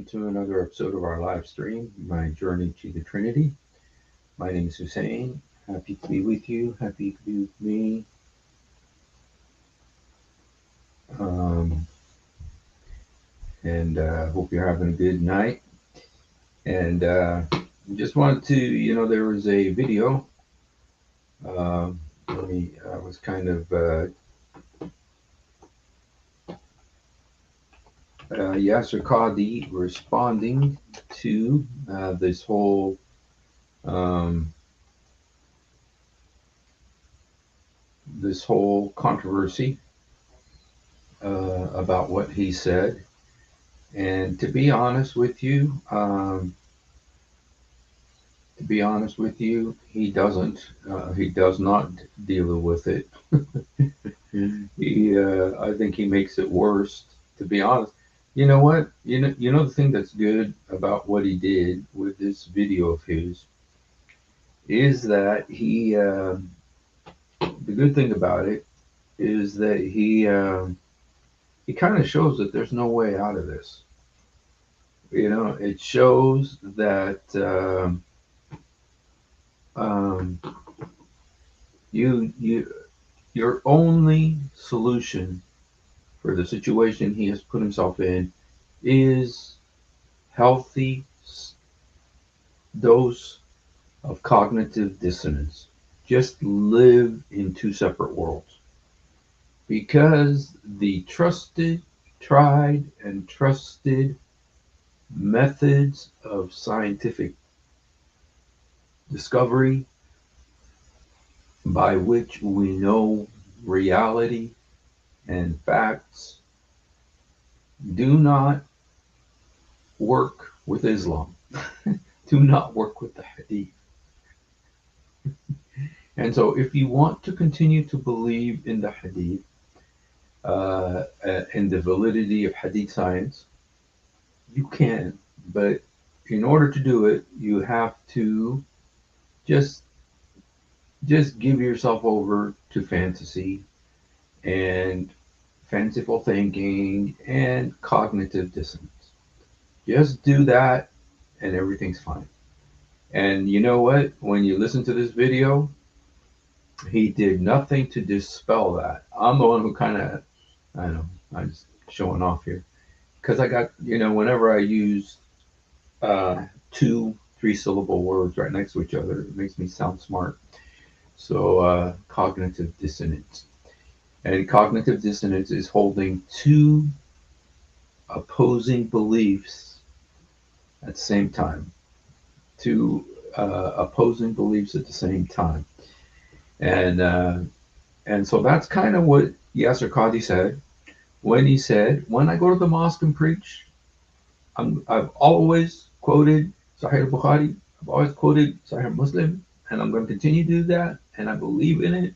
to another episode of our live stream, My Journey to the Trinity. My name is Hussein. Happy to be with you. Happy to be with me. Um, and Hope you're having a good night. And Just wanted to, there was a video. I was kind of Yasser Qadhi responding to um, this whole controversy about what he said. And to be honest with you, he doesn't. He does not deal with it. I think he makes it worse. To be honest, you know what? You know the thing that's good about what he did with this video of his is that the good thing about it is that he kind of shows that there's no way out of this. It shows that um, you your only solution for the situation he has put himself in is healthy dose of cognitive dissonance. Just live in two separate worlds because the tried and trusted methods of scientific discovery by which we know reality and facts do not work with Islam, do not work with the Hadith. And so, if you want to continue to believe in the Hadith, and the validity of Hadith science, you can. But in order to do it, you have to just give yourself over to fantasy and fanciful thinking and cognitive dissonance. Just do that and everything's fine. And you know what? When you listen to this video, he did nothing to dispel that. I'm the one who kind of, I don't know, I'm just showing off here. Because I got, whenever I use two, three-syllable words right next to each other, it makes me sound smart. So, cognitive dissonance. And cognitive dissonance is holding two opposing beliefs at the same time. Two opposing beliefs at the same time. And so that's kind of what Yasser Qadhi said when he said, when I go to the mosque and preach, I've always quoted Sahih al-Bukhari, I've always quoted Sahih Muslim, and I'm going to continue to do that, and I believe in it,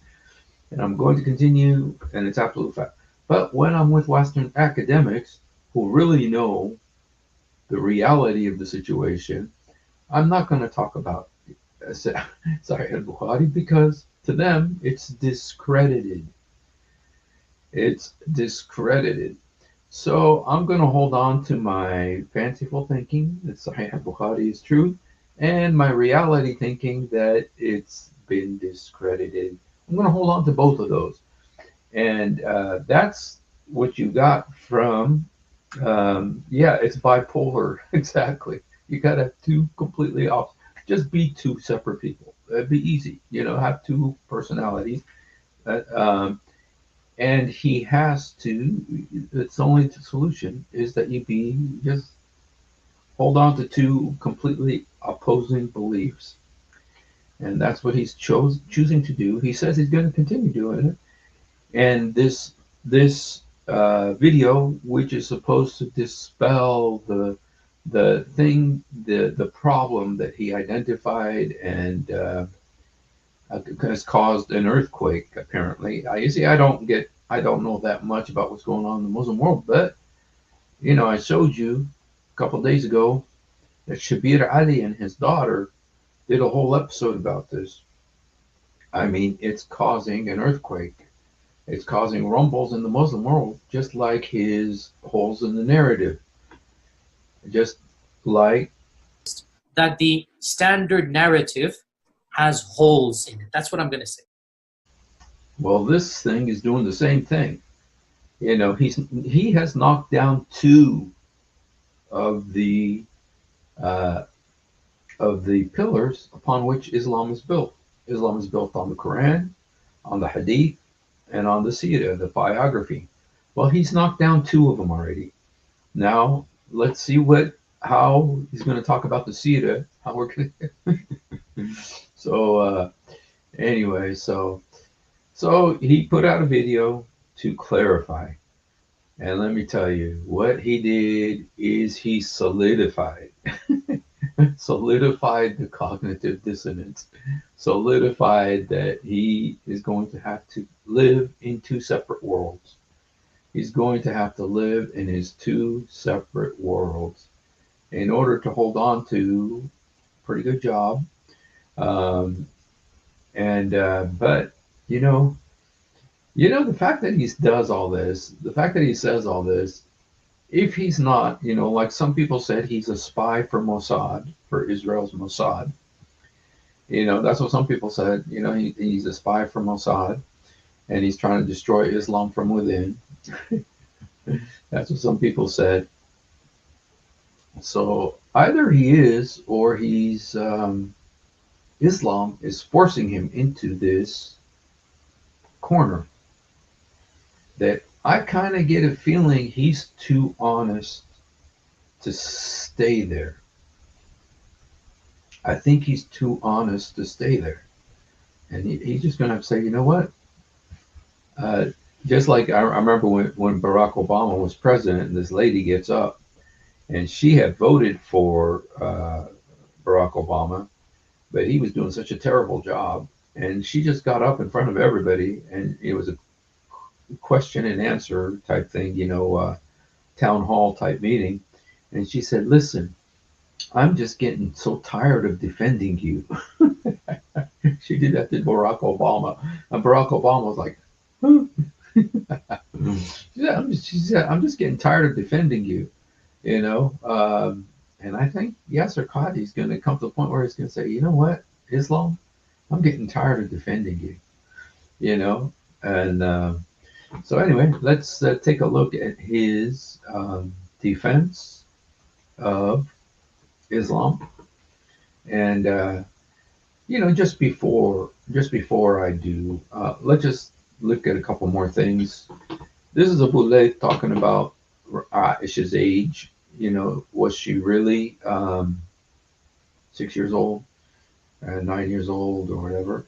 and I'm going to continue, and it's absolute fact. But when I'm with Western academics who really know the reality of the situation, I'm not going to talk about Sahih al-Bukhari because to them it's discredited. It's discredited. So I'm going to hold on to my fanciful thinking that Sahih al-Bukhari is true and my reality thinking that it's been discredited. I'm going to hold on to both of those. And that's what you got from, it's bipolar. Exactly. You got to have two completely off. Just be two separate people. It'd be easy, have two personalities. And he has to, it's only the solution is that you just hold on to two completely opposing beliefs. And that's what he's choosing to do. He says he's going to continue doing it. And this video, which is supposed to dispel the problem that he identified and has caused an earthquake. Apparently, I don't know that much about what's going on in the Muslim world, but I showed you a couple of days ago that Shabir Ali and his daughter did a whole episode about this. I mean, it's causing an earthquake. It's causing rumbles in the Muslim world, just like his holes in the narrative. Just Like, that the standard narrative has holes in it. That's what I'm going to say. well, this thing is doing the same thing. You know, he has knocked down two of the uh, pillars upon which Islam is built. Islam is built on the Quran, on the Hadith, and on the Sirah, the biography. Well, he's knocked down two of them already. Now let's see how he's going to talk about the Sirah. How we're going to. So anyway, so he put out a video to clarify. And let me tell you, what he did is he solidified solidified the cognitive dissonance, solidified that he is going to have to live in two separate worlds. He's going to have to live in his two separate worlds in order to hold on to a pretty good job. Um, and but you know, the fact that he does all this, the fact that he says all this, if he's not, like some people said, he's a spy for Mossad, for Israel's Mossad. That's what some people said. He's a spy for Mossad, and he's trying to destroy Islam from within. That's what some people said. So either he is, or he's Islam is forcing him into this corner that I kind of get a feeling he's too honest to stay there. I think he's too honest to stay there. And he's just going to have to say, you know what? Just like I remember when Barack Obama was president, and this lady gets up, and she had voted for Barack Obama, but he was doing such a terrible job. And she just got up in front of everybody, and it was a question and answer type thing, town hall type meeting. And she said, listen, I'm just getting so tired of defending you. She did that to Barack Obama. And Barack Obama was like, she said, I'm just getting tired of defending you, and I think Yasser Qadhi is going to come to the point where he's going to say, you know what, Islam, I'm getting tired of defending you, and so anyway, let's take a look at his defense of Islam, and just before I do, let's just look at a couple more things. This is Abu Layth talking about Aisha's age. Was she really 6 years old, 9 years old, or whatever?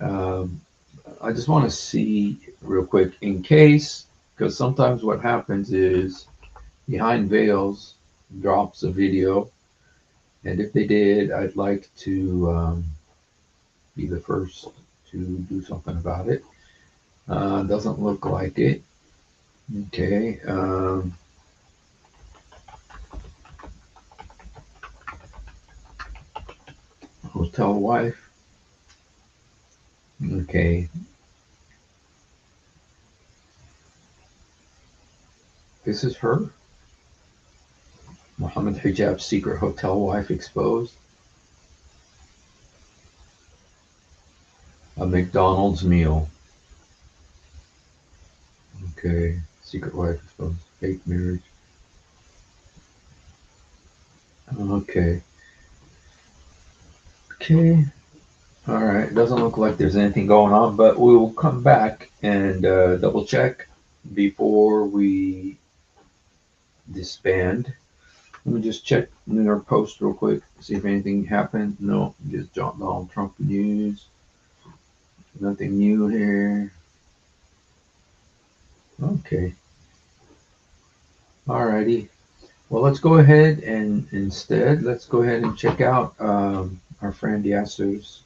I just want to see real quick, in case, because sometimes what happens is Behind Veils drops a video, and if they did, I'd like to be the first to do something about it. Doesn't look like it. Okay. Hotel wife. Okay. This is her. Muhammad Hijab's secret hotel wife exposed. A McDonald's meal. Okay. Secret wife exposed. Fake marriage. Okay. Okay. All right. Doesn't look like there's anything going on, but we will come back and double check before we disband. Let me just check in our post real quick, see if anything happened. No, just Donald Trump news. Nothing new here. Okay. Alrighty. Well, let's go ahead and instead, let's go ahead and check out our friend Yasser's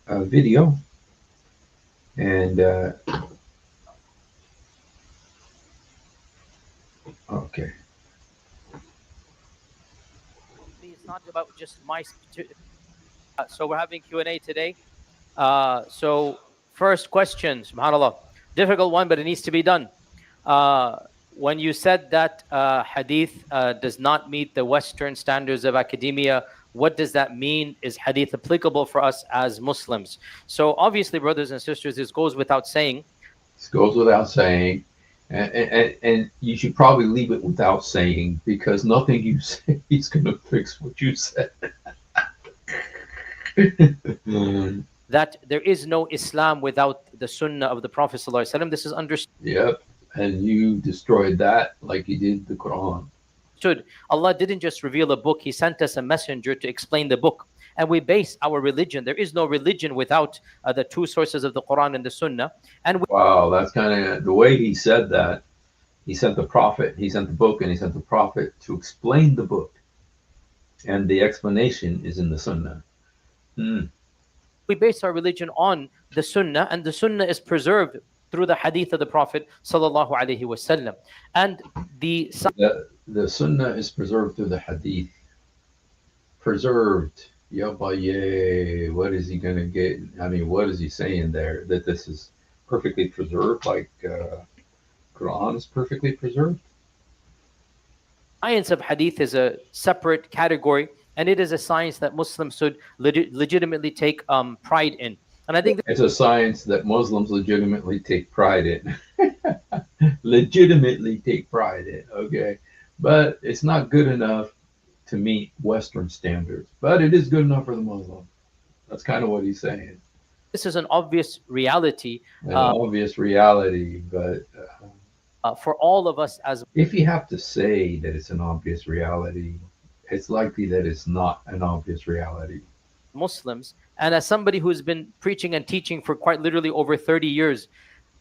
video. And okay. It's not about just my. So we're having Q&A today. So first question, subhanAllah, difficult one, but it needs to be done. when you said that hadith does not meet the Western standards of academia, what does that mean? Is hadith applicable for us as Muslims? So obviously, brothers and sisters, this goes without saying. This goes without saying. And you should probably leave it without saying because nothing you say is going to fix what you said. That there is no Islam without the Sunnah of the Prophet ﷺ. This is understood. Yep. And you destroyed that like you did the Quran. Allah didn't just reveal a book, He sent us a messenger to explain the book. And we base our religion. There is no religion without the two sources of the Quran and the Sunnah. And wow, that's kind of the way he said that. He sent the prophet, he sent the book, and he sent the prophet to explain the book. And the explanation is in the Sunnah. We base our religion on the Sunnah, and the Sunnah is preserved through the hadith of the Prophet sallallahu alaihi wasallam. And the Sunnah is preserved through the hadith. Preserved. Yabaye. What is he going to get? I mean, what is he saying there? That this is perfectly preserved, like Quran is perfectly preserved? Science of hadith is a separate category, and it is a science that Muslims should legitimately take pride in. And I think it's a science that Muslims legitimately take pride in. Legitimately take pride in, okay? But it's not good enough to meet Western standards. But it is good enough for the Muslim. That's kind of what he's saying. This is an obvious reality. An obvious reality, but for all of us as... If you have to say that it's an obvious reality, it's likely that it's not an obvious reality. Muslims, and as somebody who's been preaching and teaching for quite literally over 30 years,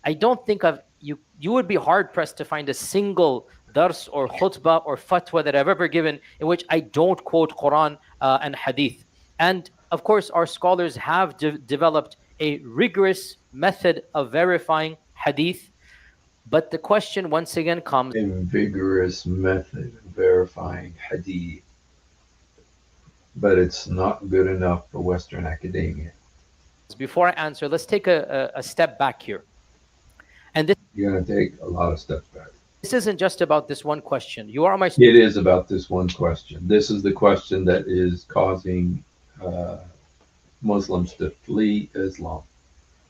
I don't think you would be hard pressed to find a single dars or khutbah or fatwa that I've ever given in which I don't quote Quran and hadith. And of course, our scholars have developed a rigorous method of verifying hadith. But the question once again comes... A vigorous method of verifying hadith. But it's not good enough for Western academia. Before I answer, let's take a step back here. And this, you're going to take a lot of steps back. This isn't just about this one question. You are my... It is about this one question. This is the question that is causing Muslims to flee Islam.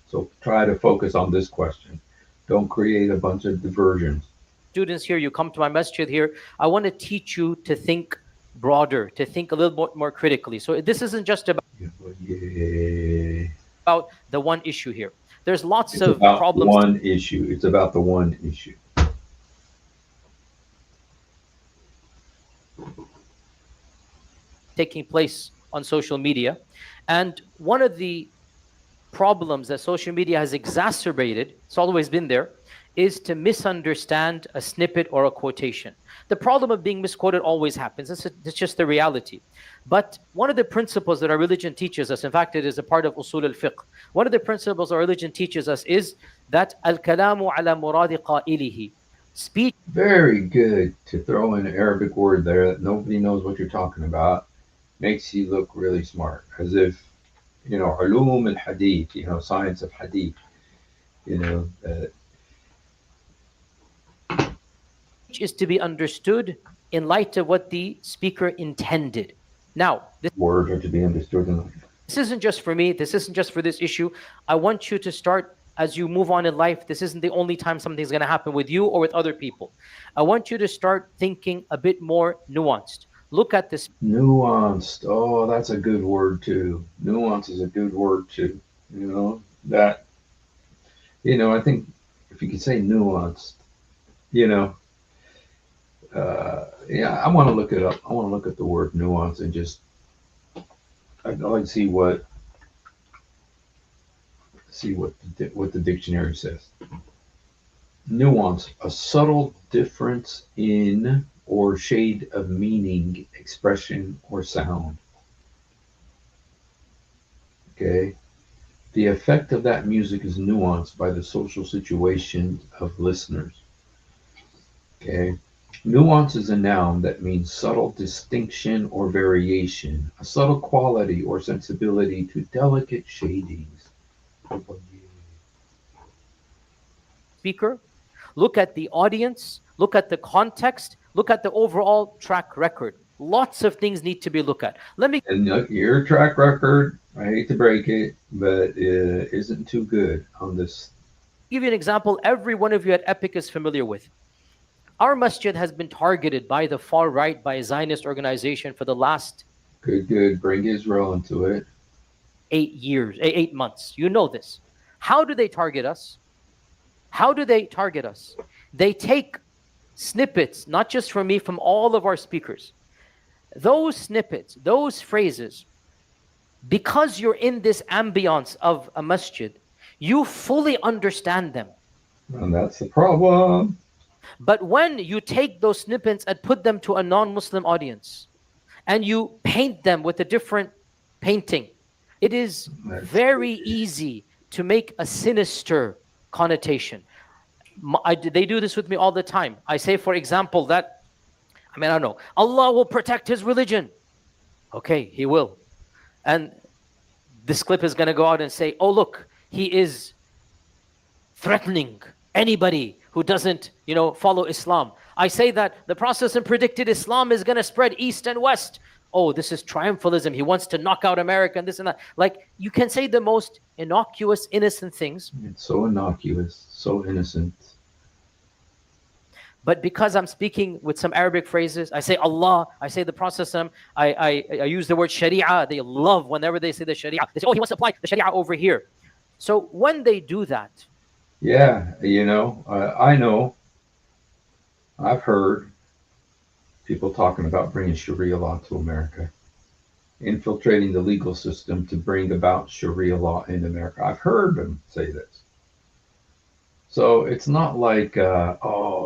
So try to focus on this question. Don't create a bunch of diversions. Students here, you come to my masjid here, I want to teach you to think broader, to think a little bit more critically. So this isn't just about the one issue here. There's lots of problems. One issue. It's about the one issue. Taking place on social media. And one of the problems that social media has exacerbated, it's always been there, is to misunderstand a snippet or a quotation. The problem of being misquoted always happens. It's just the reality. But one of the principles that our religion teaches us, in fact, it is a part of usul al-fiqh. One of the principles our religion teaches us is that al-kalamu ala muradi qa'ilihi. Speech. Very good to throw in an Arabic word there that nobody knows what you're talking about. Makes you look really smart. As if, you know, ulum al-hadith, you know, science of hadith, you know, is to be understood in light of what the speaker intended. Now, words are to be understood in light. This isn't just for me. This isn't just for this issue. I want you to start, as you move on in life, this isn't the only time something's going to happen with you or with other people. I want you to start thinking a bit more nuanced. Look at this. Nuanced. Oh, that's a good word too. Nuance is a good word too. You know, that, you know, I think if you could say nuanced, you know, yeah, I want to look it up. I want to look at the word nuance and just, I'd like to see what the dictionary says. Nuance, a subtle difference in or shade of meaning, expression, or sound. Okay. The effect of that music is nuanced by the social situation of listeners. Okay. Nuance is a noun that means subtle distinction or variation, a subtle quality or sensibility to delicate shadings. Speaker, look at the audience, look at the context, look at the overall track record. Lots of things need to be looked at. Let me And look, your track record, I hate to break it, but it isn't too good on this. give you an example every one of you at Epic is familiar with. Our masjid has been targeted by the far right, by a Zionist organization for the last Good. Bring Israel into it. 8 years, 8 months. You know this. How do they target us? How do they target us? They take snippets, not just from me, from all of our speakers. Those snippets, those phrases, because you're in this ambiance of a masjid, you fully understand them. And that's the problem. But when you take those snippets and put them to a non-Muslim audience, and you paint them with a different painting, it is very easy to make a sinister connotation. They do this with me all the time. I say, for example, that, I don't know, Allah will protect His religion. Okay, He will. And this clip is going to go out and say, oh, look, He is threatening anybody who doesn't, follow Islam. I say that the Prophet predicted Islam is going to spread east and west. Oh, this is triumphalism. He wants to knock out America and this and that. Like, you can say the most innocuous, innocent things. It's so innocuous, so innocent. But because I'm speaking with some Arabic phrases, I say Allah, I say the Prophet, I use the word Sharia. They love whenever they say the Sharia. They say, oh, he wants to apply the Sharia over here. So when they do that, yeah, I know, I've heard people talking about bringing Sharia law to America, infiltrating the legal system to bring about Sharia law in America. I've heard them say this. So it's not like,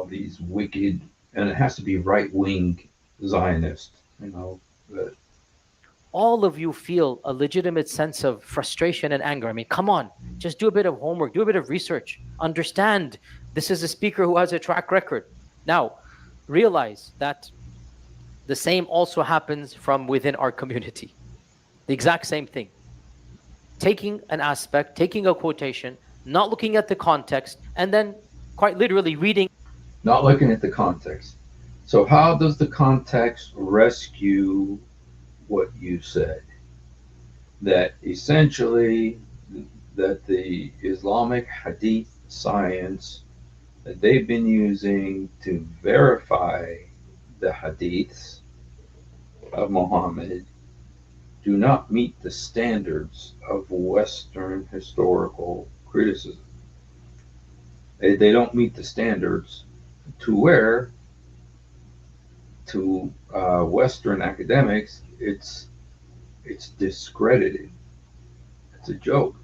these wicked, and it has to be right-wing Zionists, but all of you feel a legitimate sense of frustration and anger. Come on, just do a bit of homework, do a bit of research, understand this is a speaker who has a track record. Now, realize that the same also happens from within our community. The exact same thing. Taking an aspect, taking a quotation, not looking at the context, and then quite literally reading. Not looking at the context. So how does the context rescue what you said? That essentially that the Islamic Hadith science that they've been using to verify the Hadiths of Muhammad do not meet the standards of Western historical criticism. They don't meet the standards to where, to Western academics, it's discredited. It's a joke.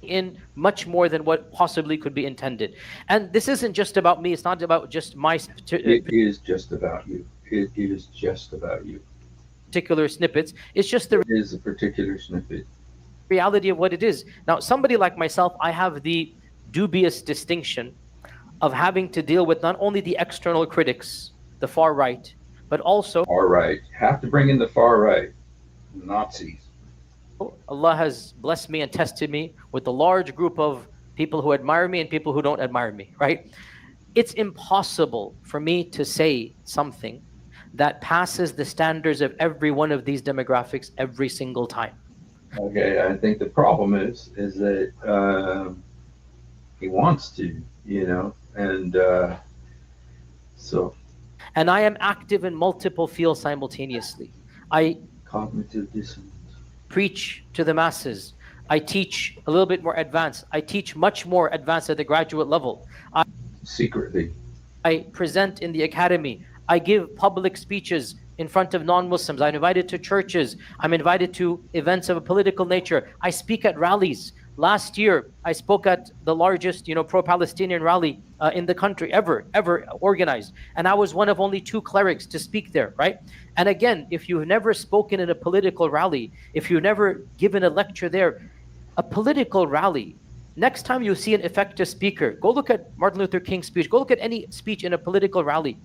In much more than what possibly could be intended. And this isn't just about me. It's not about just my It is just about you. It is just about you. particular snippets. It's just the It is a particular snippet. reality of what it is. Now, somebody like myself, I have the dubious distinction of having to deal with not only the external critics, the far right, but also Far right. Have to bring in the far right. Nazis. Allah has blessed me and tested me with a large group of people who admire me and people who don't admire me, right? It's impossible for me to say something that passes the standards of every one of these demographics every single time. Okay, I think the problem is that he wants to, and so And I am active in multiple fields simultaneously. I cognitive dissonance. preach to the masses. I teach a little bit more advanced. I teach much more advanced at the graduate level. Secretly. I present in the academy. I give public speeches in front of non-Muslims. I'm invited to churches. I'm invited to events of a political nature. I speak at rallies. Last year, I spoke at the largest, pro-Palestinian rally in the country ever organized. And I was one of only 2 clerics to speak there, right? And again, if you've never spoken in a political rally, if you've never given a lecture there, a political rally, next time you see an effective speaker, go look at Martin Luther King's speech, go look at any speech in a political rally.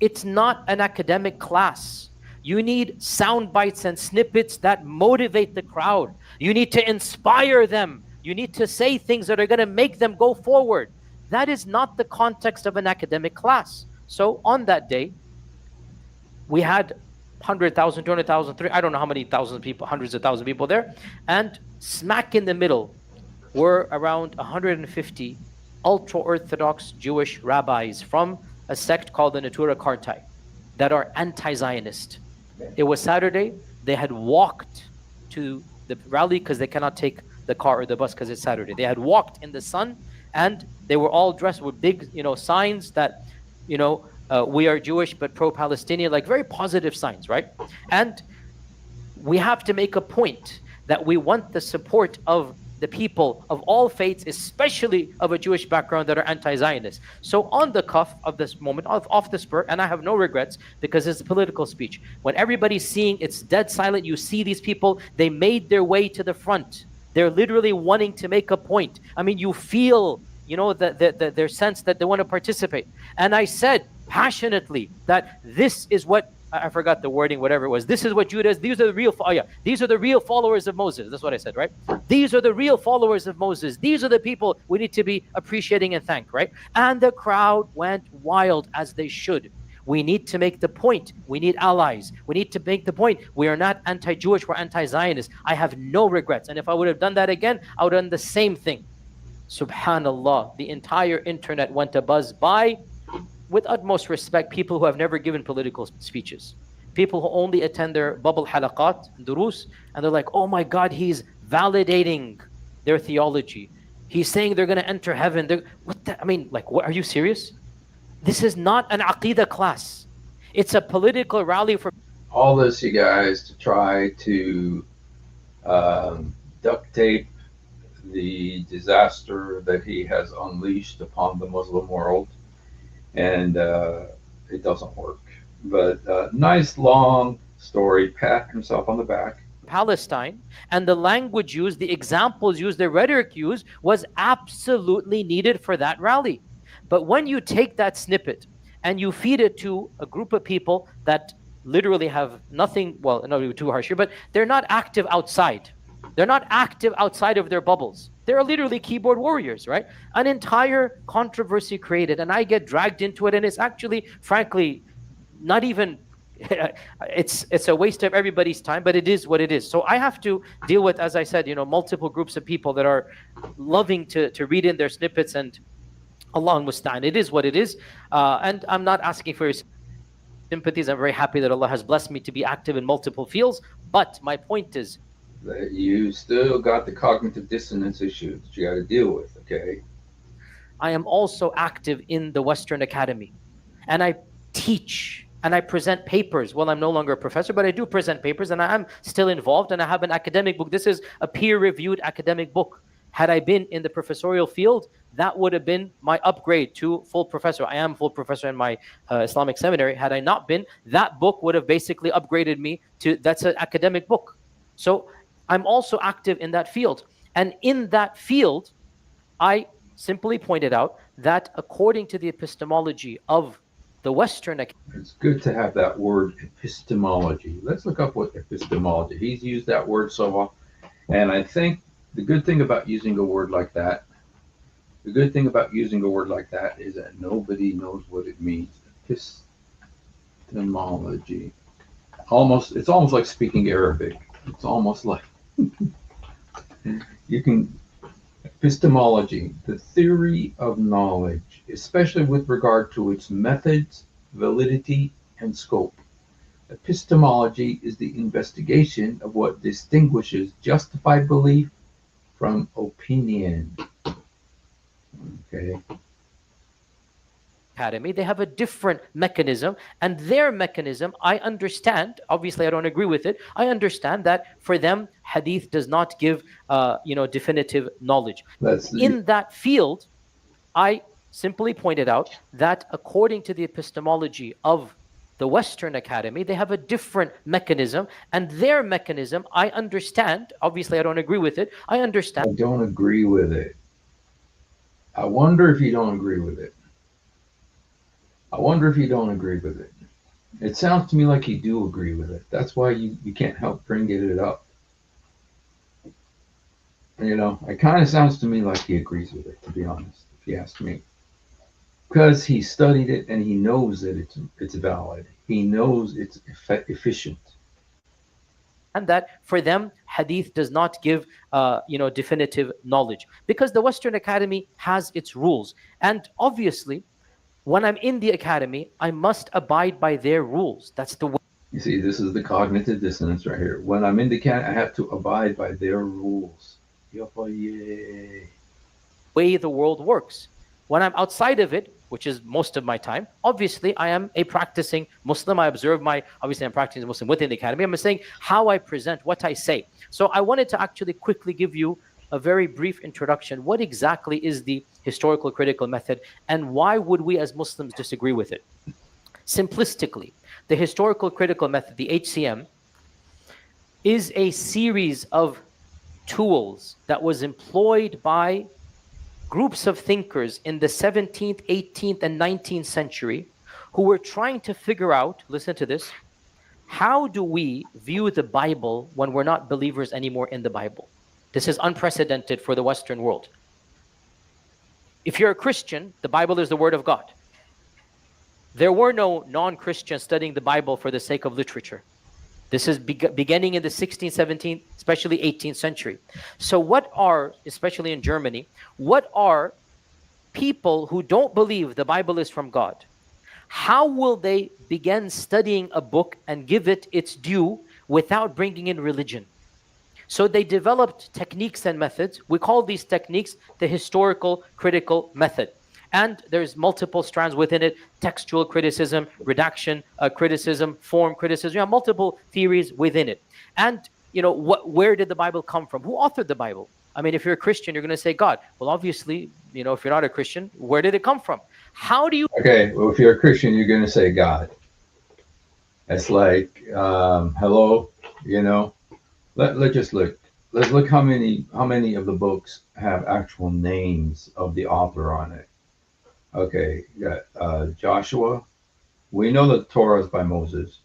It's not an academic class. You need sound bites and snippets that motivate the crowd. You need to inspire them. You need to say things that are going to make them go forward. That is not the context of an academic class. So on that day, we had 100,000, 200,000, I don't know how many thousand people, hundreds of thousands of people there. And smack in the middle were around 150 ultra Orthodox Jewish rabbis from a sect called the Natura Cartae that are anti Zionist. It was Saturday. They had walked to the rally because they cannot take the car or the bus because it's Saturday. They had walked in the sun, and they were all dressed with big, signs that, we are Jewish but pro-Palestinian, like very positive signs, right? And we have to make a point that we want the support of the people of all faiths, especially of a Jewish background, that are anti-Zionist. So on the cuff of this moment, off the spur, and I have no regrets because it's a political speech. When everybody's seeing it's dead silent, you see these people, they made their way to the front. They're literally wanting to make a point. I mean, you feel, their sense that they want to participate. And I said passionately that this is what, I forgot the wording, whatever it was. This is what Judah is. These are the real, these are the real followers of Moses. That's what I said, right? These are the real followers of Moses. These are the people we need to be appreciating and thank, right? And the crowd went wild, as they should. We need to make the point. We need allies. We need to make the point. We are not anti-Jewish. We're anti-Zionist. I have no regrets. And if I would have done that again, I would have done the same thing. Subhanallah, the entire internet went abuzz by, with utmost respect, people who have never given political speeches, people who only attend their bubble halaqat, durus, and they're like, oh my God, he's validating their theology. He's saying they're going to enter heaven. What, are you serious? This is not an aqidah class. It's a political rally for... All this, you guys, to try to duct tape the disaster that he has unleashed upon the Muslim world. And it doesn't work. But nice long story, pat himself on the back. Palestine, and the language used, the examples used, the rhetoric used was absolutely needed for that rally. But when you take that snippet and you feed it to a group of people that literally have nothing, well, not too harsh here, but they're not active outside. They're not active outside of their bubbles. They're literally keyboard warriors, right? An entire controversy created, and I get dragged into it, and it's actually, frankly, not even, it's a waste of everybody's time, but it is what it is. So I have to deal with, as I said, multiple groups of people that are loving to read in their snippets, and Allah musta'an. It is what it is. And I'm not asking for your sympathies. I'm very happy that Allah has blessed me to be active in multiple fields. But my point is, that you still got the cognitive dissonance issue that you got to deal with, okay? I am also active in the Western Academy, and I teach and I present papers. Well, I'm no longer a professor, but I do present papers, and I'm still involved, and I have an academic book. This is a peer-reviewed academic book. Had I been in the professorial field, that would have been my upgrade to full professor. I am full professor in my Islamic seminary. Had I not been, that book would have basically upgraded me to, that's an academic book. So I'm also active in that field. And in that field, I simply pointed out that according to the epistemology of the Western... It's good to have that word epistemology. Let's look up what epistemology. He's used that word so often. And I think the good thing about using a word like that, is that nobody knows what it means. Epistemology. It's almost like speaking Arabic. It's almost like epistemology, the theory of knowledge, especially with regard to its methods, validity, and scope. Epistemology is the investigation of what distinguishes justified belief from opinion. Okay. Academy, they have a different mechanism, and their mechanism, I understand, obviously I don't agree with it, I understand that for them hadith does not give definitive knowledge. In that field, I simply pointed out that according to the epistemology of the Western Academy, they have a different mechanism, and their mechanism, I understand, obviously I don't agree with it, I understand. I don't agree with it. I wonder if you don't agree with it. It sounds to me like you do agree with it. That's why you can't help bringing it up. It kind of sounds to me like he agrees with it, to be honest, if you ask me. because he studied it and he knows that it's valid. He knows it's efficient. And that for them, hadith does not give definitive knowledge, because the Western Academy has its rules. And obviously, when I'm in the academy, I must abide by their rules. That's the You see, this is the cognitive dissonance right here. When I'm in the cat, I have to abide by their rules. Yay. way the world works. When I'm outside of it, which is most of my time, obviously I am a practicing Muslim. I observe obviously I'm practicing Muslim within the academy. I'm saying how I present, what I say. So I wanted to actually quickly give you a very brief introduction. What exactly is the historical critical method, and why would we as Muslims disagree with it? Simplistically, the historical critical method, the HCM, is a series of tools that was employed by groups of thinkers in the 17th, 18th, and 19th century who were trying to figure out, listen to this, how do we view the Bible when we're not believers anymore in the Bible? This is unprecedented for the Western world. If you're a Christian, the Bible is the Word of God. There were no non-Christians studying the Bible for the sake of literature. This is beginning in the 16th, 17th, especially 18th century. So what are, especially in Germany, what are people who don't believe the Bible is from God? How will they begin studying a book and give it its due without bringing in religion? So they developed techniques and methods. We call these techniques the historical critical method. And there's multiple strands within it: textual criticism, redaction criticism, form criticism. You have multiple theories within it. And where did the Bible come from? Who authored the Bible? I mean, if you're a Christian, you're going to say God. Well, obviously, if you're not a Christian, where did it come from? How do you... Okay, well, if you're a Christian, you're going to say God. It's like, hello, let's just look. Let's look how many of the books have actual names of the author on it. Okay, you got Joshua. We know that the Torah is by Moses.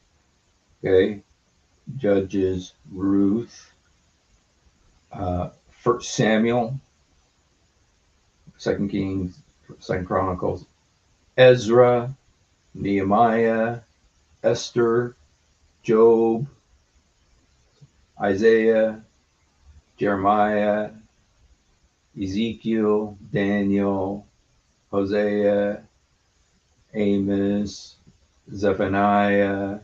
Okay, Judges, Ruth, First Samuel, Second Kings, Second Chronicles, Ezra, Nehemiah, Esther, Job, Isaiah, Jeremiah, Ezekiel, Daniel, Hosea, Amos, Zephaniah,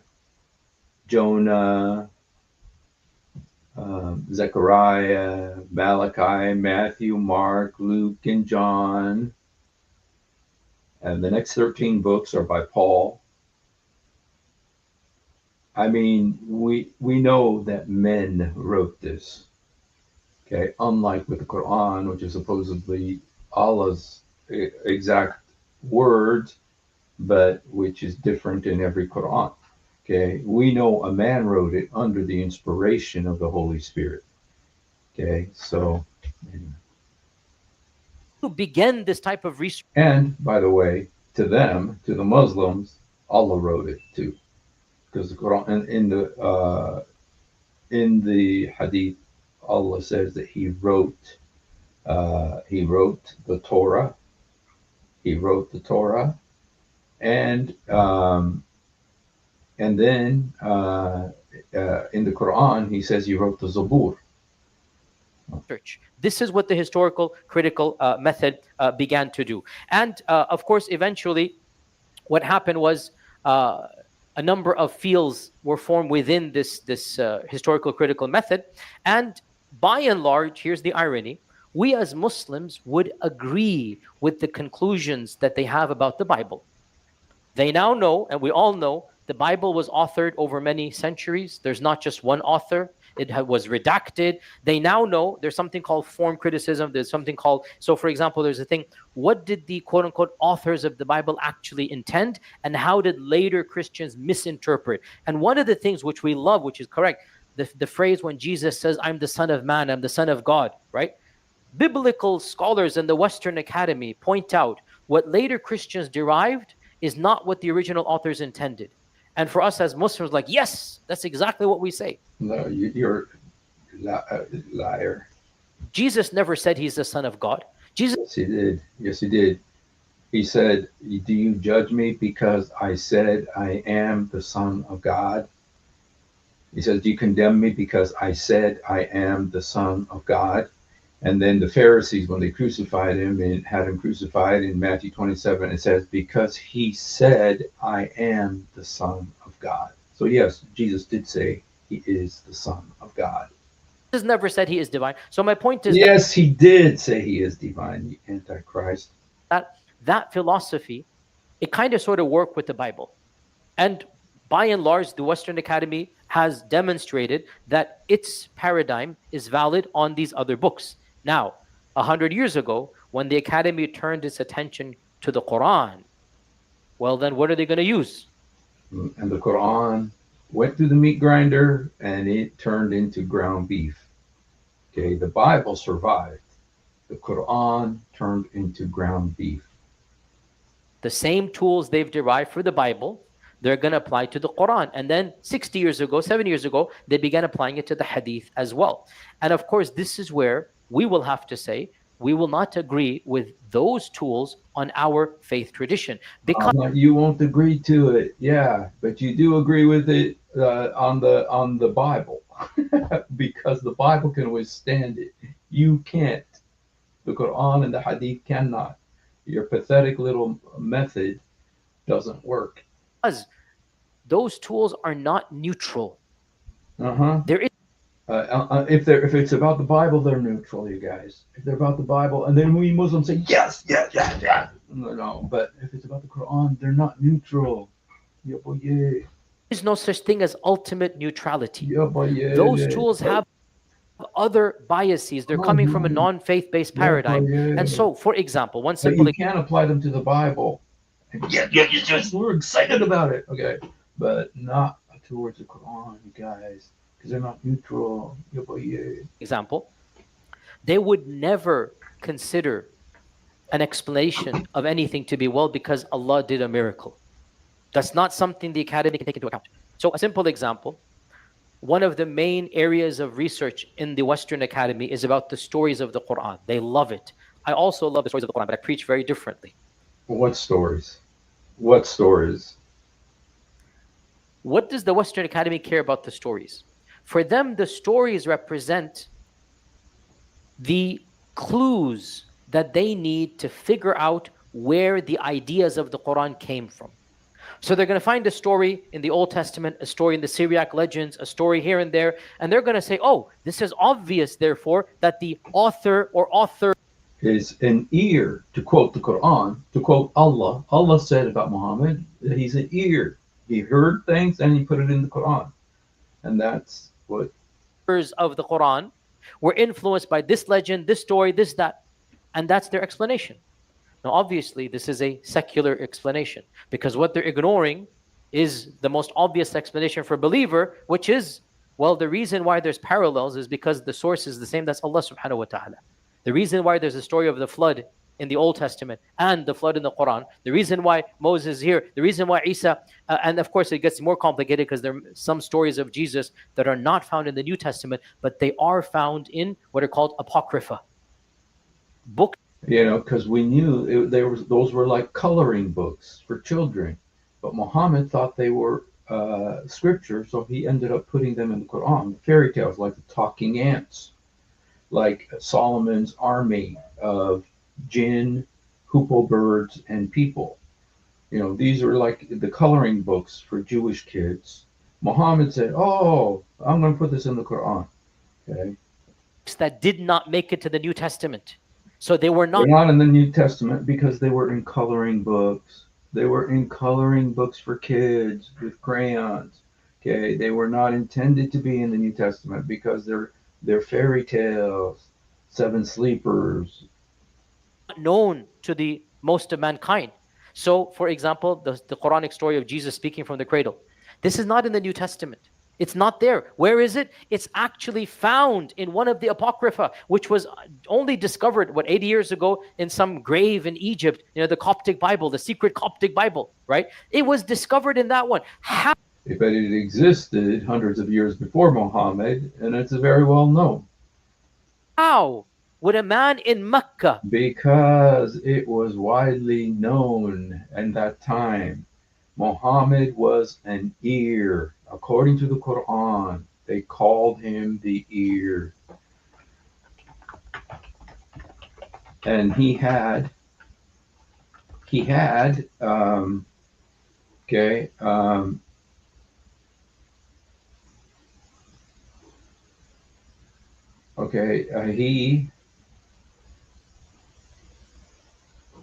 Jonah, Zechariah, Malachi, Matthew, Mark, Luke, and John. And the next 13 books are by Paul. I mean, we know that men wrote this. Okay, unlike with the Quran, which is supposedly Allah's exact words, but which is different in every Quran. Okay, we know a man wrote it under the inspiration of the Holy Spirit. Okay, so to begin this type of research? And by the way, to them, to the Muslims, Allah wrote it too, because the Quran in the Hadith, Allah says that He wrote the Torah. He wrote the Torah, and then in the Quran, He says He wrote the Zabur. This is what the historical critical method began to do. And of course, eventually, what happened was a number of fields were formed within this historical critical method. And by and large, here's the irony: we as Muslims would agree with the conclusions that they have about the Bible. They now know, and we all know, the Bible was authored over many centuries. There's not just one author. It was redacted. They now know there's something called form criticism. There's something called, so for example, there's a thing, what did the quote unquote authors of the Bible actually intend? And how did later Christians misinterpret? And one of the things which we love, which is correct, the phrase when Jesus says, I'm the Son of Man, I'm the Son of God, right? Biblical scholars in the Western Academy point out what later Christians derived is not what the original authors intended. And for us as Muslims, like, yes, that's exactly what we say. No, you're a liar. Jesus never said He's the Son of God. Jesus. Yes, He did. Yes, He did. He said, "Do you judge me because I said I am the Son of God?" He says, "Do you condemn me because I said I am the Son of God?" And then the Pharisees, when they crucified him and had him crucified in Matthew 27, it says, "Because he said, I am the Son of God." So, yes, Jesus did say he is the Son of God. Jesus never said he is divine. So my point is Yes, he did say he is divine, the Antichrist. that that philosophy, it kind of sort of worked with the Bible. And by and large, the Western Academy has demonstrated that its paradigm is valid on these other books. Now, 100 years ago, when the Academy turned its attention to the Quran, well, then what are they going to use? And the Quran went through the meat grinder and it turned into ground beef. Okay, the Bible survived. The Quran turned into ground beef. The same tools they've derived for the Bible, they're going to apply to the Quran. And then 60 years ago, 70 years ago, they began applying it to the Hadith as well. And of course, this is where we will have to say we will not agree with those tools on our faith tradition. Because You won't agree to it, yeah, but you do agree with it on the Bible because the Bible can withstand it. You can't. The Quran and the Hadith cannot. Your pathetic little method doesn't work. those tools are not neutral. Uh huh. There is If it's about the Bible, they're neutral, you guys. If they're about the Bible, and then we Muslims say yes, yes, yes, yes. No. But if it's about the Quran, they're not neutral. Yeah, boy, yeah. no such thing as ultimate neutrality. Yeah, boy, yeah. Those tools have other biases. They're coming from a non-faith-based paradigm. And so, for example, one But simple you can't apply them to the Bible. Yes, we're excited about it. Okay, but not towards the Quran, you guys, because they're not neutral. Yeah, boy, yeah. example, they would never consider an explanation of anything to be, well, because Allah did a miracle. That's not something the Academy can take into account. So a simple example, one of the main areas of research in the Western Academy is about the stories of the Quran. They love it. I also love the stories of the Quran, but I preach very differently. What stories? What stories? What does the Western Academy care about the stories? For them, the stories represent the clues that they need to figure out where the ideas of the Quran came from. So they're going to find a story in the Old Testament, a story in the Syriac legends, a story here and there, and they're going to say, oh, this is obvious, therefore, that the author or author Is an ear, to quote the Quran, to quote Allah. Allah said about Muhammad that he's an ear. He heard things and he put it in the Quran. And that's what. of the Quran were influenced by this legend, this story, this, that, and that's their explanation. Now, obviously, this is a secular explanation because what they're ignoring is the most obvious explanation for a believer, which is, well, the reason why there's parallels is because the source is the same. That's Allah subhanahu wa ta'ala. The reason why there's a story of the flood in the Old Testament and the flood in the Quran, the reason why Moses is here, the reason why Isa, and of course it gets more complicated because there are some stories of Jesus that are not found in the New Testament, but they are found in what are called apocrypha. Books. Because we knew those were like coloring books for children. But Muhammad thought they were scripture, so he ended up putting them in the Quran. Fairy tales like the talking ants, like Solomon's army of jinn, hoopoe birds, and people. These are like the coloring books for Jewish kids. Muhammad said, "Oh, I'm going to put this in the Quran." Okay. That did not make it to the New Testament. So they were not. They're not in the New Testament because they were in coloring books. They were in coloring books for kids with crayons. Okay. They were not intended to be in the New Testament because they're fairy tales, seven sleepers. Known to the most of mankind. So, for example, the Quranic story of Jesus speaking from the cradle. This is not in the New Testament. It's not there. Where is it? It's actually found in one of the Apocrypha, which was only discovered, 80 years ago in some grave in Egypt, the Coptic Bible, the secret Coptic Bible, right? It was discovered in that one. How? But it existed hundreds of years before Muhammad, and it's very well known. How would a man in Mecca, because it was widely known at that time. Muhammad was an ear. According to the Quran, they called him the ear. And he had okay, okay,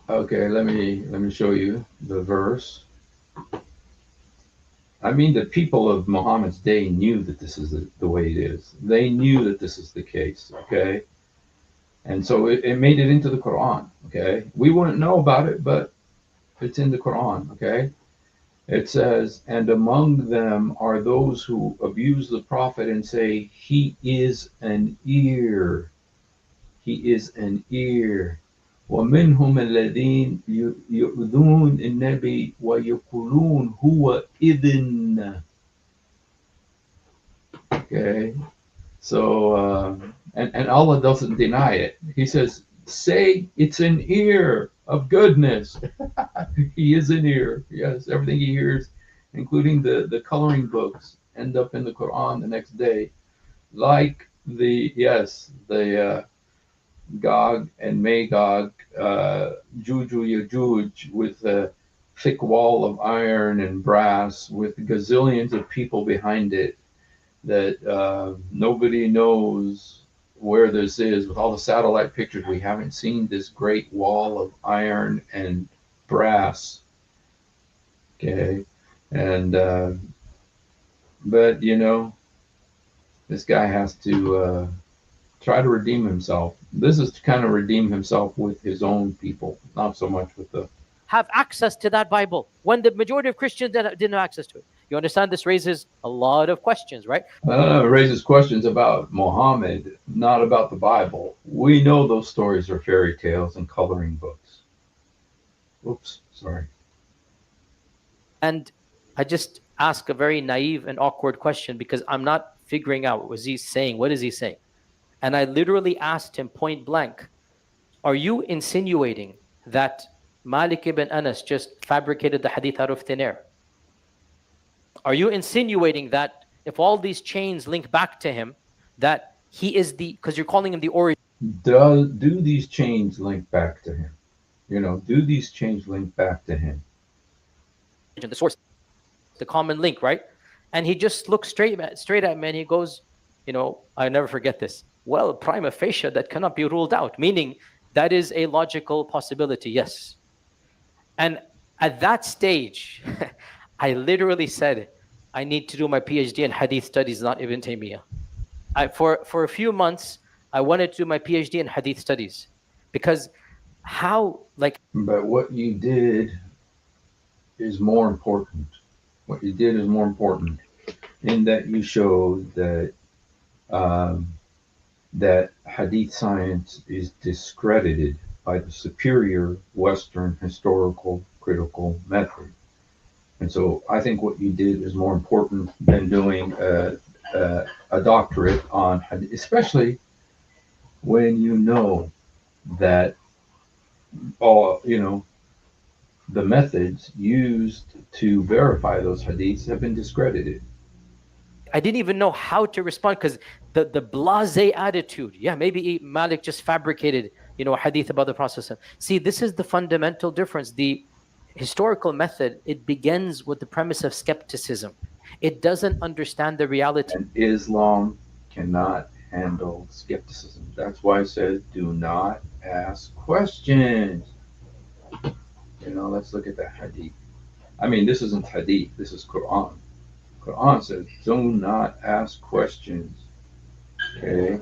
okay, let me show you the verse. I mean, the people of Muhammad's day knew that this is the way it is. They knew that this is the case, okay? And so it made it into the Quran, okay? We wouldn't know about it, but it's in the Quran, okay? It says, and among them are those who abuse the Prophet and say, he is an ear. He is an ear. ومنهم الذين يؤذون النبي ويقولون هو إذن. Okay, so and Allah doesn't deny it. He says, "Say it's an ear of goodness." He is an ear. Yes, everything he hears, including the coloring books, end up in the Quran the next day, like the Gog and Magog, Juju Yajuj, with a thick wall of iron and brass, with gazillions of people behind it, that nobody knows where this is. With all the satellite pictures, we haven't seen this great wall of iron and brass. Okay, and but this guy has to try to redeem himself. This is to kind of redeem himself with his own people, not so much with the. have access to that Bible when the majority of Christians didn't have access to it? You understand this raises a lot of questions, right? It raises questions about Muhammad, not about the Bible. We know those stories are fairy tales and coloring books. Oops, sorry. And I just ask a very naive and awkward question because I'm not figuring out what he's saying. What is he saying? And I literally asked him point blank, are you insinuating that Malik ibn Anas just fabricated the hadith out of thin air? Are you insinuating that if all these chains link back to him, that he is because you're calling him the origin? Do these chains link back to him? Do these chains link back to him? The source, the common link, right? And he just looks straight at me and he goes, I never forget this. Well, prima facie, that cannot be ruled out, meaning that is a logical possibility, yes. And at that stage, I literally said, I need to do my PhD in Hadith studies, not Ibn Taymiyyah. For a few months, I wanted to do my PhD in Hadith studies because But what you did is more important. What you did is more important in that you showed that that Hadith science is discredited by the superior Western historical critical method. And so I think what you did is more important than doing a doctorate on Hadith, especially when you know that all the methods used to verify those hadiths have been discredited. I didn't even know how to respond because the blasé attitude. Yeah, maybe Malik just fabricated, a hadith about the Prophet. See, this is the fundamental difference. The historical method, it begins with the premise of skepticism. It doesn't understand the reality. And Islam cannot handle skepticism. That's why I said, do not ask questions. Let's look at the hadith. I mean, this isn't hadith, this is Quran. Quran says, do not ask questions. Okay?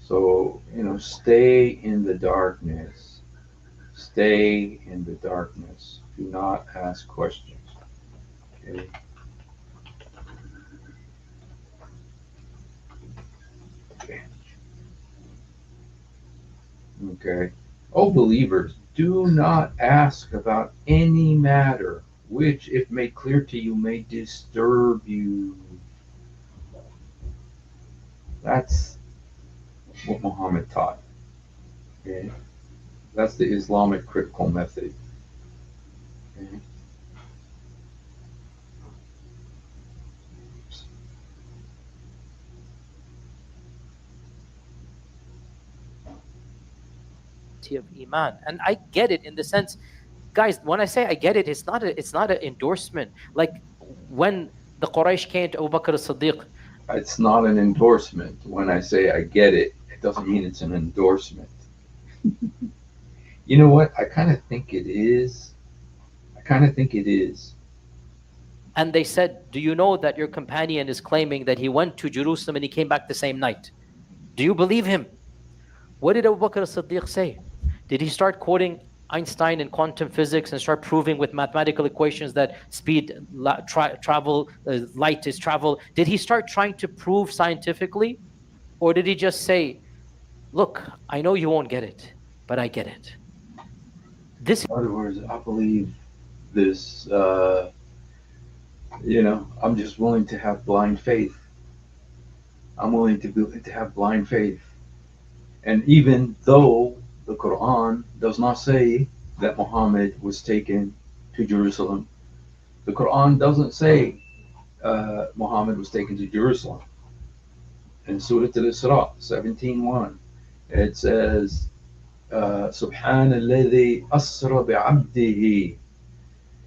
So, stay in the darkness. Stay in the darkness. Do not ask questions. Okay? Okay. O believers, do not ask about any matter which, if made clear to you, may disturb you. That's what Muhammad taught. Okay? That's the Islamic critical method. Okay? of iman. And I get it in the sense, guys, when I say I get it, it's not an endorsement. Like when the Quraysh came to Abu Bakr as-Siddiq, It's not an endorsement. When I say I get it, it doesn't mean it's an endorsement. You know what? I kind of think it is. I kind of think it is. and they said, do you know that your companion is claiming that he went to Jerusalem and he came back the same night? Do you believe him? What did Abu Bakr as-Siddiq say? Did he start quoting Einstein in quantum physics and start proving with mathematical equations that speed, travel, light is travel? Did he start trying to prove scientifically? Or did he just say, look, I know you won't get it, but I get it? This In other words, I believe this. I'm just willing to have blind faith. I'm willing to have blind faith. And even though the Quran does not say that Muhammad was taken to Jerusalem, the Quran doesn't say Muhammad was taken to Jerusalem. In Surah Al-Isra 17:1, it says, "Subhan alladhi asra bi'abdihi."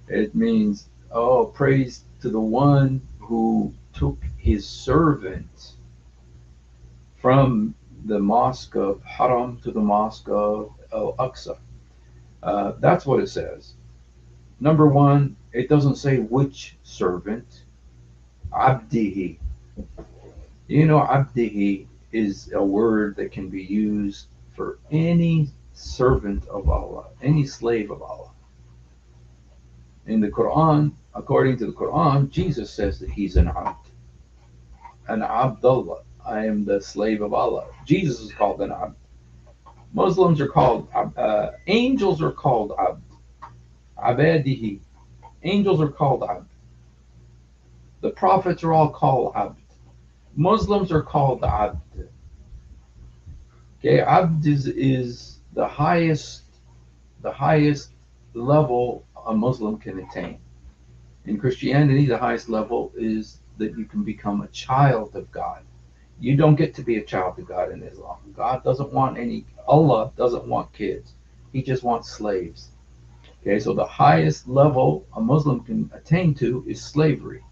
It means, oh, praise to the one who took his servant from the mosque of Haram to the mosque of Al-Aqsa. That's what it says. Number one, it doesn't say which servant. Abdihi. Abdihi is a word that can be used for any servant of Allah, any slave of Allah. In the Quran, according to the Quran, Jesus says that he's an abd, an Abdullah. I am the slave of Allah. Jesus is called an abd. Muslims are called, angels are called abd. Abadihi. Angels are called abd. The prophets are all called abd. Muslims are called abd. Okay, abd is the highest level a Muslim can attain. In Christianity, the highest level is that you can become a child of God. You don't get to be a child of God in Islam. Allah doesn't want kids. He just wants slaves. Okay, so the highest level a Muslim can attain to is slavery.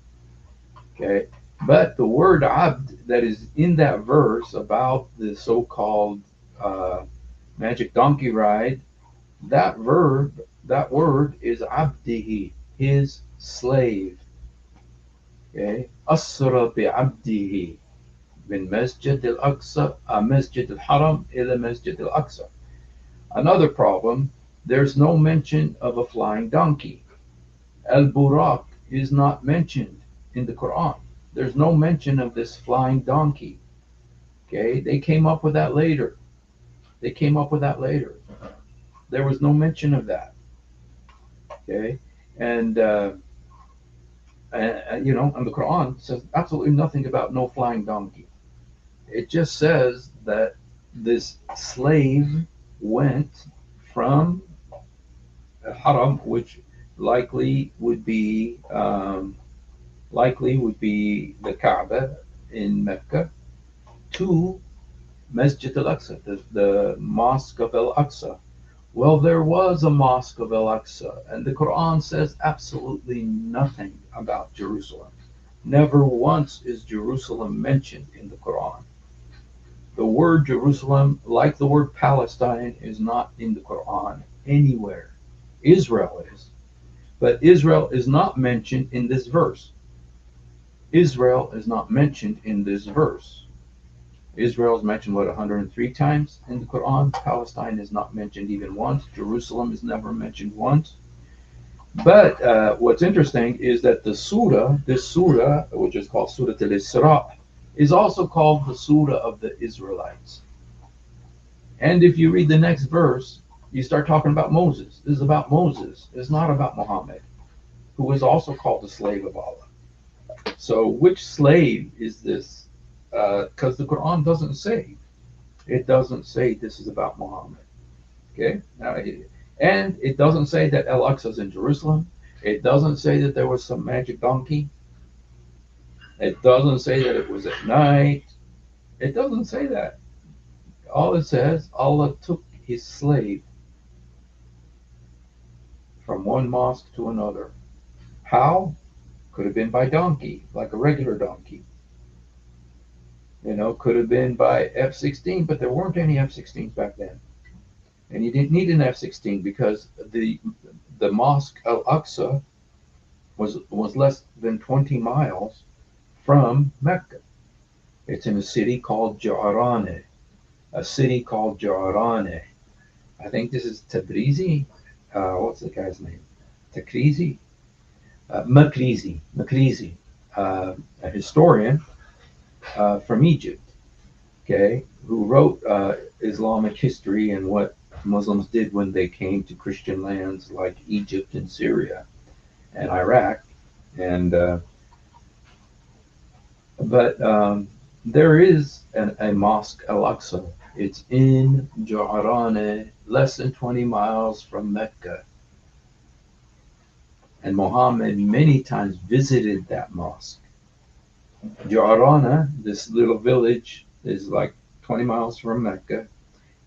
Okay, but the word abd that is in that verse about the so-called magic donkey ride, that word is abdihi, his slave. Okay, asra bi abdihi min masjid al-aqsa, masjid al-haram ila masjid al-aqsa. Another problem, there's no mention of a flying donkey. Al-Buraq is not mentioned in the Quran. There's no mention of this flying donkey. Okay, they came up with that later. They came up with that later. There was no mention of that. Okay, and and the Quran says absolutely nothing about no flying donkey. It just says that this slave went from Haram, which likely would be the Kaaba in Mecca, to Masjid al-Aqsa, the Mosque of al-Aqsa. Well, there was a Mosque of al-Aqsa, and the Quran says absolutely nothing about Jerusalem. Never once is Jerusalem mentioned in the Quran. The word Jerusalem, like the word Palestine, is not in the Quran anywhere. Israel is. But Israel is not mentioned in this verse. Israel is not mentioned in this verse. Israel is mentioned, 103 times in the Quran. Palestine is not mentioned even once. Jerusalem is never mentioned once. But what's interesting is that this surah, which is called Surah Al-Isra, is also called the Surah of the Israelites. And if you read the next verse, you start talking about Moses. This is about Moses. It's not about Muhammad, who is also called the slave of Allah. So which slave is this? Because the Quran doesn't say. It doesn't say this is about Muhammad. Okay, and it doesn't say that Al Aqsa's in Jerusalem. It doesn't say that there was some magic donkey. It doesn't say that it was at night. It doesn't say that. All it says, Allah took his slave from one mosque to another. How? Could have been by donkey, like a regular donkey. Could have been by F-16, but there weren't any F-16s back then. And you didn't need an F-16 because the mosque Al-Aqsa was less than 20 miles from Mecca. It's in a city called Ja'arane. A city called Ja'arane. I think this is Tabrizi. What's the guy's name? Takrizi? Makrizi, a historian from Egypt, okay, who wrote Islamic history and what Muslims did when they came to Christian lands like Egypt and Syria and Iraq. And but there is a mosque, Al-Aqsa. It's in Ja'arane, less than 20 miles from Mecca. And Muhammad many times visited that mosque. Ja'arana, this little village, is like 20 miles from Mecca.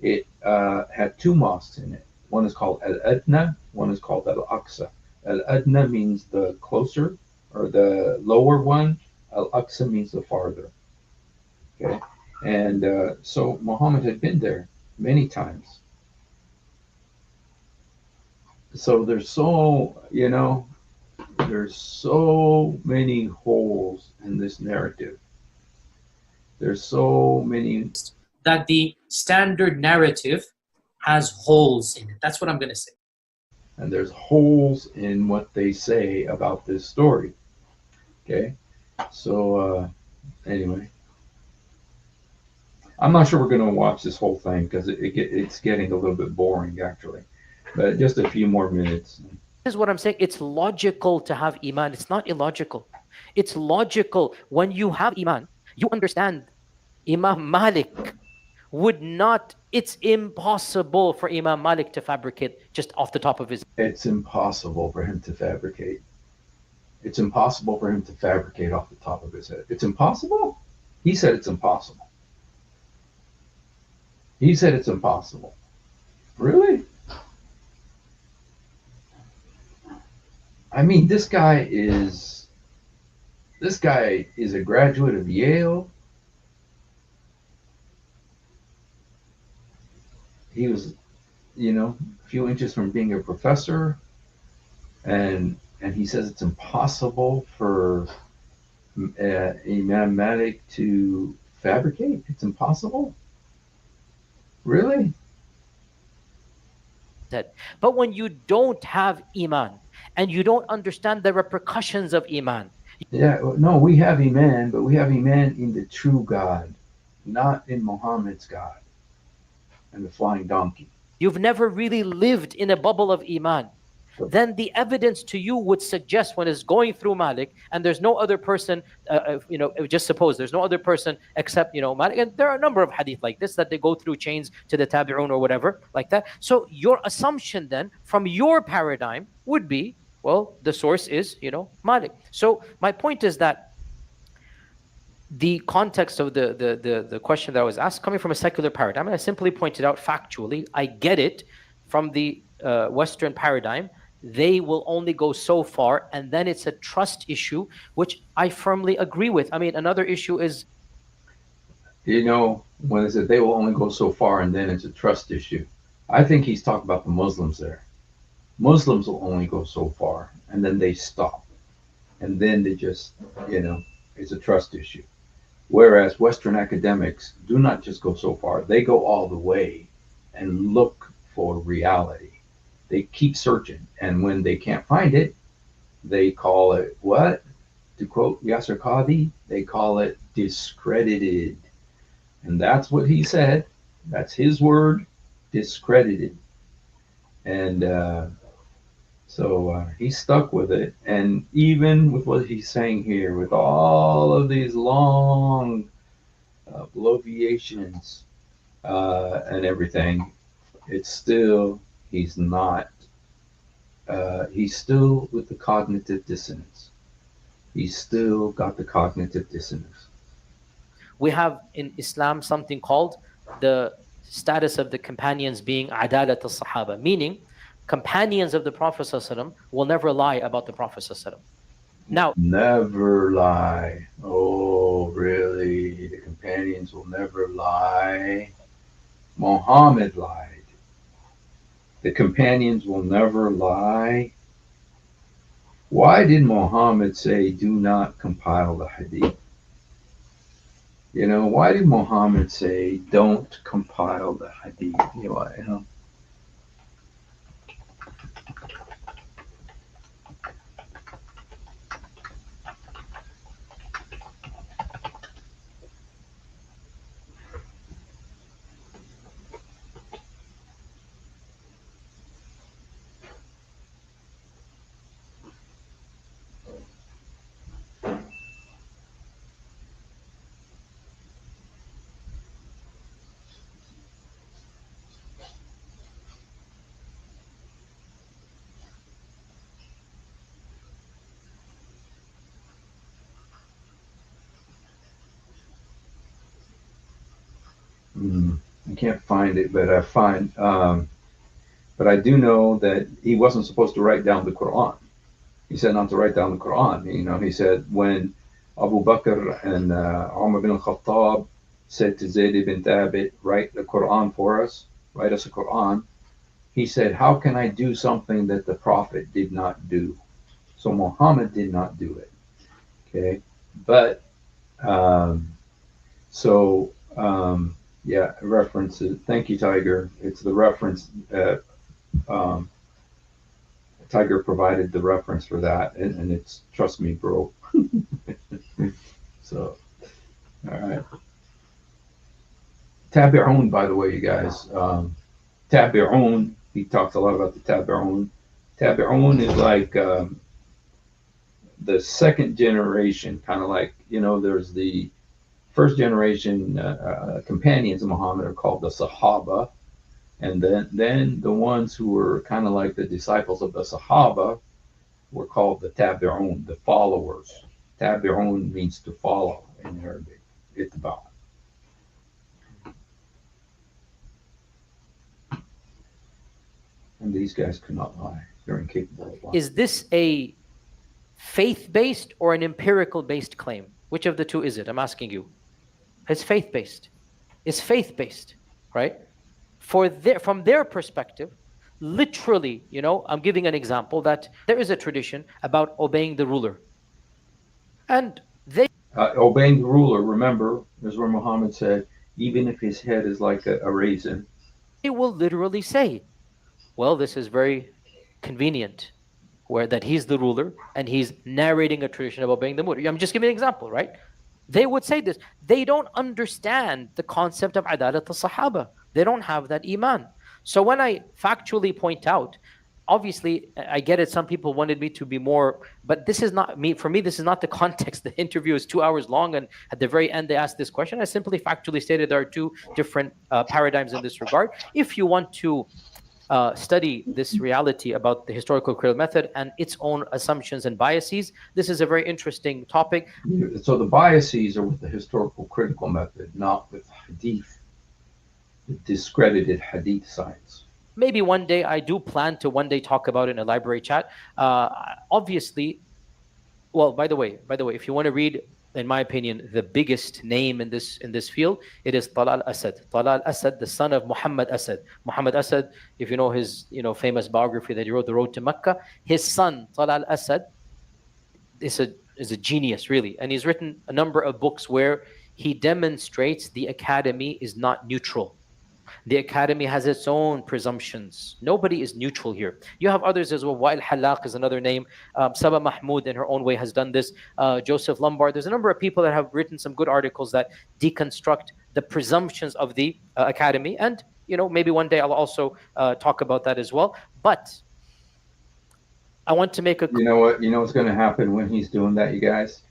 It had two mosques in it. One is called Al-Adna, one is called Al-Aqsa. Al-Adna means the closer or the lower one. Al-Aqsa means the farther. Okay, and so Muhammad had been there many times. So there's so many holes in this narrative. There's so many. That the standard narrative has holes in it. That's what I'm going to say. And there's holes in what they say about this story. Okay, so anyway, I'm not sure we're going to watch this whole thing because it's getting a little bit boring actually. But just a few more minutes. This is what I'm saying. It's logical to have iman. It's not illogical. It's logical. When you have iman, you understand. Imam Malik would not, it's impossible for Imam Malik to fabricate just off the top of his. It's impossible for him to fabricate. It's impossible for him to fabricate off the top of his head. It's impossible? He said it's impossible. He said it's impossible. Really? I mean, this guy is a graduate of Yale. He was, a few inches from being a professor, and he says it's impossible for Imam Malik to fabricate. It's impossible. Really? But when you don't have iman and you don't understand the repercussions of iman. Yeah, no, we have iman, but we have iman in the true God, not in Muhammad's God and the flying donkey. You've never really lived in a bubble of iman. Then the evidence to you would suggest when it's going through Malik and there's no other person, just suppose there's no other person except, Malik. And there are a number of hadith like this that they go through chains to the tabi'un or whatever like that. So your assumption then from your paradigm would be, well, the source is, Malik. So my point is that the context of the question that I was asked coming from a secular paradigm, and I simply pointed out factually, I get it from the Western paradigm. They will only go so far, and then it's a trust issue, which I firmly agree with. I mean, another issue is, when they said they will only go so far, and then it's a trust issue. I think he's talking about the Muslims there. Muslims will only go so far, and then they stop, and then they just, it's a trust issue. Whereas Western academics do not just go so far; they go all the way and look for reality. They keep searching, and when they can't find it, they call it what? To quote Yasser Qadhi, they call it discredited. And that's what he said. That's his word, discredited. And so he's stuck with it. And even with what he's saying here, with all of these long bloviations, and everything, it's still he's not. He's still with the cognitive dissonance. He's still got the cognitive dissonance. We have in Islam something called the status of the companions being adalat al-sahaba, meaning companions of the Prophet ﷺ will never lie about the Prophet ﷺ. Now, Never lie. Oh, really? The companions will never lie. Muhammad lied. The companions will never lie. Why did Muhammad say, do not compile the hadith? You know, why did Muhammad say, don't compile the hadith? You know, I can't find it, but but I do know that he wasn't supposed to write down the Quran. He said not to write down the Quran. You know, he said when Abu Bakr and Umar bin Khattab said to Zayd ibn Thabit, write the Quran for us, write us a Quran. He said, how can I do something that the Prophet did not do? So Muhammad did not do it. Okay, but um, so yeah, references. Thank you, Tiger. It's the reference. Um, Tiger provided the reference for that, and it's trust me, bro. So, all right. Tabi'un, by the way, you guys. Tabi'un. He talks a lot about the Tabi'un. Tabi'un is like the second generation, kind of like there's the first generation companions of Muhammad are called the Sahaba, and then the ones who were kind of like the disciples of the Sahaba were called the Tabi'un, the followers. Tabi'un means to follow in Arabic. Itba. And these guys could not lie. They're incapable of lying. is this a faith-based or an empirical-based claim? Which of the two is it? I'm asking you. It's faith-based. It's faith-based, right? From their perspective, literally, I'm giving an example that there is a tradition about obeying the ruler. And they Obeying the ruler, remember, is where Muhammad said, even if his head is like a raisin. They will literally say, well, this is very convenient, where that he's the ruler and he's narrating a tradition of obeying the ruler. I'm just giving an example, right? They would say this. They don't understand the concept of adalat al-sahaba. They don't have that iman. So when I factually point out, obviously, I get it. Some people wanted me to be more, but this is not me. For me, this is not the context. The interview is 2 hours long, and at the very end, they asked this question. I simply factually stated there are two different paradigms in this regard. If you want to study this reality about the historical critical method and its own assumptions and biases, this is a very interesting topic. So the biases are with the historical critical method, not with hadith, the discredited hadith science. Maybe one day, I do plan to one day talk about it in a library chat. Obviously, well, by the way, if you want to read, in my opinion, the biggest name in this field, it is Talal Asad. Talal Asad, the son of Muhammad Asad. Muhammad Asad, if you know his famous biography that he wrote, The Road to Mecca, his son Talal Asad is a genius, really, and he's written a number of books where he demonstrates the academy is not neutral. The academy has its own presumptions. Nobody is neutral here. You have others as well. Wa'il Halaq is another name. Saba Mahmoud in her own way has done this. Joseph Lombard. There's a number of people that have written some good articles that deconstruct the presumptions of the academy. And, maybe one day I'll also talk about that as well. But I want to make a... You know what? You know what's going to happen when he's doing that, you guys?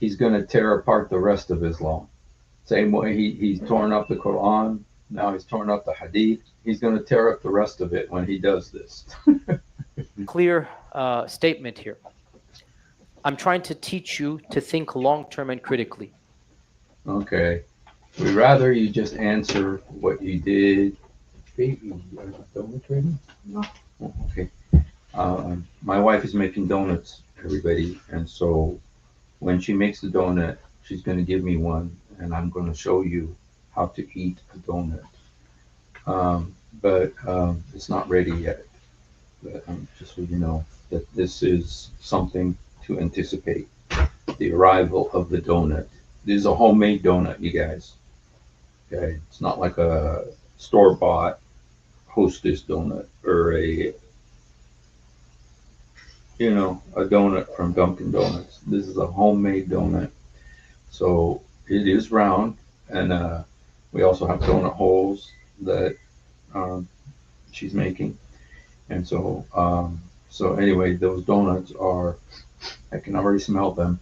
He's going to tear apart the rest of Islam. Same way he's torn up the Quran. Now he's torn up the hadith. He's going to tear up the rest of it when he does this. Clear statement here. I'm trying to teach you to think long term and critically. Okay. We'd rather you just answer what you did. Baby, are you donut ready? No. Oh, okay. My wife is making donuts, everybody. And so when she makes the donut, she's going to give me one, and I'm going to show you how to eat a donut. But it's not ready yet. But just so you know that this is something to anticipate the arrival of the donut. This is a homemade donut, you guys. Okay, it's not like a store bought Hostess donut or a donut from Dunkin' Donuts. This is a homemade donut. So it is round, and we also have donut holes that um, she's making. And so anyway, those donuts are, I can already smell them.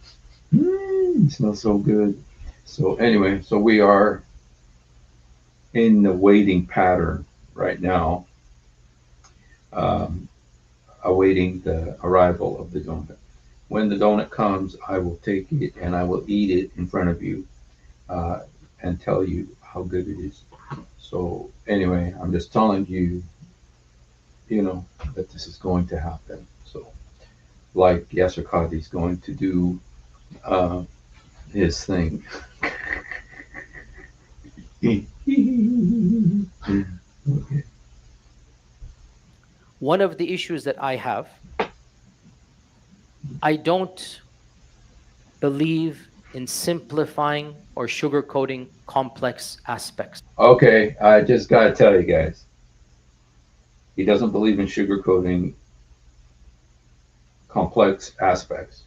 It smells so good. So anyway, so we are in the waiting pattern right now, um, awaiting the arrival of the donut. When the donut comes, I will take it and I will eat it in front of you uh, and tell you how good it is. So anyway, I'm just telling you, that this is going to happen. So like Yasser Qadhi is going to do uh, his thing. Okay. One of the issues that I have, I don't believe in simplifying or sugarcoating complex aspects. Okay, I just gotta tell you guys, he doesn't believe in sugarcoating complex aspects.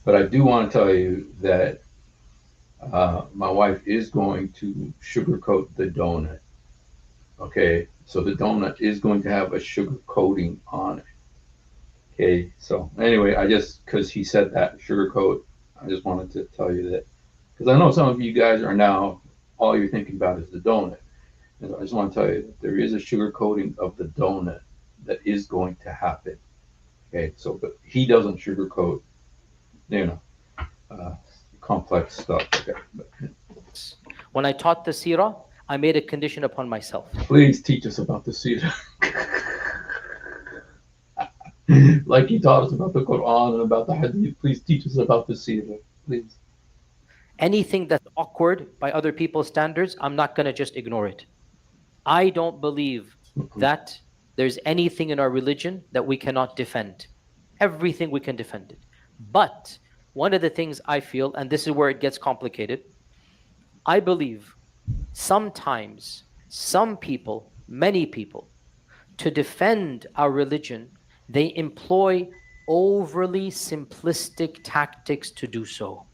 But I do want to tell you that my wife is going to sugarcoat the donut. Okay, so the donut is going to have a sugar coating on it. Okay, so anyway, because he said that sugar coat, I just wanted to tell you that because I know some of you guys are now all you're thinking about is the donut. And I just want to tell you that there is a sugar coating of the donut that is going to happen. Okay, so but he doesn't sugarcoat, you know, uh, complex stuff. Okay, but When I taught the seerah, I made a condition upon myself. please teach us about the seerah. Like you taught us about the Quran and about the Hadith. Please teach us about the seerah, please. Anything that's awkward by other people's standards, I'm not going to just ignore it. I don't believe that there's anything in our religion that we cannot defend. Everything we can defend it. But one of the things I feel, and this is where it gets complicated, I believe sometimes some people, many people, to defend our religion, they employ overly simplistic tactics to do so.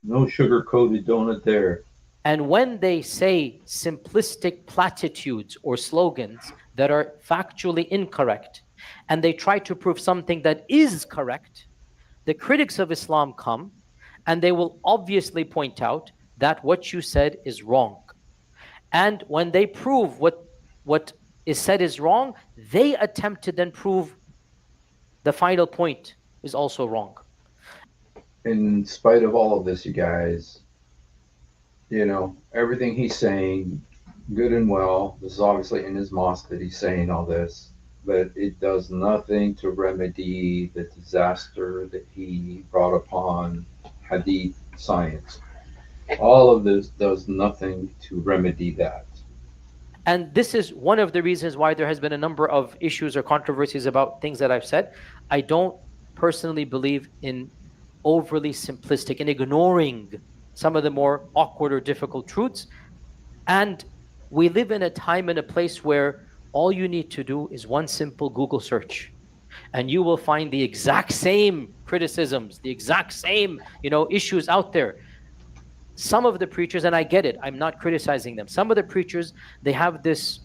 No sugar coated donut there. And when they say simplistic platitudes or slogans that are factually incorrect, and they try to prove something that is correct, the critics of Islam come and they will obviously point out that what you said is wrong. And when they prove what is said is wrong, they attempt to then prove the final point is also wrong. In spite of all of this, you guys, everything he's saying, good and well. This is obviously in his mosque that he's saying all this, but it does nothing to remedy the disaster that he brought upon Hadith science. All of this does nothing to remedy that. And this is one of the reasons why there has been a number of issues or controversies about things that I've said. I don't personally believe in overly simplistic and ignoring some of the more awkward or difficult truths. And we live in a time and a place where all you need to do is one simple Google search, and you will find the exact same criticisms, the exact same, issues out there. Some of the preachers, and I get it, I'm not criticizing them. Some of the preachers, they have this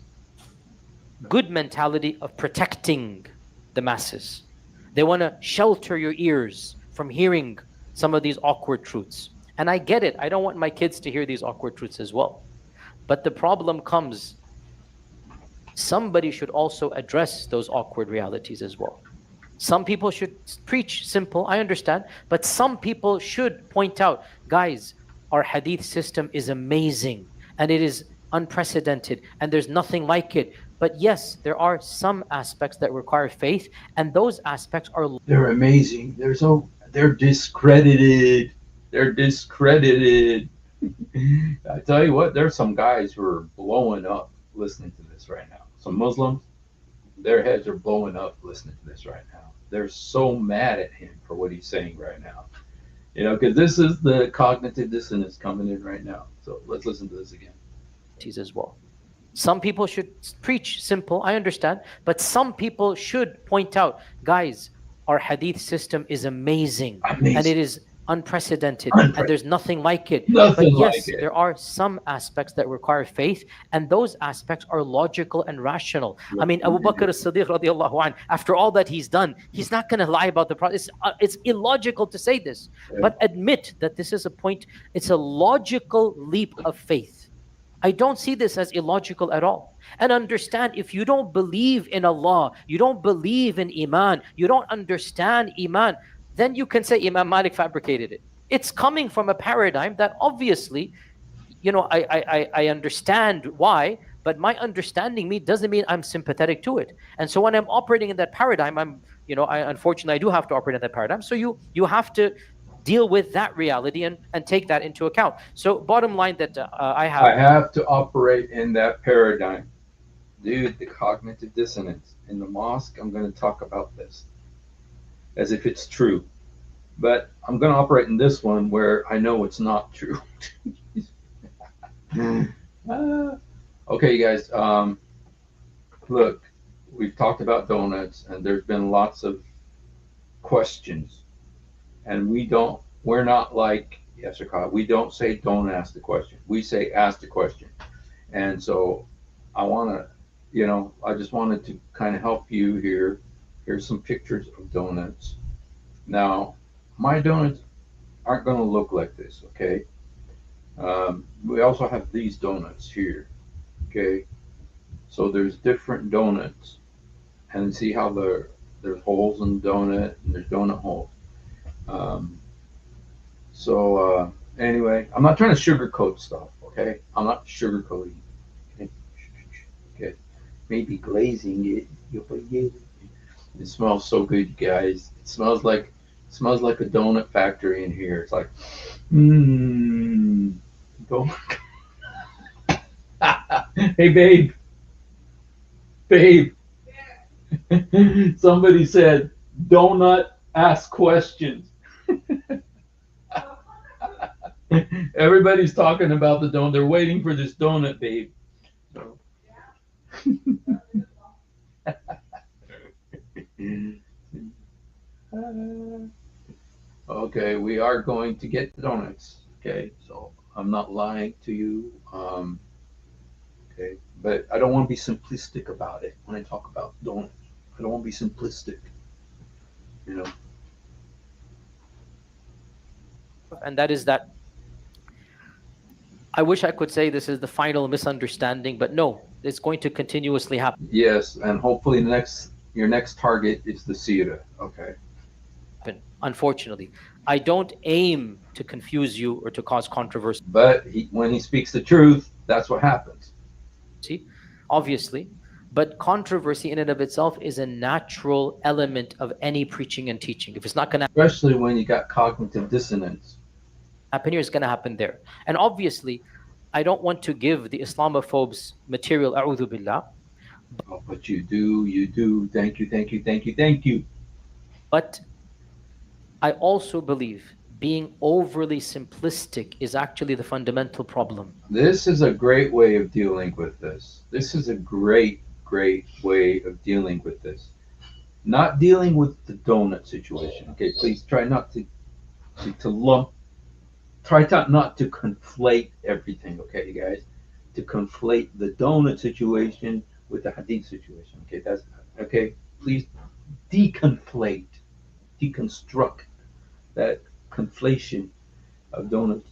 good mentality of protecting the masses. They want to shelter your ears from hearing some of these awkward truths. And I get it. I don't want my kids to hear these awkward truths as well. But the problem comes, somebody should also address those awkward realities as well. Some people should preach simple, I understand, but some people should point out, guys, our hadith system is amazing and it is unprecedented and there's nothing like it. But yes, there are some aspects that require faith, and those aspects are They're amazing. They're discredited. They're discredited. I tell you what, there's some guys who are blowing up listening to this right now. Some Muslims, their heads are blowing up listening to this right now. They're so mad at him for what he's saying right now. Because this is the cognitive dissonance coming in right now. So let's listen to this again. as well. Some people should preach simple, I understand, but some people should point out, guys, our hadith system is amazing and it is unprecedented and there's nothing like it. But Nothing yes, like it. there are some aspects that require faith, and those aspects are logical and rational. I mean, Abu Bakr as-Siddiq radiallahu anh, after all that he's done, he's not going to lie about the Prophet. It's illogical to say this, but admit that this is a point, it's a logical leap of faith. I don't see this as illogical at all. And understand, if you don't believe in Allah, you don't believe in Iman, you don't understand Iman, then you can say Imam Malik fabricated it. It's coming from a paradigm that obviously, I understand why, but my understanding doesn't mean I'm sympathetic to it. And so when I'm operating in that paradigm, unfortunately I do have to operate in that paradigm. So you have to deal with that reality and take that into account. So bottom line that I have to operate in that paradigm. Dude, the cognitive dissonance. In the mosque, I'm going to talk about this as if it's true. But I'm going to operate in this one where I know it's not true. Okay, you guys. Look, we've talked about donuts, and there's been lots of questions. And we're not like Yasser Qadhi. We don't say don't ask the question. We say ask the question. And so I just wanted to kind of help you here. Here's some pictures of donuts. Now, my donuts aren't going to look like this, okay? We also have these donuts here, okay? So there's different donuts. And see how there's holes in the donut, and there's donut holes. Anyway, I'm not trying to sugarcoat stuff, okay? I'm not sugarcoating. Okay. Maybe glazing it. It smells so good, you guys. It smells like a donut factory in here. It's like, donut. Hey, babe. Babe. Somebody said, donut ask questions. Everybody's talking about the donut. They're waiting for this donut, babe. So. Okay, we are going to get the donuts. Okay, so I'm not lying to you. Okay, but I don't want to be simplistic about it when I talk about donuts. I don't want to be simplistic. And that is that I wish I could say this is the final misunderstanding, but no, it's going to continuously happen. Yes, and hopefully your next target is the seerah. Okay. Unfortunately, I don't aim to confuse you or to cause controversy. But when he speaks the truth, that's what happens. See, obviously, but controversy in and of itself is a natural element of any preaching and teaching. If it's not going to, especially when you got cognitive dissonance, happen here, is going to happen there. And obviously, I don't want to give the Islamophobes material, a'udhu billah. But you do. Thank you. But I also believe being overly simplistic is actually the fundamental problem. This is a great way of dealing with this. This is a great way of dealing with this. Not dealing with the donut situation. Okay, please try not to lump. Try not to conflate everything. Okay, you guys, to conflate the donut situation with the hadith situation. Okay, that's okay. Please deconstruct that conflation of donuts.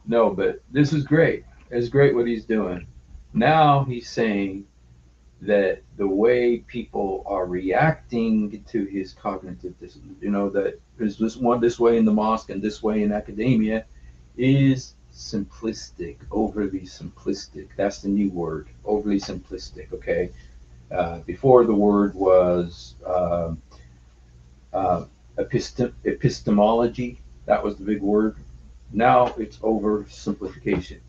No, but this is great. It's great what he's doing. Now he's saying that the way people are reacting to his cognitive dissonance, that there's this way in the mosque and this way in academia, is simplistic, overly simplistic. That's the new word, overly simplistic. Okay, before the word was epistemology. That was the big word. Now it's oversimplification.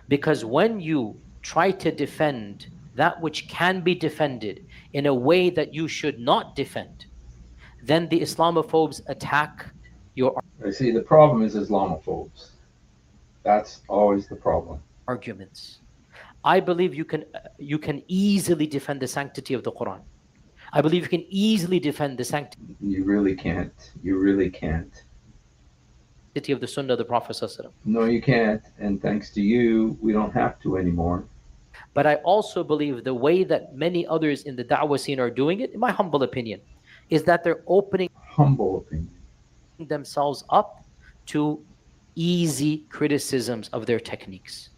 Because when you try to defend that which can be defended in a way that you should not defend, then the Islamophobes attack your I see the problem is Islamophobes. That's always the problem. arguments. I believe you can easily defend the sanctity of the Quran. I believe you can easily defend the sanctity You really can't. You really can't. of the Sunnah of the Prophet ﷺ. No, you can't. And thanks to you, we don't have to anymore. But I also believe the way that many others in the da'wah scene are doing it, in my humble opinion, is that they're opening Humble opinion. themselves up to easy criticisms of their techniques.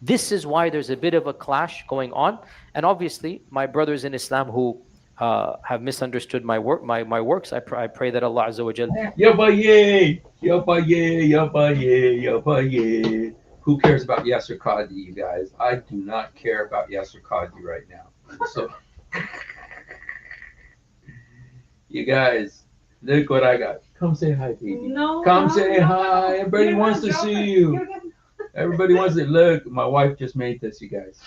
This is why there's a bit of a clash going on. And obviously, my brothers in Islam who have misunderstood my works, I pray that Allah Azza wa Jal. Yabaye, yabaye, yabaye, yabaye. Who cares about Yasser Qadhi, you guys? I do not care about Yasser Qadhi right now. So, you guys, look what I got. Come say hi, baby. No. Come say hi. Everybody wants to see you. Everybody wants to look. My wife just made this, you guys.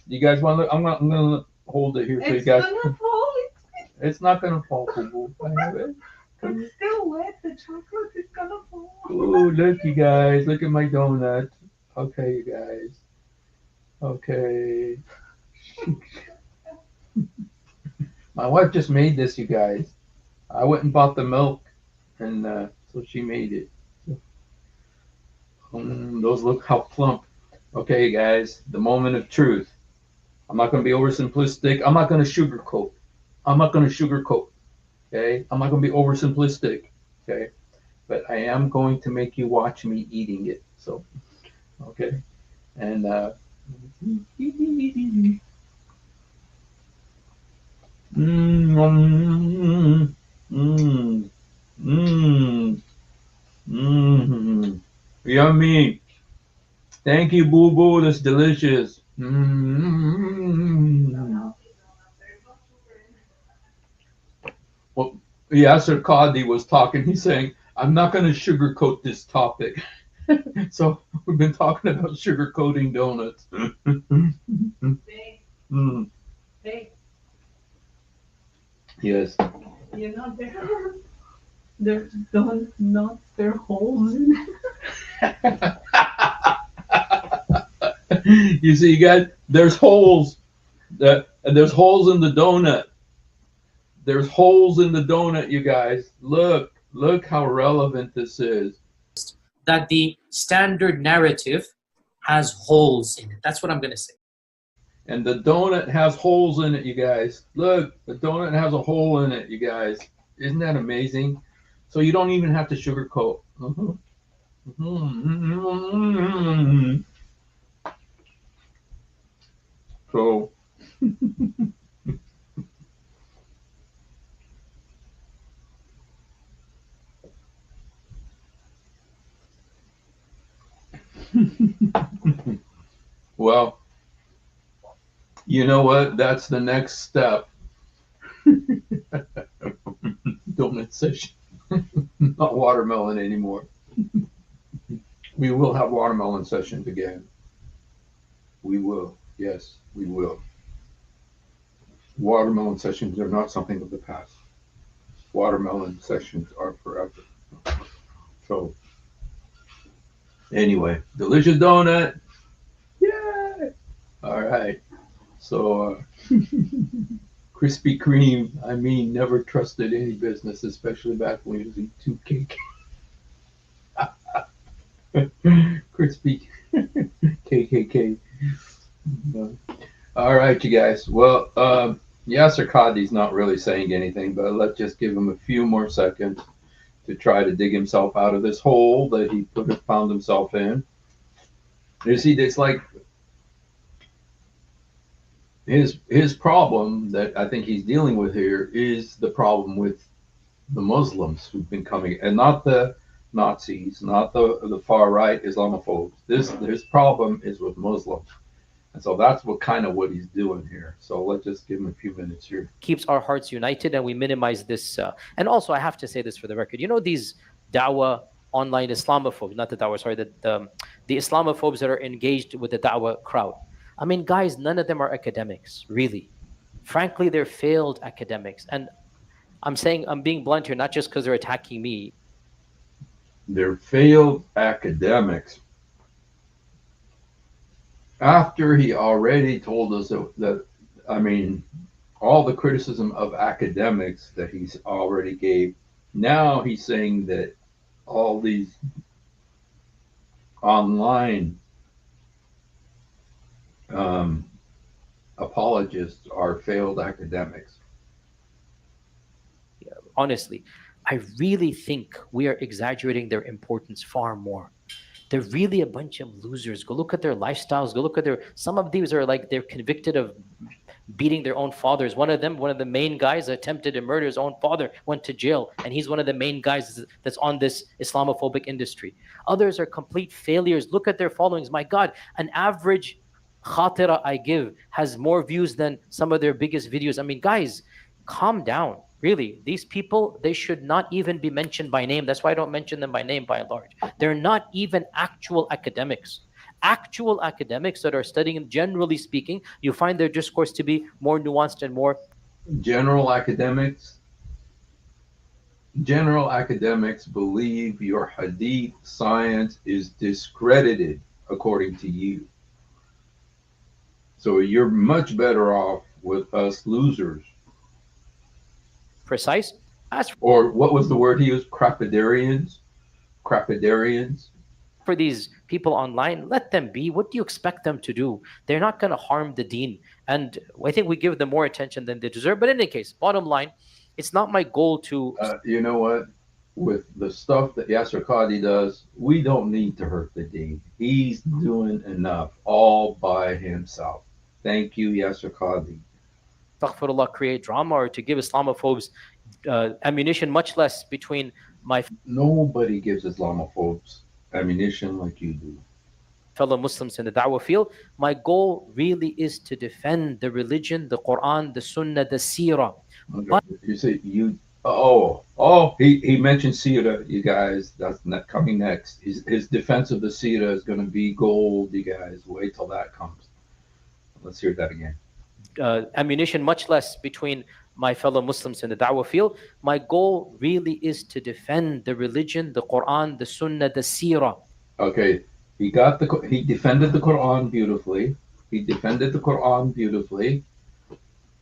You guys want to look? I'm gonna hold it here for you guys. It's gonna fall. It's not gonna fall, boo. I have it. It's still wet. The chocolate is gonna fall. Oh, look, you guys. Look at my donut. Okay, you guys. Okay. My wife just made this, you guys. I went and bought the milk, and so she made it. Those look how plump. Okay, guys, the moment of truth. I'm not going to be oversimplistic. I'm not going to sugarcoat. Okay? I'm not going to be oversimplistic. Okay? But I am going to make you watch me eating it. So, okay? And, yummy. Thank you, Boo Boo. That's delicious. Well, Yasser Qadhi was talking. He's saying, I'm not going to sugarcoat this topic. So we've been talking about sugarcoating donuts. Hey, Yes. you know there's donuts. There are holes in it. You see, guys, there's holes. There's holes in the donut. There's holes in the donut, you guys. Look how relevant this is. That the standard narrative has holes in it. That's what I'm going to say. And the donut has holes in it, you guys. Look, the donut has a hole in it, you guys. Isn't that amazing? So you don't even have to sugarcoat. So well, you know what? That's the next step. Donut session. Not watermelon anymore. We will have watermelon sessions again. We will. Yes, we will. Watermelon sessions are not something of the past. Watermelon sessions are forever. So, anyway, delicious donut. Yay! All right. So, Krispy Kreme, I mean, never trusted any business, especially back when it was in 2 cake. Crispy KKK. All right, you guys. Well, Yasser Qadhi's not really saying anything, but let's just give him a few more seconds to try to dig himself out of this hole that he found himself in. You see, it's like his problem that I think he's dealing with here is the problem with the Muslims who've been coming, and not the Nazis, not the far right Islamophobes. This problem is with Muslims, and so that's what he's doing here. So let's just give him a few minutes here. keeps our hearts united and we minimize this. And also, I have to say this for the record. You know, these dawah online Islamophobes, not the dawah, sorry, the Islamophobes that are engaged with the dawah crowd. I mean, guys, none of them are academics, really. Frankly, they're failed academics. And I'm being blunt here, not just because they're attacking me. They're failed academics. After he already told us that I mean, all the criticism of academics that he's already gave, now he's saying that all these online apologists are failed academics. Honestly, I really think we are exaggerating their importance far more. They're really a bunch of losers. Go look at their lifestyles. Go look at some of these are like they're convicted of beating their own fathers. One of the main guys attempted to murder his own father, went to jail, and he's one of the main guys that's on this Islamophobic industry. Others are complete failures. Look at their followings. My God, an average khatira I give has more views than some of their biggest videos. I mean, guys, calm down. Really, these people, they should not even be mentioned by name. That's why I don't mention them by name by and large. They're not even actual academics. Actual academics that are studying, generally speaking, you find their discourse to be more nuanced and more. General academics believe your hadith science is discredited according to you. So you're much better off with us losers. Precise. Or what was the word he used? Crapidarians? For these people online, let them be. What do you expect them to do? They're not going to harm the deen. And I think we give them more attention than they deserve. But in any case, bottom line, it's not my goal to... You know what? With the stuff that Yasser Qadhi does, we don't need to hurt the deen. He's doing enough all by himself. Thank you, Yasser Qadhi. Astaghfirullah, create drama or to give Islamophobes ammunition, much less between my Nobody gives Islamophobes ammunition like you do. fellow Muslims in the da'wah field. My goal really is to defend the religion, the Quran, the Sunnah, the Seerah. Okay. But You say you. He mentioned Sira, you guys. That's not coming next. His defense of the Sira is going to be gold, you guys. Wait till that comes. Let's hear that again. ammunition, much less between my fellow Muslims in the da'wah field. My goal really is to defend the religion, the Quran, the Sunnah, the Seerah. Okay, he defended the Quran beautifully.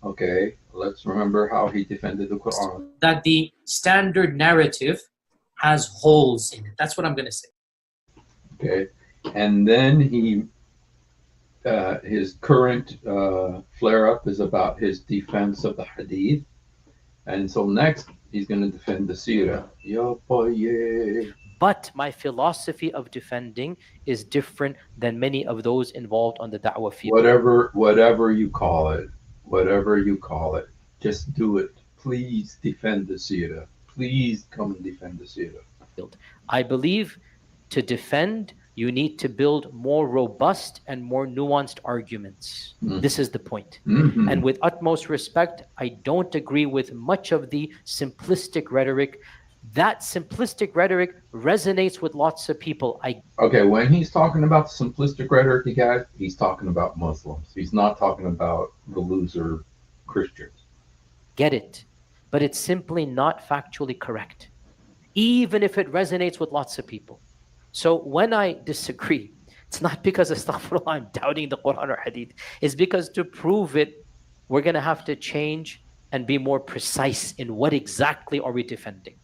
Okay, let's remember how he defended the Quran. That the standard narrative has holes in it. That's what I'm going to say. Okay, and then his current flare-up is about his defense of the Hadith, and so next he's going to defend the Sirah. But my philosophy of defending is different than many of those involved on the da'wah field. Whatever you call it, just do it. Please defend the Sirah. Please come and defend the Sirah. I believe to defend, you need to build more robust and more nuanced arguments. This is the point. Mm-hmm. And with utmost respect, I don't agree with much of the simplistic rhetoric. That simplistic rhetoric resonates with lots of people. Okay, when he's talking about simplistic rhetoric, you guys, he's talking about Muslims. He's not talking about the loser Christians. Get it, but it's simply not factually correct, even if it resonates with lots of people. So when I disagree, it's not because, astaghfirullah, I'm doubting the Quran or Hadith. It's because to prove it, we're going to have to change and be more precise in what exactly are we defending.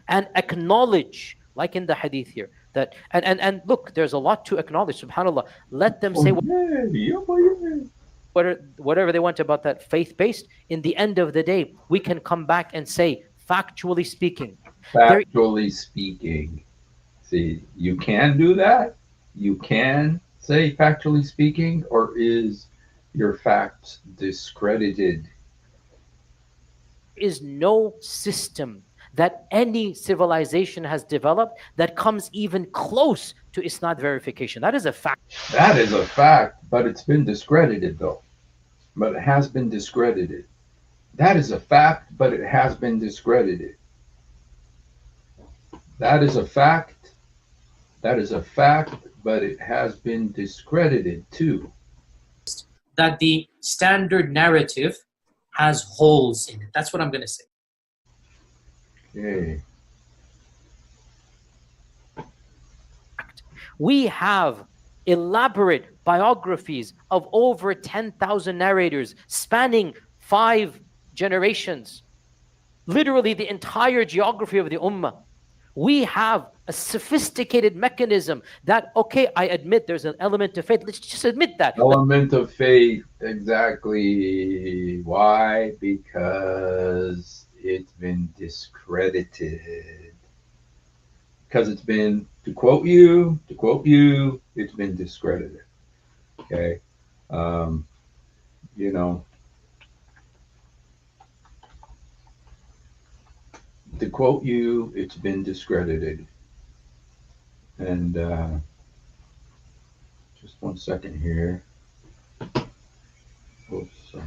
And acknowledge, like in the Hadith here, that, and look, there's a lot to acknowledge, subhanAllah. Let them say whatever they want about that faith-based. In the end of the day, we can come back and say, factually speaking, Factually speaking. See, you can do that. You can say factually speaking, or is your facts discredited? Is no system that any civilization has developed that comes even close to isnad verification. That is a fact. That is a fact, but it's been discredited, though. But it has been discredited. That is a fact, but it has been discredited. That is a fact. That is a fact, but it has been discredited too. That the standard narrative has holes in it. That's what I'm going to say. Okay. We have elaborate biographies of over 10,000 narrators spanning 5 generations, literally the entire geography of the ummah. We have a sophisticated mechanism that, okay, I admit there's an element of faith. Let's just admit that. Element of faith, exactly. Why? Because it's been discredited. Because it's been, to quote you, it's been discredited. Okay. You know, to quote you, it's been discredited. And just one second here. Oh, sorry.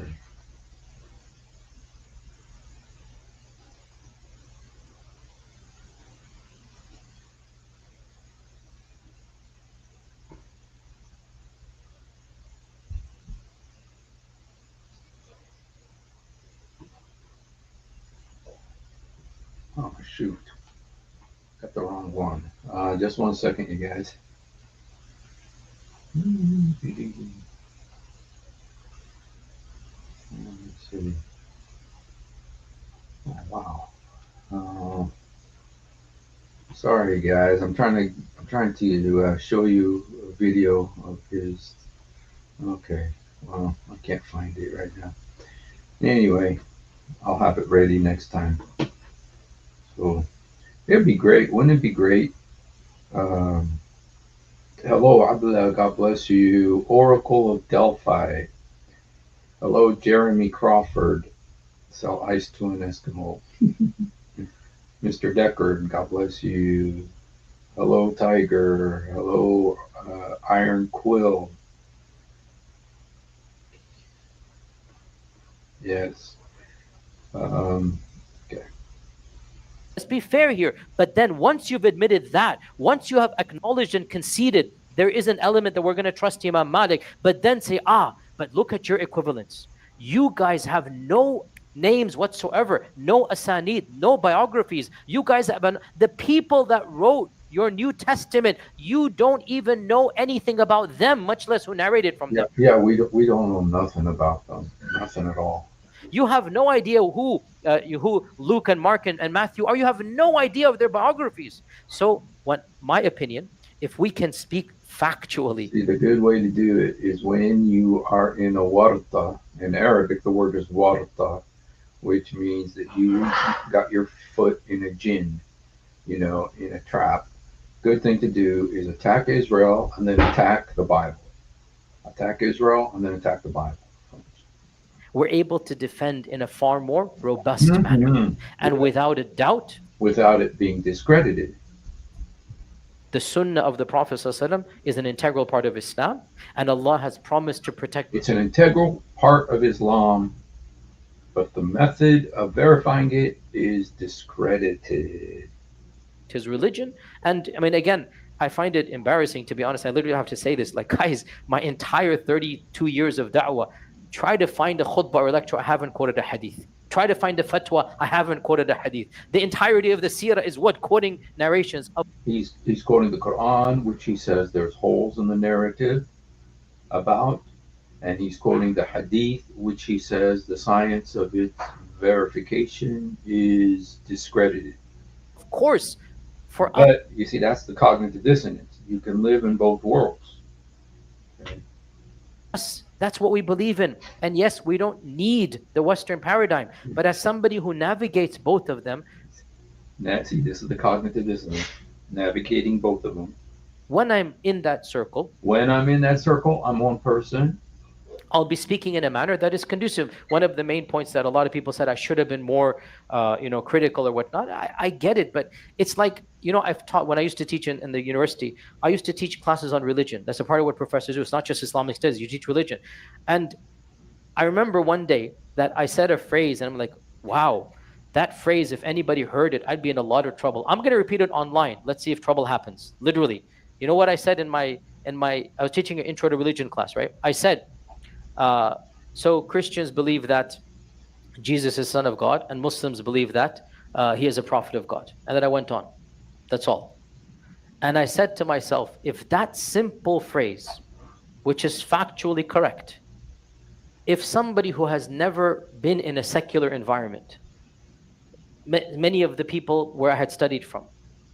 Oh, shoot. Got the wrong one. Just one second, you guys. Let's see. Oh, wow. Sorry, guys. I'm trying to show you a video of his. Okay. Well, I can't find it right now. Anyway, I'll have it ready next time. So it'd be great. Wouldn't it be great? Um, Hello, Abdullah. God bless you. Oracle of Delphi. Hello, Jeremy Crawford. Sell ice to an Eskimo. Mr. Deckard. God bless you. Hello, Tiger. Hello, Iron Quill. Yes. Okay. Let's be fair here. But then once you've admitted that, once you have acknowledged and conceded there is an element that we're going to trust Imam Malik, but then say, but look at your equivalents. You guys have no names whatsoever, no asanid, no biographies. You guys have the people that wrote your New Testament, you don't even know anything about them, much less who narrated from them. Yeah, we don't know nothing about them, nothing at all. You have no idea who Luke and Mark and Matthew are. You have no idea of their biographies. So, my opinion, if we can speak factually. See, the good way to do it is when you are in a warta. In Arabic, the word is warta, which means that you got your foot in a jinn, in a trap. Good thing to do is attack Israel and then attack the Bible. Attack Israel and then attack the Bible. We're able to defend in a far more robust manner. And without a doubt, without it being discredited. The sunnah of the Prophet ﷺ is an integral part of Islam, and Allah has promised to protect it. It's an integral part of Islam, but the method of verifying it is discredited. His religion. And I mean, again, I find it embarrassing, to be honest. I literally have to say this. Like, guys, my entire 32 years of da'wah, try to find a khutbah or lecture, I haven't quoted a hadith. Try to find a fatwa, I haven't quoted a hadith. The entirety of the seerah is what? Quoting narrations. He's quoting the Quran, which he says there's holes in the narrative about. And he's quoting the hadith, which he says the science of its verification is discredited. Of course. But you see, that's the cognitive dissonance. You can live in both worlds. Okay? That's what we believe in. And yes, we don't need the Western paradigm. But as somebody who navigates both of them, Nancy, this is the cognitive dissonance, navigating both of them. When I'm in that circle, When I'm in that circle, I'm one person. I'll be speaking in a manner that is conducive. One of the main points that a lot of people said I should have been more, critical or whatnot. I get it, but it's like, I've taught when I used to teach in the university. I used to teach classes on religion. That's a part of what professors do. It's not just Islamic studies. You teach religion, and I remember one day that I said a phrase, and I'm like, wow, that phrase. If anybody heard it, I'd be in a lot of trouble. I'm gonna repeat it online. Let's see if trouble happens. Literally, you know what I said I was teaching an intro to religion class, right? I said uh, so Christians believe that Jesus is Son of God, and Muslims believe that he is a prophet of God. And then I went on. That's all. And I said to myself, if that simple phrase, which is factually correct, if somebody who has never been in a secular environment, many of the people where I had studied from,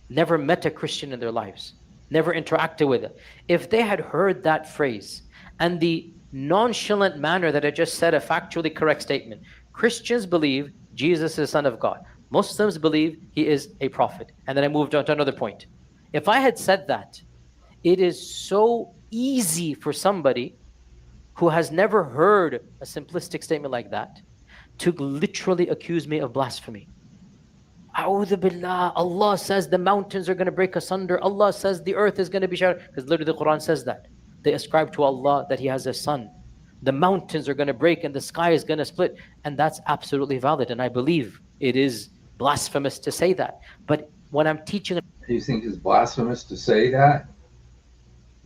never met a Christian in their lives, never interacted with it, if they had heard that phrase and the nonchalant manner that I just said a factually correct statement, Christians believe Jesus is Son of God, Muslims believe he is a prophet, and then I moved on to another point. If I had said that, it is so easy for somebody who has never heard a simplistic statement like that to literally accuse me of blasphemy. A'udhu billah. Allah says the mountains are going to break asunder. Allah says the earth is going to be shattered. Because literally the Quran says that. They ascribe to Allah that He has a son. The mountains are going to break and the sky is going to split. And that's absolutely valid. And I believe it is blasphemous to say that. But when I'm teaching... You think it's blasphemous to say that?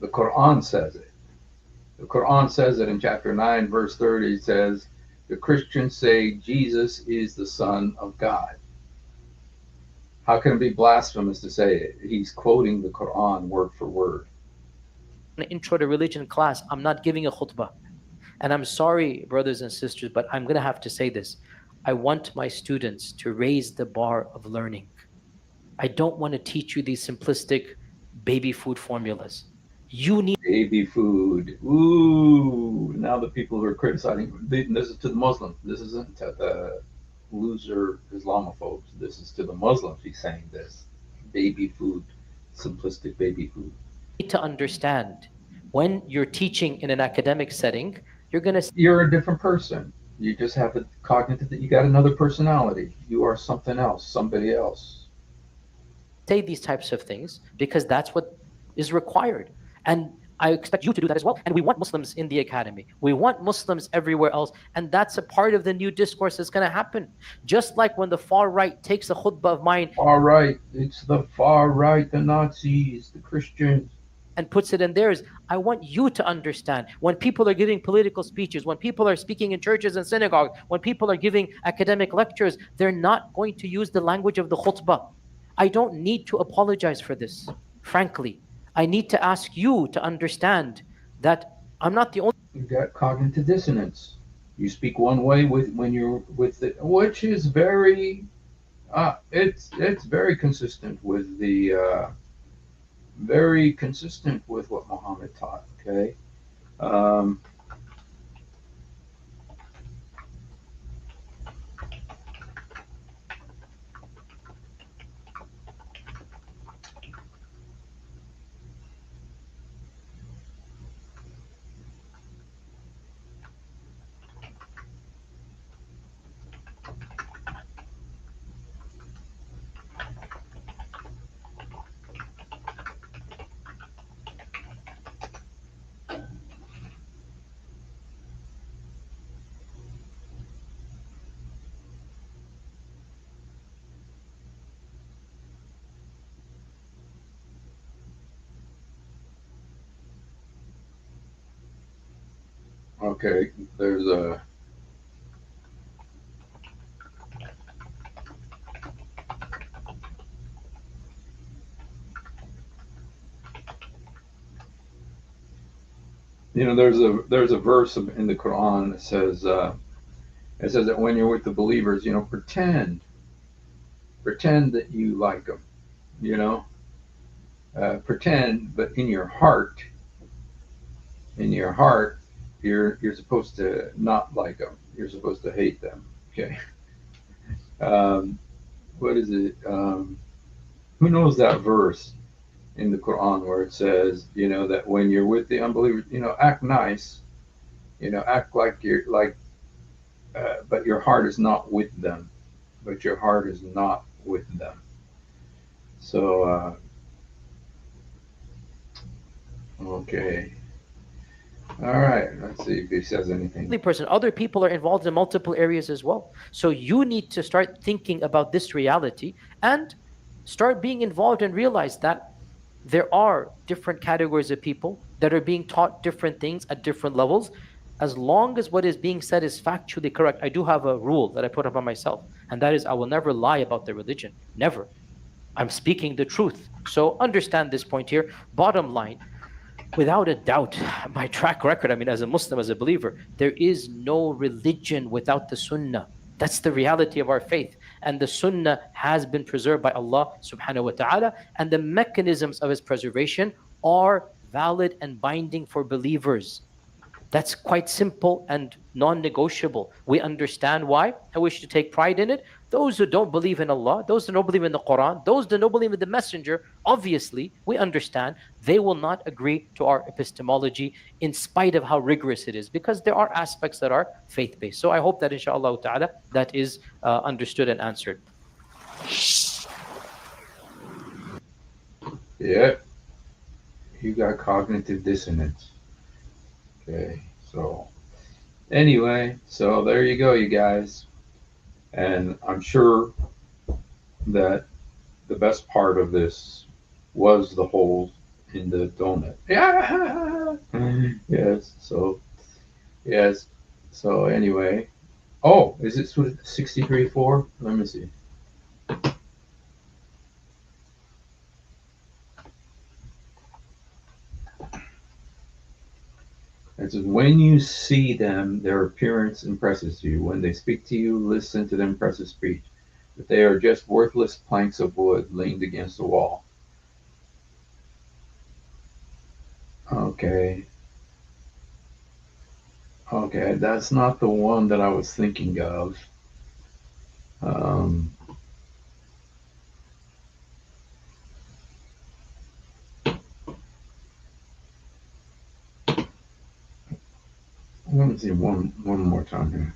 The Quran says it. The Quran says it in chapter 9, verse 30. It says, the Christians say Jesus is the Son of God. How can it be blasphemous to say it? He's quoting the Quran word for word. An intro to religion class, I'm not giving a khutbah. And I'm sorry, brothers and sisters, but I'm going to have to say this. I want my students to raise the bar of learning. I don't want to teach you these simplistic baby food formulas. You need baby food. Ooh, now the people who are criticizing, this is to the Muslims. This isn't to the loser Islamophobes. This is to the Muslims. He's saying this. Baby food, simplistic baby food. to understand when you're teaching in an academic setting, You're a different person. You just have a cognitive, you got another personality. You are something else, somebody else. say these types of things because that's what is required. And I expect you to do that as well. And we want Muslims in the academy. We want Muslims everywhere else. And that's a part of the new discourse that's going to happen. Just like when the far right takes a khutbah of mine. Far right. It's the far right, the Nazis, the Christians. And puts it in theirs. I want you to understand when people are giving political speeches, when people are speaking in churches and synagogues, when people are giving academic lectures, they're not going to use the language of the khutbah. I don't need to apologize for this, frankly. I need to ask you to understand that I'm not the only. You got cognitive dissonance. You speak one way when you're with it, which is very, it's very consistent with the, very consistent with what Muhammad taught. Okay. Um, okay. There's a. There's a verse in the Quran that says that when you're with the believers, pretend that you like them, you know, pretend, but in your heart, you're supposed to not like them. You're supposed to hate them. Okay. Um, what is it? Who knows that verse in the Quran where it says, that when you're with the unbelievers, act nice, act like you're like, but your heart is not with them, but your heart is not with them. So, okay. All right. Let's see if he says anything. Person, other people are involved in multiple areas as well. So you need to start thinking about this reality and start being involved and realize that there are different categories of people that are being taught different things at different levels. As long as what is being said is factually correct, I do have a rule that I put up on myself, and that is I will never lie about the religion. Never. I'm speaking the truth. So understand this point here. Bottom line, without a doubt, my track record, I mean, as a Muslim, as a believer, there is no religion without the Sunnah. That's the reality of our faith. And the Sunnah has been preserved by Allah subhanahu wa ta'ala, and the mechanisms of its preservation are valid and binding for believers. That's quite simple and non negotiable. We understand why, and we should take pride in it. Those who don't believe in Allah, those who don't believe in the Quran, those who don't believe in the Messenger, obviously, we understand they will not agree to our epistemology in spite of how rigorous it is, because there are aspects that are faith based. So I hope that, inshallah ta'ala, that is understood and answered. Yeah, you got cognitive dissonance. Okay, so anyway, so there you go, you guys. And I'm sure that the best part of this was the hole in the donut. Yeah. Yes. So yes. So anyway. Oh, is it 63-4? Let me see. It says, when you see them, their appearance impresses you. When they speak to you, listen to their impressive speech. But they are just worthless planks of wood leaned against the wall. Okay. Okay, that's not the one that I was thinking of. Um, Let me see one more time here.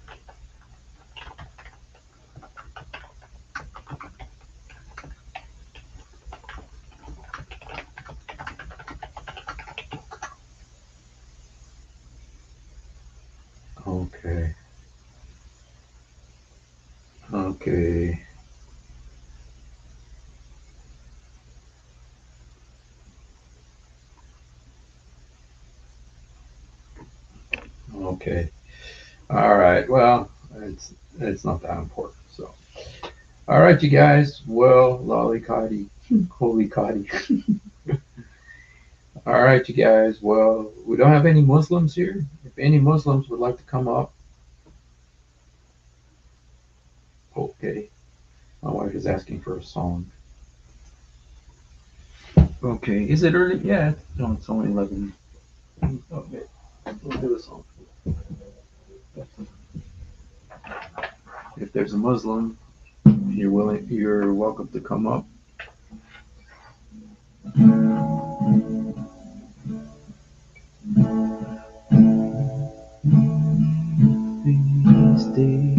Okay. Okay. Okay. All right. Well, it's not that important. So, all right, you guys. Well, lolly coddy, holy coddy. All right, you guys. Well, we don't have any Muslims here. If any Muslims would like to come up, okay. My wife is asking for a song. Okay. Is it early? Yeah. No, it's only 11. Okay. We'll do a song. If there's a Muslim, you're welcome to come up. These days.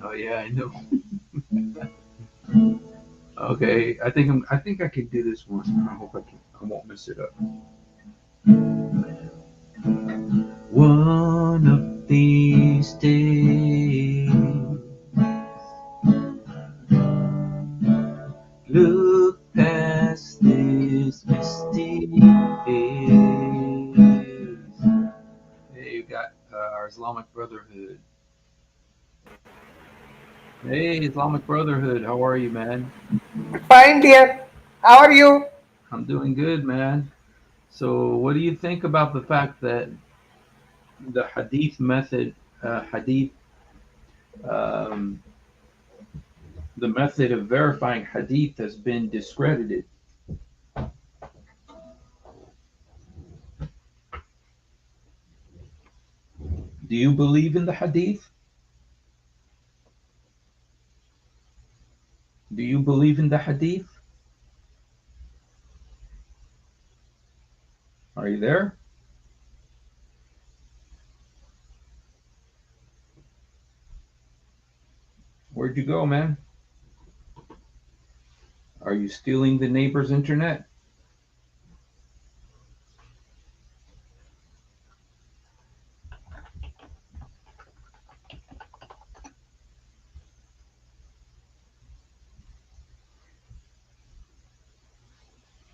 Oh yeah, I know. Okay, I think I can do this one. I hope I can. I won't mess it up. One of these days, look past this misty haze. Hey, you got our Islamic Brotherhood. Hey, Islamic Brotherhood, how are you, man? Fine, dear. How are you? I'm doing good, man. So, what do you think about the fact that the hadith method, um, the method of verifying hadith has been discredited? Do you believe in the hadith? Do you believe in the hadith? Are you there? Where'd you go, man? Are you stealing the neighbor's internet?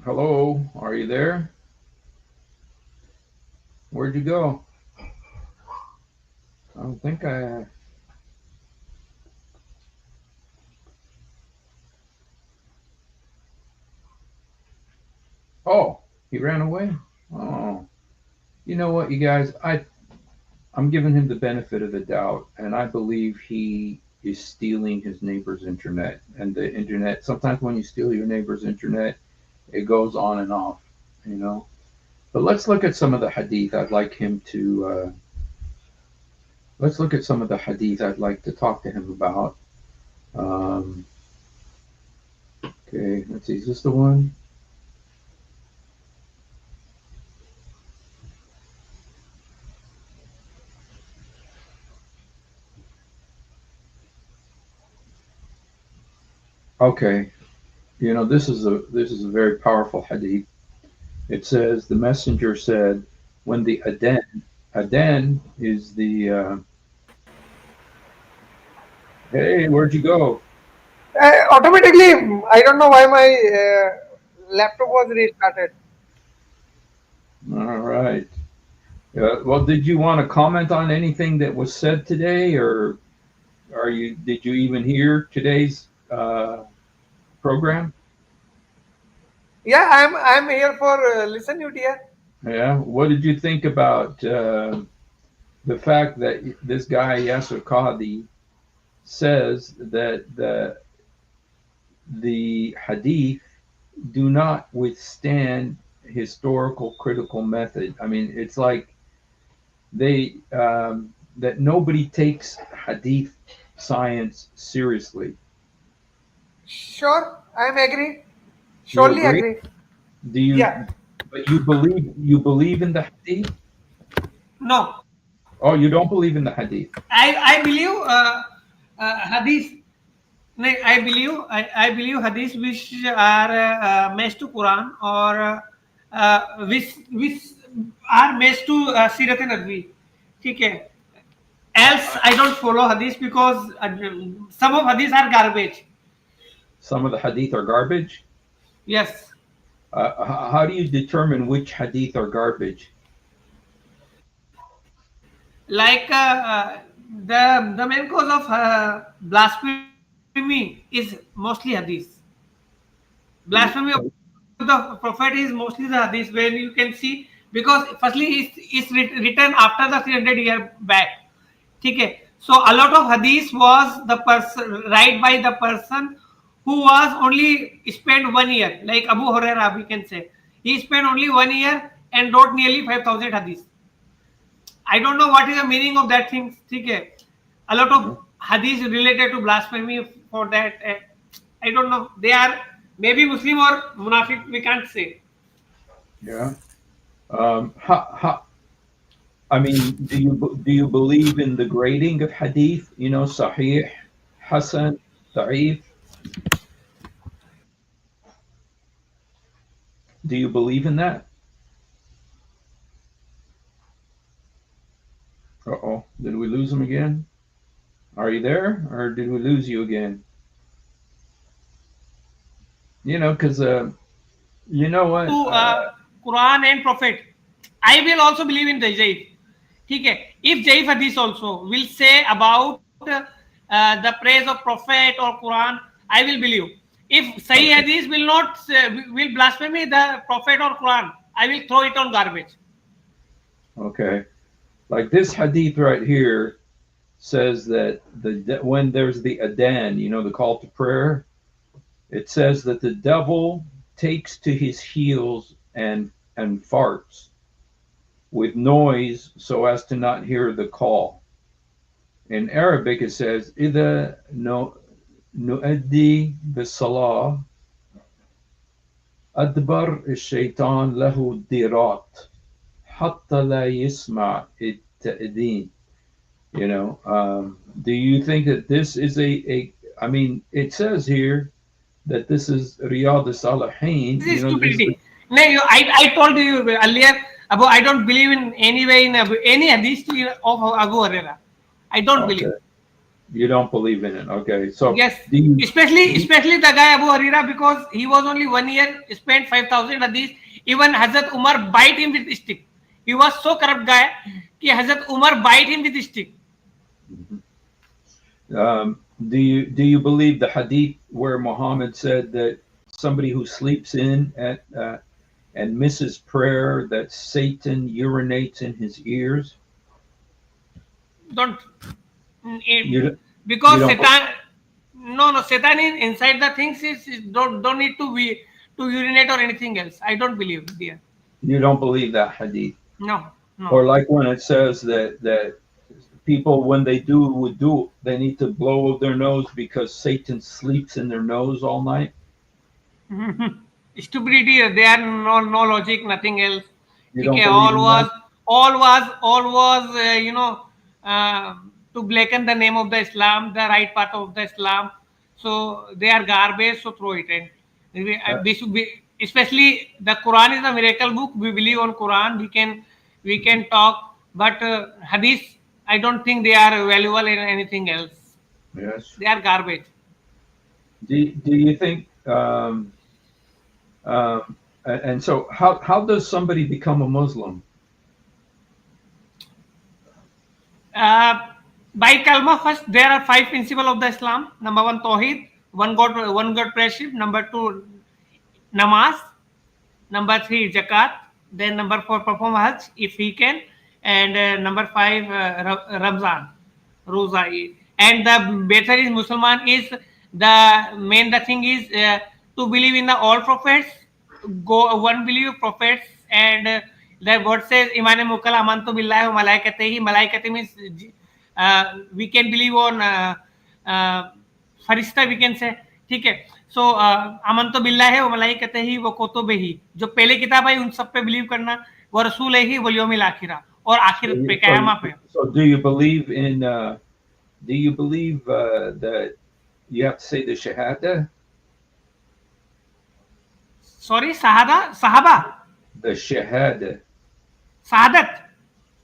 Hello, are you there? Where'd you go? I don't think I. Oh, he ran away? Oh. You know what, you guys? I'm giving him the benefit of the doubt, and I believe he is stealing his neighbor's internet. And the internet, sometimes when you steal your neighbor's internet, it goes on and off, you know. But let's look at some of the hadith. I'd like him to. Let's look at some of the hadith I'd like to talk to him about. Um, okay, let's see. Is this the one? Okay. You know, this is a very powerful hadith. It says the messenger said, when the Aden is the hey, where'd you go? Automatically, I don't know why my laptop was restarted. All right. Well, did you want to comment on anything that was said today, or did you even hear today's program? Yeah, I'm here for listen you dear. Yeah. What did you think about the fact that this guy Yasser Qadhi says that the hadith do not withstand historical critical method? I mean, it's like they that nobody takes hadith science seriously. Sure, I'm agree. You Surely agree? agree. Do you? Yeah. But you believe in the hadith? No, Oh, you don't believe in the hadith. I believe hadith. No, I believe hadith which are matched to Quran or which are matched to Sirat Nabawi. ठीक है. Else I don't follow hadith because some of hadith are garbage. Some of the hadith are garbage. Yes. How do you determine which hadith are garbage? Like the main cause of blasphemy is mostly hadith. Blasphemy of the prophet is mostly the hadith when you can see, because firstly it's written after the 300-year back. Okay, so a lot of hadith was the person right by the person who was only spent 1 year, like Abu Hurairah, we can say he spent only 1 year and wrote nearly 5,000 hadith. I don't know what is the meaning of that thing. Okay, a lot of hadith related to blasphemy for that. I don't know. They are maybe Muslim or Munafiq. We can't say. Yeah. I mean, do you believe in the grading of hadith? You know, Sahih, Hasan, Da'if. Do you believe in that? Uh-oh, did we lose him again? Are you there, or did we lose you again? You know, because you know what? To Quran and Prophet, I will also believe in the Jaif. Okay, if Jaif hadith also will say about the praise of Prophet or Quran, I will believe. If Sahih Okay. hadith will not will blaspheme the Prophet or Quran, I will throw it on garbage. Okay. Like this hadith right here says that when there's the adan, the call to prayer, it says that the devil takes to his heels and farts with noise so as to not hear the call. In Arabic, it says, إذا نؤدي بالصلاة أدبر الشيطان له الديرات حتى لا يسمع التأذين. Do you think that this is I mean, it says here that this is Riyadh al-Salihin. This is stupidity. No, I told you earlier about I don't believe in any way in any hadith of Abu Huraira. I don't believe. You don't believe in it. Okay. So yes, especially the guy Abu Huraira, because he was only 1 year, spent 5,000 hadith. Even Hazrat Umar bite him with stick. He was so corrupt guy that Hazrat Umar bite him with stick. Do you believe the hadith where Muhammad said that somebody who sleeps in and misses prayer, that Satan urinates in his ears? Don't. Because you Satan, no, Satan is inside the things don't need to urinate or anything else. I don't believe there. You don't believe that hadith? No. Or like when it says that people, when they do wudu, they need to blow their nose because Satan sleeps in their nose all night? Stupidity. There are no logic, nothing else. You don't all was to blacken the name of the Islam, the right path of the Islam. So they are garbage, so throw it in. We should be, especially the Quran is a miracle book. We believe on Quran. We can talk, but hadith, I don't think they are valuable in anything else. Yes. They are garbage. Do you think and so how does somebody become a Muslim? By kalma, first there are 5 principles of the Islam. Number 1, Tawheed, one God worship. Number 2, namaz. Number 3, zakat. Then number 4, perform hajj if he can. And number 5, Ramzan, Roza. And the better is Musliman is the thing is to believe in the all prophets. One believe prophets, and the word says Iman Mukal Amantu Billahi wa Malaikatihi. Malaikati means we can believe on Farishta, we can say. ठीक है. So अमन तो बिल्ला है वो मलाइकते ही वो कुतुबे ही, जो पहले किताब आई उन सब पे बिलीव करना, वो रसूल ही वो यौमिल आखिरा और आखिरत पे क़यामत पे. So do you believe that you have to say the shahada? Sorry, sahaba. The shahada. Sahadat.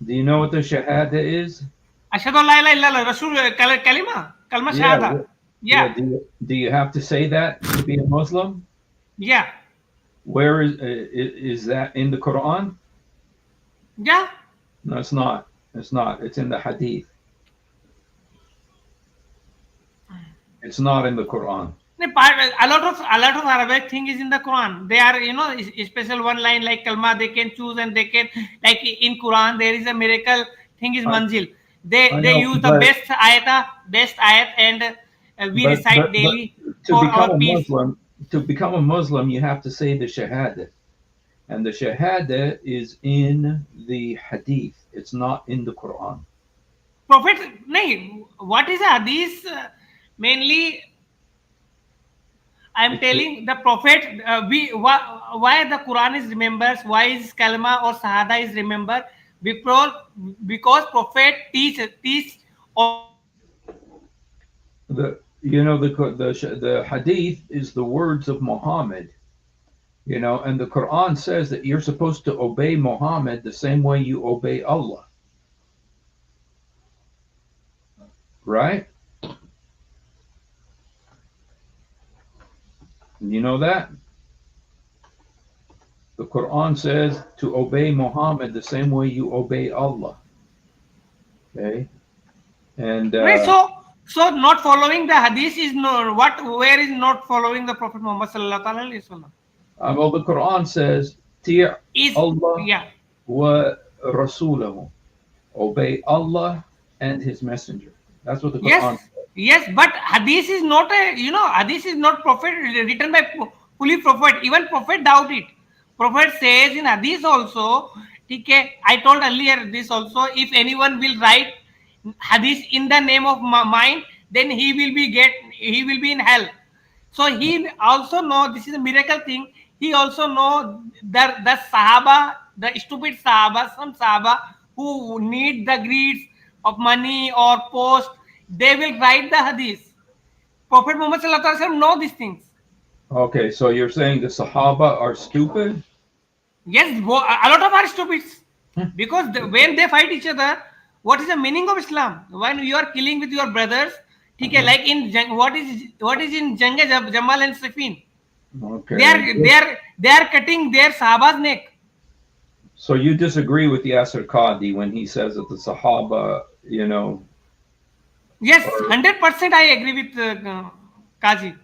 Do you know what the shahada is? Ashhadu an la ilaha illallah, Rasul kalima shahada. Yeah. Do you have to say that to be a Muslim? Yeah. Where is that in the Quran? Yeah. No, it's not. It's not. It's in the Hadith. It's not in the Quran. A lot of Arabic thing is in the Quran. They are, special one line like kalma they can choose, and they can, like in Quran there is a miracle thing is manzil. They use the best ayat and we recite daily for our peace. To become a Muslim, you have to say the shahada, and the shahada is in the Hadith. It's not in the Quran. Prophet, what is a Hadith? Mainly, I'm telling the Prophet. Why the Quran is remembered? Why is kalma or shahada is remembered? Because Prophet teach. The Hadith is the words of Muhammad, and the Quran says that you're supposed to obey Muhammad the same way you obey Allah. Right? You know that? The Quran says to obey Muhammad the same way you obey Allah. Okay? And so not following the hadith is where is not following the Prophet Muhammad sallallahu alaihi wasallam? Well, the Quran says أطيع is الله yeah. ورسوله. Obey Allah and His Messenger. That's what the Quran Yes, yes, but hadith is not a, hadith is not prophet written by fully prophet. Even prophet doubt it. Prophet says in hadith also, okay, I told earlier this also, if anyone will write hadith in the name of mine, then he will be in hell. So he also know this is a miracle thing. He also know the Sahaba, the stupid Sahaba, some Sahaba who need the greeds of money or post, they will write the hadith. Prophet Muhammad Sallallahu Alaihi Wasallam know these things. Okay, so you're saying the Sahaba are stupid? Yes, a lot of are stupids because when they fight each other, what is the meaning of Islam? When you are killing with your brothers, okay, Uh-huh. like in what is in Jang Jamal and Safin? They Okay. are they are they are cutting their Sahaba's neck. So you disagree with Yasser Qadhi when he says that the Sahaba, Yes, or 100% I agree with Kazi.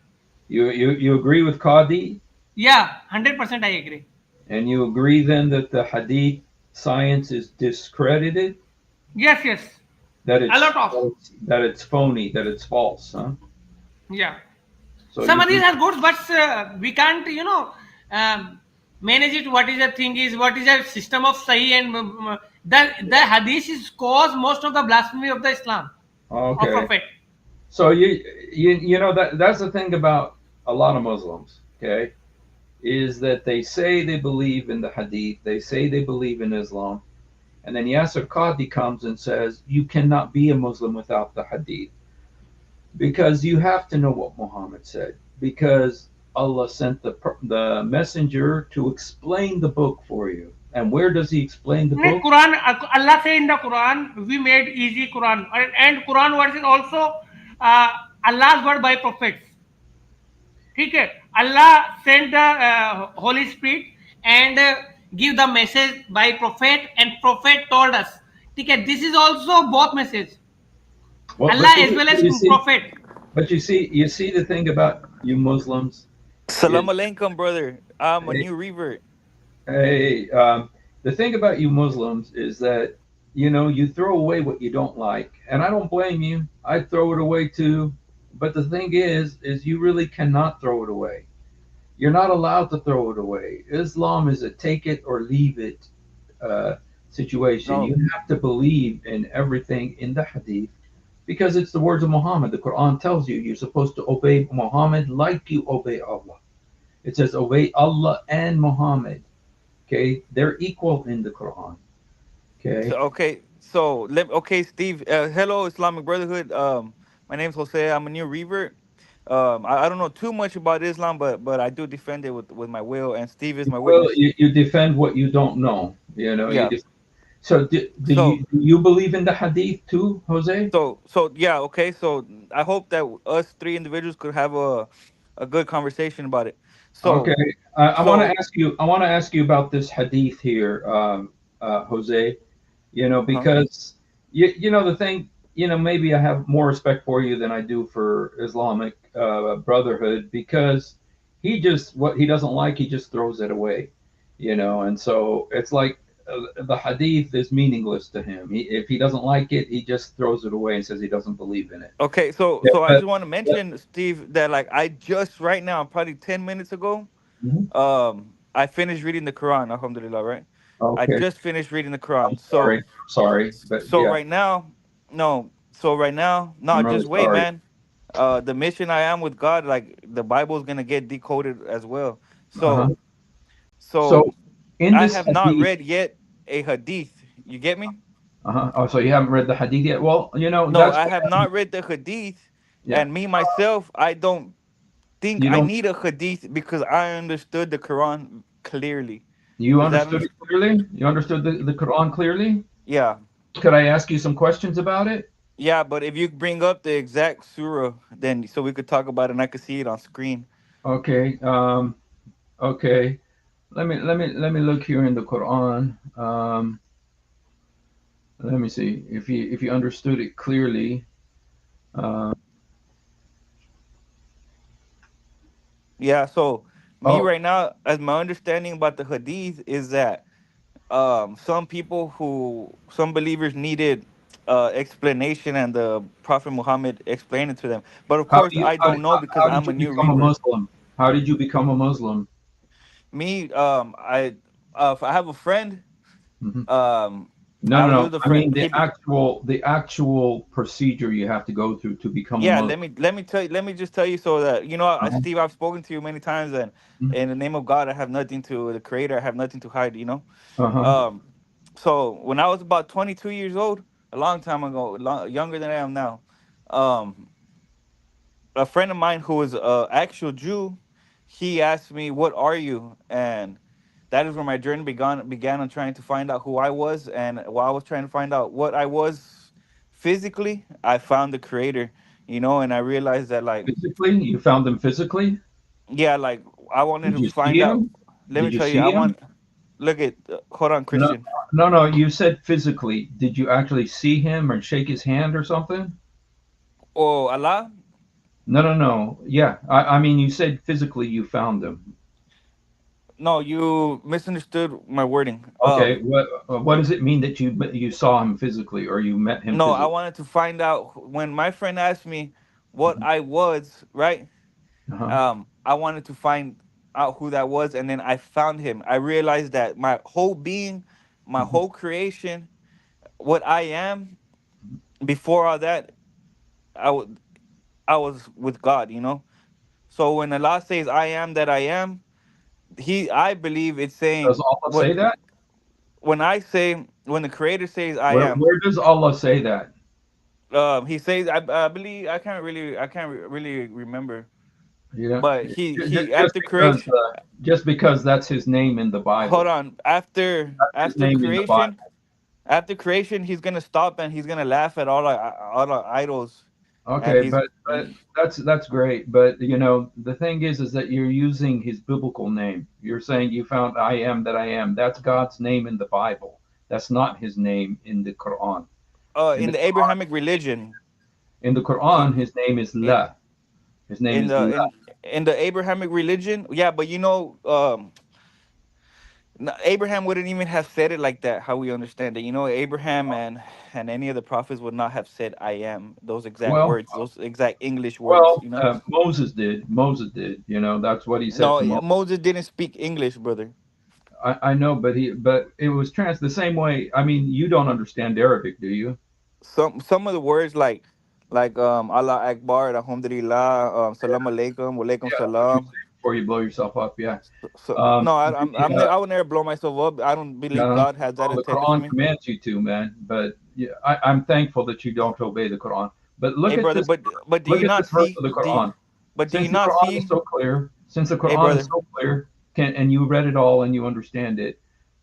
you agree with Qadhi, Yeah, 100% I agree. and you agree then that the Hadith science is discredited, Yes, yes, that a it's lot of, false, that it's phony, that it's false, huh? yeah. So Some you of these do. are good, but we can't, manage it. What is the thing is, what is the system of Sahih and the Hadith is cause most of the blasphemy of the Islam of Okay. Prophet. So you know that's the thing about a lot of Muslims, okay, is that they say they believe in the Hadith, they say they believe in Islam, and then Yasser Qadhi comes and says you cannot be a Muslim without the Hadith because you have to know what Muhammad said because Allah sent the messenger to explain the book for you. And where does he explain the book? Quran, Allah say in the Quran, we made easy Quran, and Quran verse is also uh, Allah's word by prophets. ठीक है, Allah sent the Holy Spirit and give the message by prophet, and prophet told us, ठीक है, this is also both message, Well, Allah as well as you see, prophet. you see the thing about you Muslims is Salam alaikum, brother. I'm a hey, new revert. hey, the thing about you Muslims is that you throw away what you don't like, and I don't blame you. I throw it away too. But the thing is you really cannot throw it away. You're not allowed to throw it away. Islam is a take it or leave it situation. No, You have to believe in everything in the Hadith because it's the words of Muhammad. The Quran tells you you're supposed to obey Muhammad like you obey Allah. It says obey Allah and Muhammad. Okay, they're equal in the Quran. so Okay, okay, so okay, Steve. Hello, Islamic Brotherhood. My name's Jose. I'm a new revert. I don't know too much about Islam, but I do defend it with my will, and Steve is my well, witness. you defend what you don't know. Yeah. So So do you believe in the Hadith too, Jose? so yeah. Okay. So I hope that us three individuals could have a good conversation about it. Okay, So I want to so ask you. I want to ask you about this hadith here, Jose. huh. Because the thing. Maybe I have more respect for you than I do for Islamic Brotherhood because what he doesn't like, he just throws it away. And so it's like the hadith is meaningless to him. If he doesn't like it, he just throws it away and says he doesn't believe in it. Okay, so Yeah, I just want to but mention, Steve, that like I just right now, probably 10 minutes ago, Mhm. I finished reading the Quran. Alhamdulillah, right? I Okay, just finished reading the I'm Quran. sorry. I'm sorry, but So yeah, right now, no. So right now, no. I'm really Just wait, sorry. man. The mission I am with God, like the Bible is gonna get decoded as well. Uh-huh. So So so in I this have not hadith, read yet a hadith. You get me? uh-huh. Oh, so you haven't read the hadith yet? Well, No, that's I have not read the hadith, yeah. and me myself, I don't think You I don't need a hadith because I understood the Quran clearly. you Does that understood make it clearly? You understood the Quran clearly? Yeah. Could I ask you some questions about it? Yeah, but if you bring up the exact surah, then so we could talk about it and I could see it on screen. Okay. Okay. Let me look here in the Quran. Let me see if you understood it clearly. Uh, Yeah, so Me Oh, right now, as my understanding about the hadith is that some believers needed explanation, and the Prophet Muhammad explained it to them. But of how course, do you I don't know because how did I'm you a new become a revert. Muslim? How did you become a Muslim? Me, I have a friend. Hmm. Um, No, I no, don't no. use the I friend. mean the actual procedure you have to go through to become a Yeah, Muslim. let me just tell you so that Uh-huh. Steve, I've spoken to you many times, and in the name of God, I have nothing to the Creator. I have nothing to hide. Uh-huh. Um, so when I was about 22 years old, a long time ago, younger than I am now, um, a friend of mine who was a actual Jew, he asked me, "What are you?" And that is where my journey began on trying to find out who I was. And while I was trying to find out what I was physically, I found the Creator. And I realized that, like, Physically, you found him physically. yeah, like, I wanted Did to you see find out. him? Let me Did you tell you, see I him? want look at hold on, No, Christian. no, no. You said physically. Did you actually see him or shake his hand or something? Oh, Allah. No, no, no. Yeah, I mean, you said physically you found him. No, you misunderstood my wording. Okay, what does it mean that you saw him physically or you met him No, I physically? wanted to find out when my friend asked me what Mhm. I was, right? Uh-huh. I wanted to find out who that was, and then I found him. I realized that my whole being, my Mhm. whole creation, what I am, before all that, I would I was with God. So when Allah says I am that I am, I believe it's Does saying Allah what say that? when the Creator says I am. Where does Allah say that? He says I believe I can't really remember, You know, but he just after because creation. just because that's his name in the Hold Bible. on, after That's his after name in the Bible. creation, he's gonna stop and he's gonna laugh at all our idols, and Okay, he's but that's great. But the thing is that you're using his biblical name. You're saying you found I am that I am. That's God's name in the Bible. That's not his name in the Quran. In in the the Abrahamic religion. Quran, he his name is in La. His name in is the La. in the Abrahamic religion, yeah, but Abraham wouldn't even have said it like that. How we understand it, Abraham and any of the prophets would not have said "I am" those exact Well, words, those exact English words. Moses did. Moses did. That's what he said No, to Moses. Moses didn't speak English, brother. I know, but it was the same way. I mean, you don't understand Arabic, do you? Some of the words like Allah Akbar, Alhamdulillah, Salam Alaikum, Walaikum Yeah, that's what you Salam. say before you blow yourself up. Yeah. No, The, I would never blow myself up. I don't believe well, God has that the intended for Quran me. commands you to, man. But yeah, I'm thankful that you don't obey the Quran. But Hey, brother, but do look you at not this verse see? of the Quran. Do you Since the not Quran is see? so clear, Hey, brother. and you read it all and you understand it,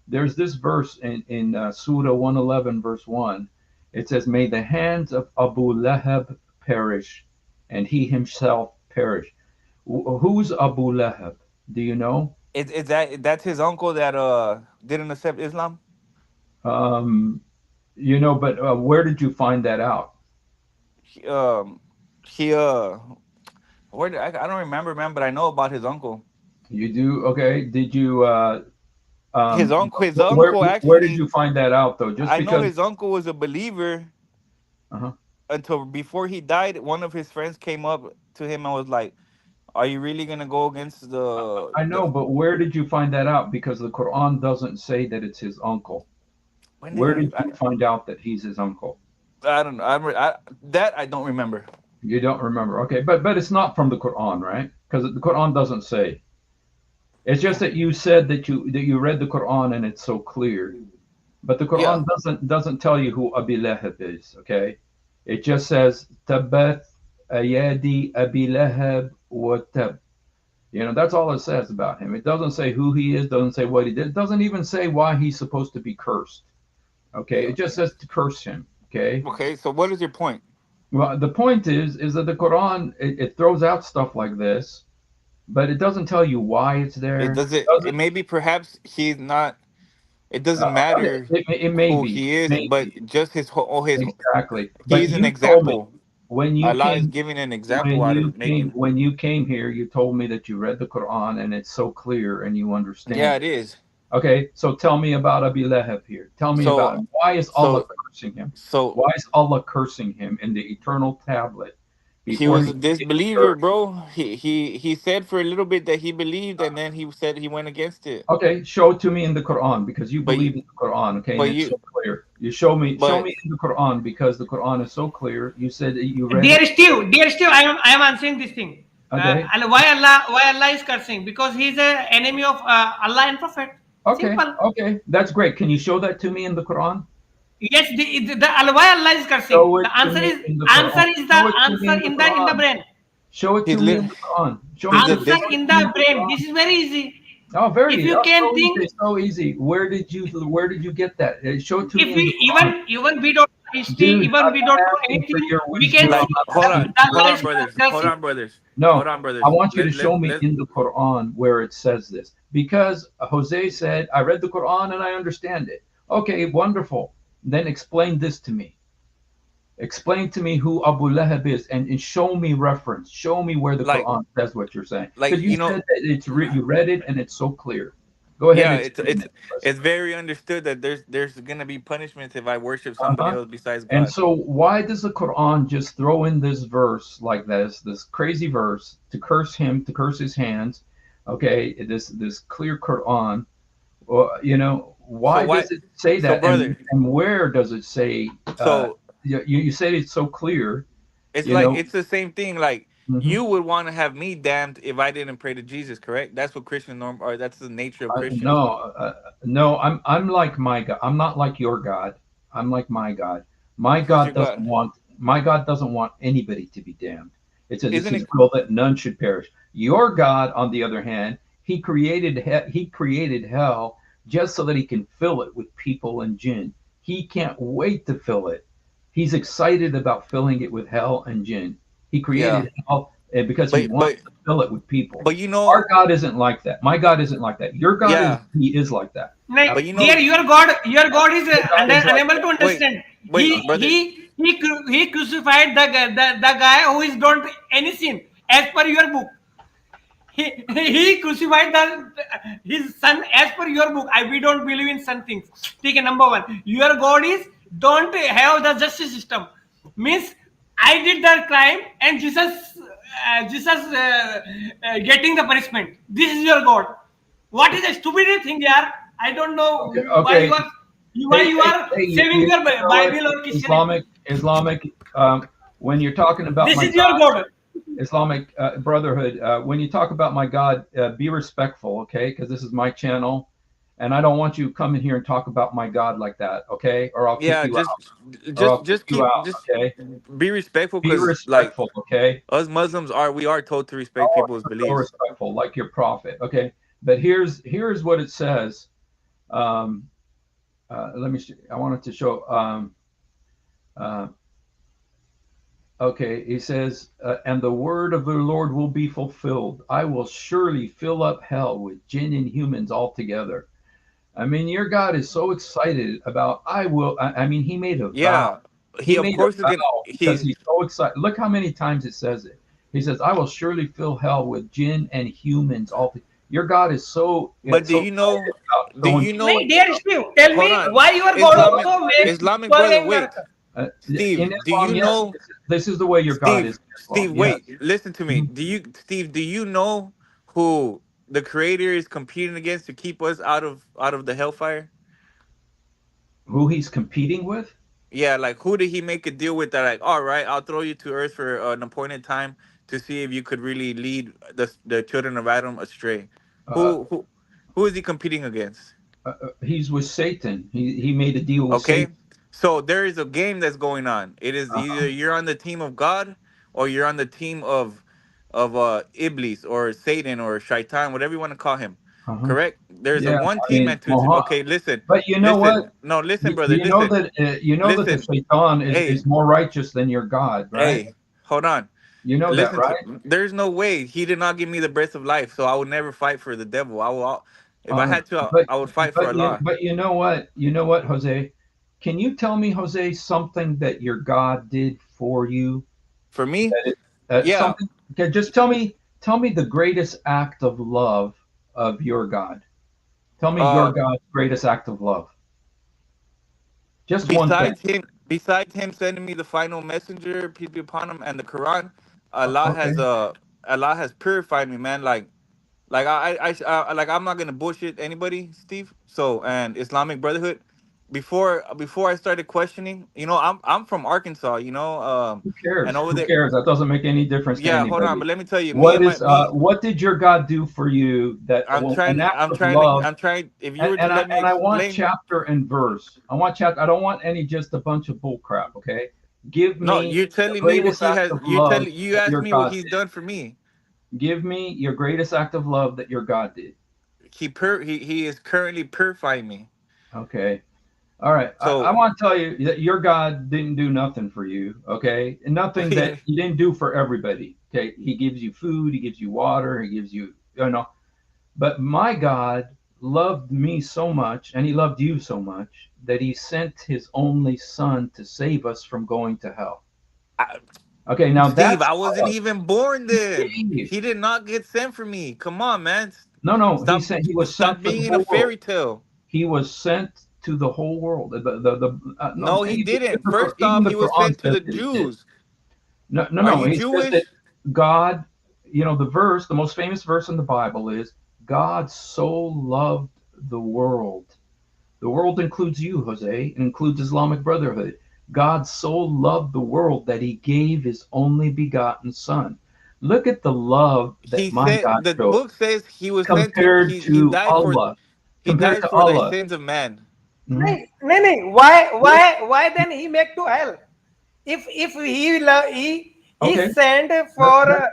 there's this verse in Surah 111, verse 1. It says, "May the hands of Abu Lahab perish, and he himself perish." Who's Abu Lahab? Do you know? That's his uncle that didn't accept Islam? Um, but where did you find that out? He, he I don't remember, man, but I know about his uncle. You do? Okay. Did you? His Where uncle where did actually. you find that out though? Just I know because? his uncle was a believer Uh-huh. until before he died. One of his friends came up to him and was like, "Are you really gonna go against I the?" know, but where did you find that out? Because the Quran doesn't say that it's his uncle. When did Where did you find out that he's his uncle? I don't know. That I don't remember. You don't remember. Okay, but it's not from the Quran, right? Because the Quran doesn't say. It's just that you said that you read the Quran and it's so clear. But the Yeah, Quran doesn't tell you who Abi Lahab is, okay? It just says Tabbat ayadi Abi Lahab wa tab. That's all it says about him. It doesn't say who he is, doesn't say what he did. It doesn't even say why he's supposed to be cursed. Okay? It just says to curse him, okay? okay, so what is your point? Well, the point is that the Quran it throws out stuff like this, but it doesn't tell you why it's It there. doesn't. Does It it? maybe perhaps he's not. It Uh, doesn't matter it may who be, he is, maybe. but just his whole. Oh, his. Exactly. But He's an you told me, example. when you Allah is came giving an example out of making. when you came here, you told me that you read the Quran and it's so clear and you Yeah, understand it it. is. Okay, so tell me about Abi Lahab here. Tell me about So him. Why is Allah so cursing him? so Why is Allah cursing him in the eternal tablet he before was he a gets disbeliever, cursed? bro. He said for a little bit that he believed, and then he said he went against it. Okay, show it to me in the Quran because you But believe you, in the Quran, okay, and but it's you, so clear. You show but me in the Quran because the Quran is so clear. You said that you read it. Dear Steve, I am answering this thing. Okay, Why Allah is cursing? Because he is a enemy of Allah and Prophet. okay, Simple. okay. That's great. Can you show that to me in the Quran? Yes, why Allah is cursing? Show it to me in the Answer Quran. is the Show it to me answer in the in the Quran. brain. Show it he's to me lit. in the Quran. He's a Answer dis. Show it in to me the in the brain. Quran. This is very easy. Oh, If very you can so think, easy, so easy. Where did you get that? Show it to if me in we the Quran, even we don't know history, dude. even I'm we not don't know asking for anything, your we can wisdom. see I'm Like, not that asking. hold Allah on, is brothers. Hold cursing. on, brothers. Hold No, on, I brothers. want you to show me Let in the Quran where it says this because Jose said I read the Quran and I understand it. Okay, wonderful. Then explain this to me. Explain to me who Abu Lahab is and show me reference. Show me where the like Quran says what you're saying. like Because you you said know. that you read it and it's so clear. Go ahead Yeah, and explain that to us. it's very understood that there's gonna be punishments if I worship somebody Uh-huh. else besides And God. so why does the Quran just throw in this verse like this crazy verse to curse him, to curse his hands? Okay, this clear Quran. Well, So why why? does it say So that? brother. And where does it say? So You said it's so clear. it's You like know. it's the same thing. Like Mhm. you would want to have me damned if I didn't pray to Jesus, correct? That's what Christian norm, or that's the nature of Christians. No, no. I'm like my God. I'm not like your God. I'm like my God. Who's your God? My God doesn't want anybody to be damned. It says it's Isn't His it? will that none should perish. Your God, on the other hand, He created hell just so that He can fill it with people and jinn. He can't wait to fill it. He's excited about filling it with hell and jinn. He Yeah, created hell because He but wants but to fill it with people. but you Our know, God isn't like that. My God isn't like that. Your God is yeah, He is like that. Like, but you dear, know, your God is Your God is like unable that. to wait, understand. wait, brother. He crucified the guy who is don't any sin as per your book. He crucified his son as per your book. We don't believe in some things. Take a number one. Your God is don't have the justice system. Means I did the crime and Jesus getting the punishment. This is your God. What is a stupid thing, yaar? I don't know Okay, why okay. you are Hey, saving your you know what? Bible or Christianity. Islamic. When you're talking about This my is your God, God. Islamic Brotherhood, when you talk about my God, be respectful, okay? Because this is my channel, and I don't want you coming here and talk about my God like that, okay? Or I'll kick Yeah, you out. Or I'll kick just you keep out, just okay? be respectful, Be because like respectful, okay? us Muslims we are told to respect Oh, people's so beliefs. respectful, like your prophet, okay? But here's what it says. Um, let me. I wanted to show. Uh, okay, he says, and the word of the Lord will be fulfilled. I will surely fill up hell with jinn and humans altogether. I mean, your God is so excited about. I will. I mean, he made a vow. Yeah, He he of made a course is gonna vow because he's. he's so excited. Look how many times it says it. He says, "I will surely fill hell with jinn and humans altogether." Your God is But do so you know? excited about Do showing you people. Nay, know? dear Steve, tell Hold me on, why your God Islamic also make Islamic Pearl brother. in Wait, America. In Steve. Do you Islam, yes, know? this is the way your God is Steve, in Islam. Steve, Yes. wait, listen to me. Mhm. Steve, do you know who the creator is competing against to keep us out of the hellfire? Who he's competing with? Yeah, like who did he make a deal with that? Like, all right, I'll throw you to earth for an appointed time to see if you could really lead the children of Adam astray. Uh, Who is he competing against? he's with Satan. He made a deal with Okay, Satan. so there is a game that's going on. It is Uh-huh. either you're on the team of God or you're on the team of Iblis or Satan or Shaitan, whatever you want to call him. Uh-huh. Correct? There's a Yeah, one I team mean, and two. Muhammad. Okay, listen, But you know what? listen. No, listen, brother. Listen, You know that the listen. Shaitan Hey, is more righteous than your God, right? hey, hold on. You know that, Listen to. right? There's no way he did not give me the breath of life, so I would never fight for the devil. If I Uh, had to, but I would fight for Allah. you know what? You know what, Jose? Can you tell me, Jose, something that your God did for you? For me, yeah. Something. Okay, just tell me the greatest act of love of your God. Tell me your Uh, God's greatest act of love. Just one thing. besides him sending me the final messenger, peace be upon him, and the Quran, Allah Okay. has Allah has purified me, man. Like like I'm not gonna bullshit anybody, Steve. So and Islamic Brotherhood. Before I started questioning, I'm from Arkansas, Who cares? and over Who there, cares? That doesn't make any difference to yeah. Hold on, anybody. but let me tell you, me What and my is me, what did your God do for you that I'm well, an trying, act I'm of trying to, love? I'm trying. If you And, were to and I let me and I want explain, chapter and verse. I want chapter. I don't want any just a bunch of bull crap. Okay, give no, me you're the telling me what greatest he act has. of love You that asked your me what God he's did. done for me. Give me your greatest act of love that your God did. He is currently purifying me. Okay. All right. I So want to tell you that your God didn't do nothing for you. Okay. And nothing that he didn't do for everybody. Okay. He gives you food. He gives you water. He gives you, But my God loved me so much, and he loved you so much, that he sent his only son to save us from going to hell. I, Okay. Now Steve, that's I wasn't love. even born He then. gave. He did not get sent for me. Come on, man. No, no. He Stop, sent. He was stop sent for the being in a whole world. fairy tale. He was sent to the whole world. No, No, he didn't. First even off, the he was Quran sent to says the that he did. Jews. No, no, Are no. you He says that Jewish? God, the most famous verse in the Bible is God so loved the world. The world includes you, Jose. It includes Islamic Brotherhood. God so loved the world that he gave his only begotten son. Look at the love that He my said God the showed book says he was sent to compared he to died for Allah. he Compared died to for the Allah. sins of man. Mhm. नहीं नहीं नहीं why then he make to hell if he Okay, sent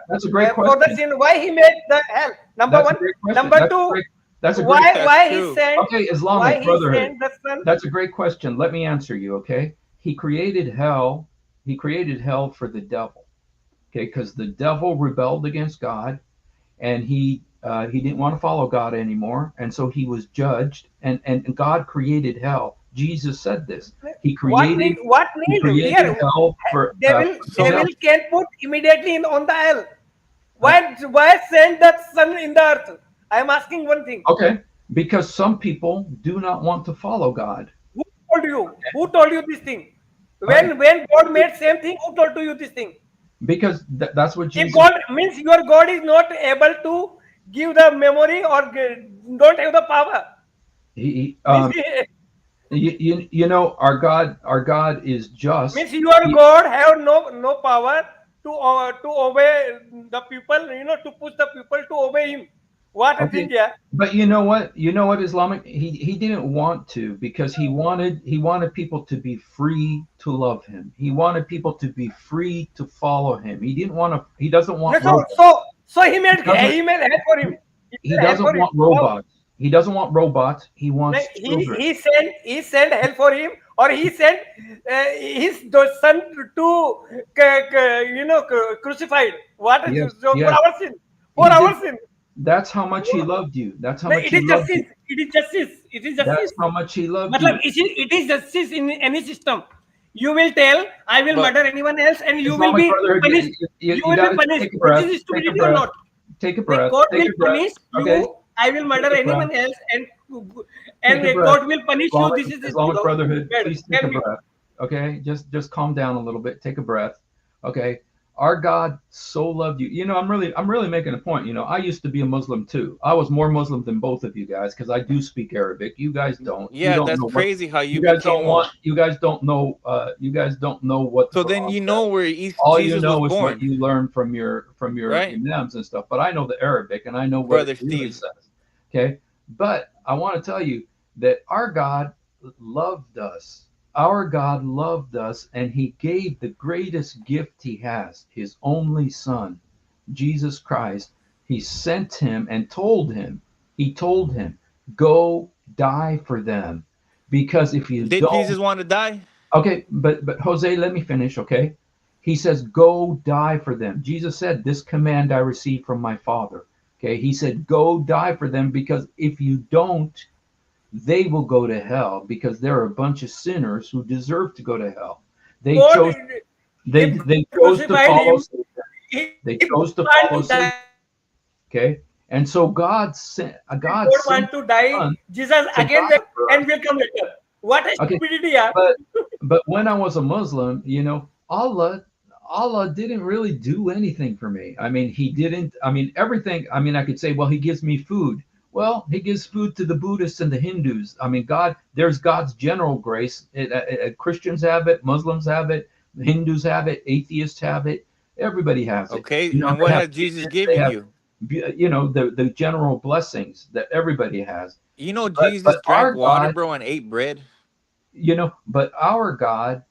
that's a great for the question. sin, why he made the hell? Number That's a one. great question. Number two, That's a great That's why he true. sent Okay, why Islamic he Brotherhood. sent the son? That's a great question. Let me answer you, okay? He created hell. He created hell for the devil, okay? Because the devil rebelled against God, and he didn't want to follow God anymore, and so he was judged. And God created hell. Jesus said this. He What created need? What he need created here? hell Devil, for the So devil devil. can put immediately in on the hell. Uh, Why send that son in the earth? I am asking one thing. okay, because some people do not want to follow God. Who told you? Who told you this thing? All right, When God made same thing, who told to you this thing? because that's what If Jesus. God means your God is not able to give the memory or don't have the power, He, means our God is just. means your He, God have no power to obey the people. To push the people to obey Him. What a okay, thing, yeah. but you know what, Islamic, he didn't want to, because he wanted people to be free to love him. He wanted people to be free to follow him. He doesn't No, want so robots. so so He doesn't he made help for him. He he made help doesn't for him. want Wow. robots. He doesn't want robots. He No, wants children. he sent help for him, or he sent his son to crucified. What is Yes, so for yes. our sin? For He did. our sin. That's how much he loved you. That's how No, much it he is loved you. justice. It is justice. It is That's justice. how much he loved Matlab, you. it is justice in any system. You will tell, I will but murder anyone else, and you will Islamic be Brotherhood, punished. you, You you will got be to punished. take a This breath. is Take a stupidity or breath. not? Take a The breath. court Take will a breath. punish Okay. you. I will Take murder a breath. anyone else, Take and a the breath. court will punish you. Islamic This is Islamic Brotherhood, bad. please take a Tell me. breath. Okay, just calm down a little bit. Take a breath. Okay, our God so loved you. I'm really making a point. I used to be a Muslim too. I was more Muslim than both of you guys, because I do speak Arabic. You guys don't. You yeah, don't that's know what. crazy how You you guys became don't a. want. You guys don't know. You guys don't know what the So then Quran you know says. where All you Jesus was know is what born, you learn from your right, imams and stuff. But I know the Arabic, and I know what it brother really Steve? says. Okay, but I want to tell you that our God loved us. Our God loved us, and He gave the greatest gift He has, His only Son, Jesus Christ. He sent Him and He told him, go die for them, because if you Did don't. Jesus want to die? Okay, but Jose, let me finish, okay? He says, "Go die for them." Jesus said, "This command I received from my Father." Okay, he said, "Go die for them, because if you don't, they will go to hell, because they're a bunch of sinners who deserve to go to hell. They God, chose They chose to crucified follow him. Satan. He They don't chose to want follow to die. Satan. Okay, and so God Don't sent want to His die. Son Jesus to again die for us. and will come later. What a Okay, stupidity, yeah. but when I was a Muslim, Allah didn't really do anything for me. I mean, He didn't. I mean, everything. I mean, I could say, well, He gives me food. Well, He gives food to the Buddhists and the Hindus. I mean, there's God's general grace. Christians have it, Muslims have it, Hindus have it, atheists have it. Everybody has it. Okay, and They what have has Jesus they given have you? the general blessings that everybody has. You know, But Jesus drank our water, God, bro, and ate bread. but our God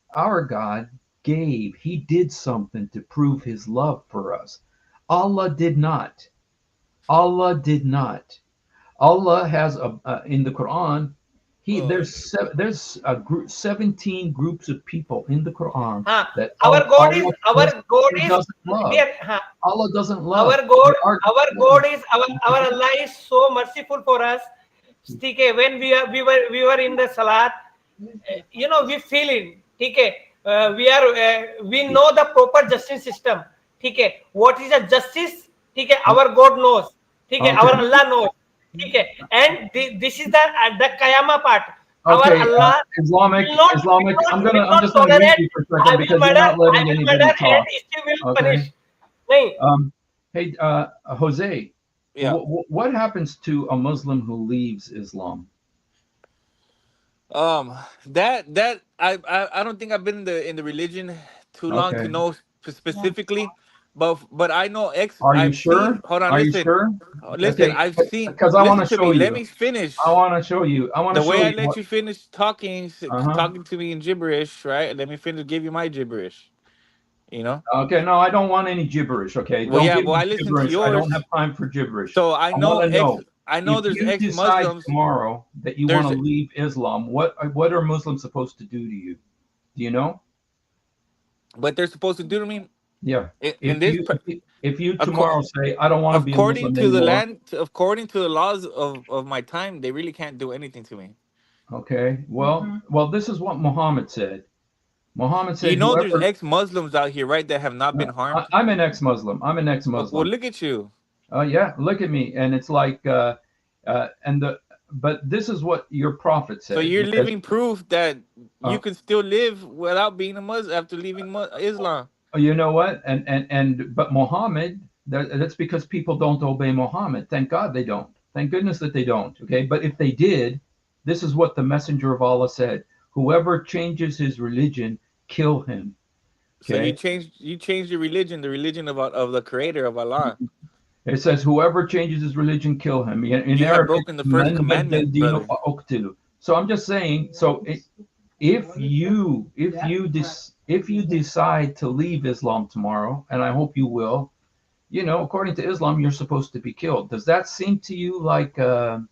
gave, He did something to prove His love for us. Allah did not. Allah did not. Allah has in the Quran. Oh, There's a group 17 groups of people in the Quran Huh. that Our God is Allah our God is doesn't love. dear. Huh. Allah doesn't love. Our God, Our our God is our Allah is so merciful for us. Okay, when we were in the salat, we feel it. Okay, we know the proper justice system. Okay, what is a justice? Okay, our God knows. Okay, Okay. our Allah knows. Okay, and this is the Kayama part. Our Okay, Allah Islamic, will not Islamic. will I'm not just going to mute tolerate. you for a I second will because you're murder. not I letting will anybody murder, and talk. still will Okay. punish. Nahin. Hey, Jose, yeah. what happens to a Muslim who leaves Islam? That I don't think I've been in the religion too long Okay. to know specifically, but I know Are you I've seen. sure? Hold on, Are you listen, sure? listen. Okay, I've seen. because I want Listen to to show me. Let you. me finish. I want to show you. I want to The show way I you let what. you finish talking, Uh-huh. talking to me in gibberish, right? Let me finish. Give you my gibberish. You know. Okay, no, I don't want any gibberish. Okay, Well, don't yeah. give Well, me I listened to gibberish. I don't have yours, time for gibberish. so I I know want to know I know if there's you ex decide Muslims. tomorrow that you want There's to leave Islam. What are Muslims supposed to do to you? Do you know? what they're supposed to do to me Yeah. in If this. you Acco- tomorrow say I don't want to be a According Muslim to the anymore. land, according to the laws of my time, they really can't do anything to me. Okay. Well, this is what Muhammad said. Muhammad You said, know, there's whoever. ex-Muslims out here, right, that have not been harmed. I'm an ex-Muslim. I'm an Well, ex-Muslim. look at you. Oh yeah, look at me, and it's like, and the but this is what your prophet So said. you're He says, living proof that you uh, can still live without being a Muslim after leaving Islam. you know what? But Muhammad, that's because people don't obey Muhammad. Thank God they don't. Thank goodness that they don't. Okay, but if they did, this is what the messenger of Allah said: whoever changes his religion, kill him. So Okay. you changed the religion of the Creator of Allah. It says, whoever changes his religion, kill him. In You have Arabic, broken the first man commandment, baddal dino brother. fa uqtilu. So I'm just saying. So if you decide to leave Islam tomorrow, and I hope you will, according to Islam, you're supposed to be killed. Does that seem to you like a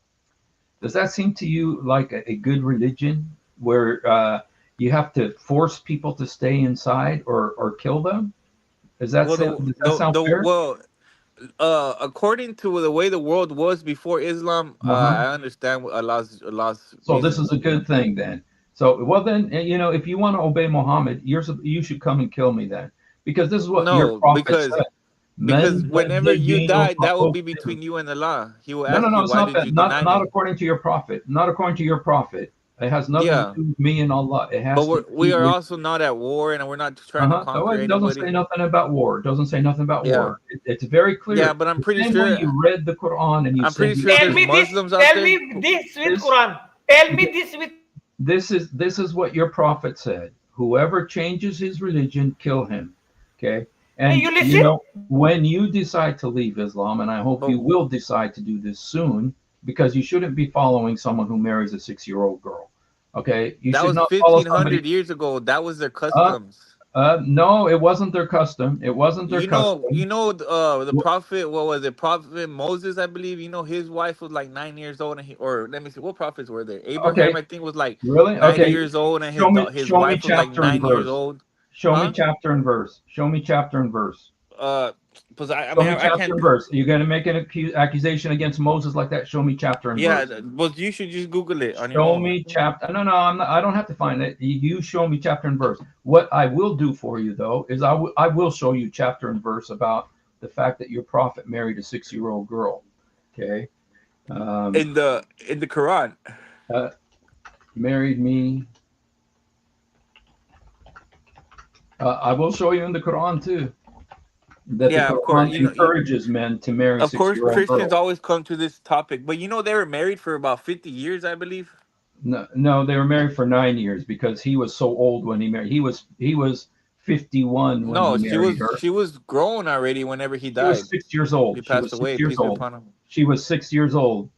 good religion where you have to force people to stay inside or kill them? Well, Does that sound the fair? well, according to the way the world was before Islam, Uh-huh. I understand what Allah's So this is reasons. a good thing then. So well then, if you want to obey Muhammad, you should come and kill me then, because this is what your No, prophet said. because Men whenever you dinu die, that will be between you and Allah. He will No, no, ask no. you, It's why not did that. you Not deny not me? according to your prophet. Not according to your prophet. It has nothing to Yeah, do with me and Allah. It but has to we do are with. also not at war, and we're not trying to Uh-huh. No, conquer it doesn't say anybody. nothing about war. It doesn't say nothing about Yeah, war. It's very yeah, clear. but The same way you read the Quran and you I'm said pretty you sure Tell there's me this. Muslims out Tell there. me this with this. Quran. Tell me this with. This is what your prophet said. Whoever changes his religion, kill him. Okay? Hey, And you listen. when you decide to leave Islam, and I hope But you will decide to do this soon, because you shouldn't be following someone who marries a 6-year-old girl. Okay? You that should was not follow somebody. 1,500 years ago. That was their Uh, customs. no, it wasn't their custom. It wasn't their You custom. know, the prophet. What was it? Prophet Moses, I believe. You know, his wife was like 9 years old, and or let me see, what prophets were there? Abraham, Okay, I think, was like really? 90 Okay. years old, and his Show me wife was like chapter and 9 years verse. old. Show me Huh? chapter and verse. Show me chapter and verse. Because I Show mean, me I chapter can't. and verse. You're going to make an accusation against Moses like that? Show me chapter and Yeah, verse. but you should just Google it on your Show own. me chapter. No, no, I'm not, I don't have to find it. You show me chapter and verse. What I will do for you, though, is I will show you chapter and verse about the fact that your prophet married a 6-year-old girl. Okay. Um, In the Quran. uh, married me. I will show you in the Quran, too, that the Yeah, of course. Quran encourages men to marry Of course, 6-year-old Christians girls. always come to this topic, but they were married for about 50 years, I believe. No, no, they were married for 9 years because he was so old when he married. He was 51 when he No, married her. she was grown already whenever he She was died. 6 years He old. She passed was six away, years peace be old. upon him. She was 6 years old.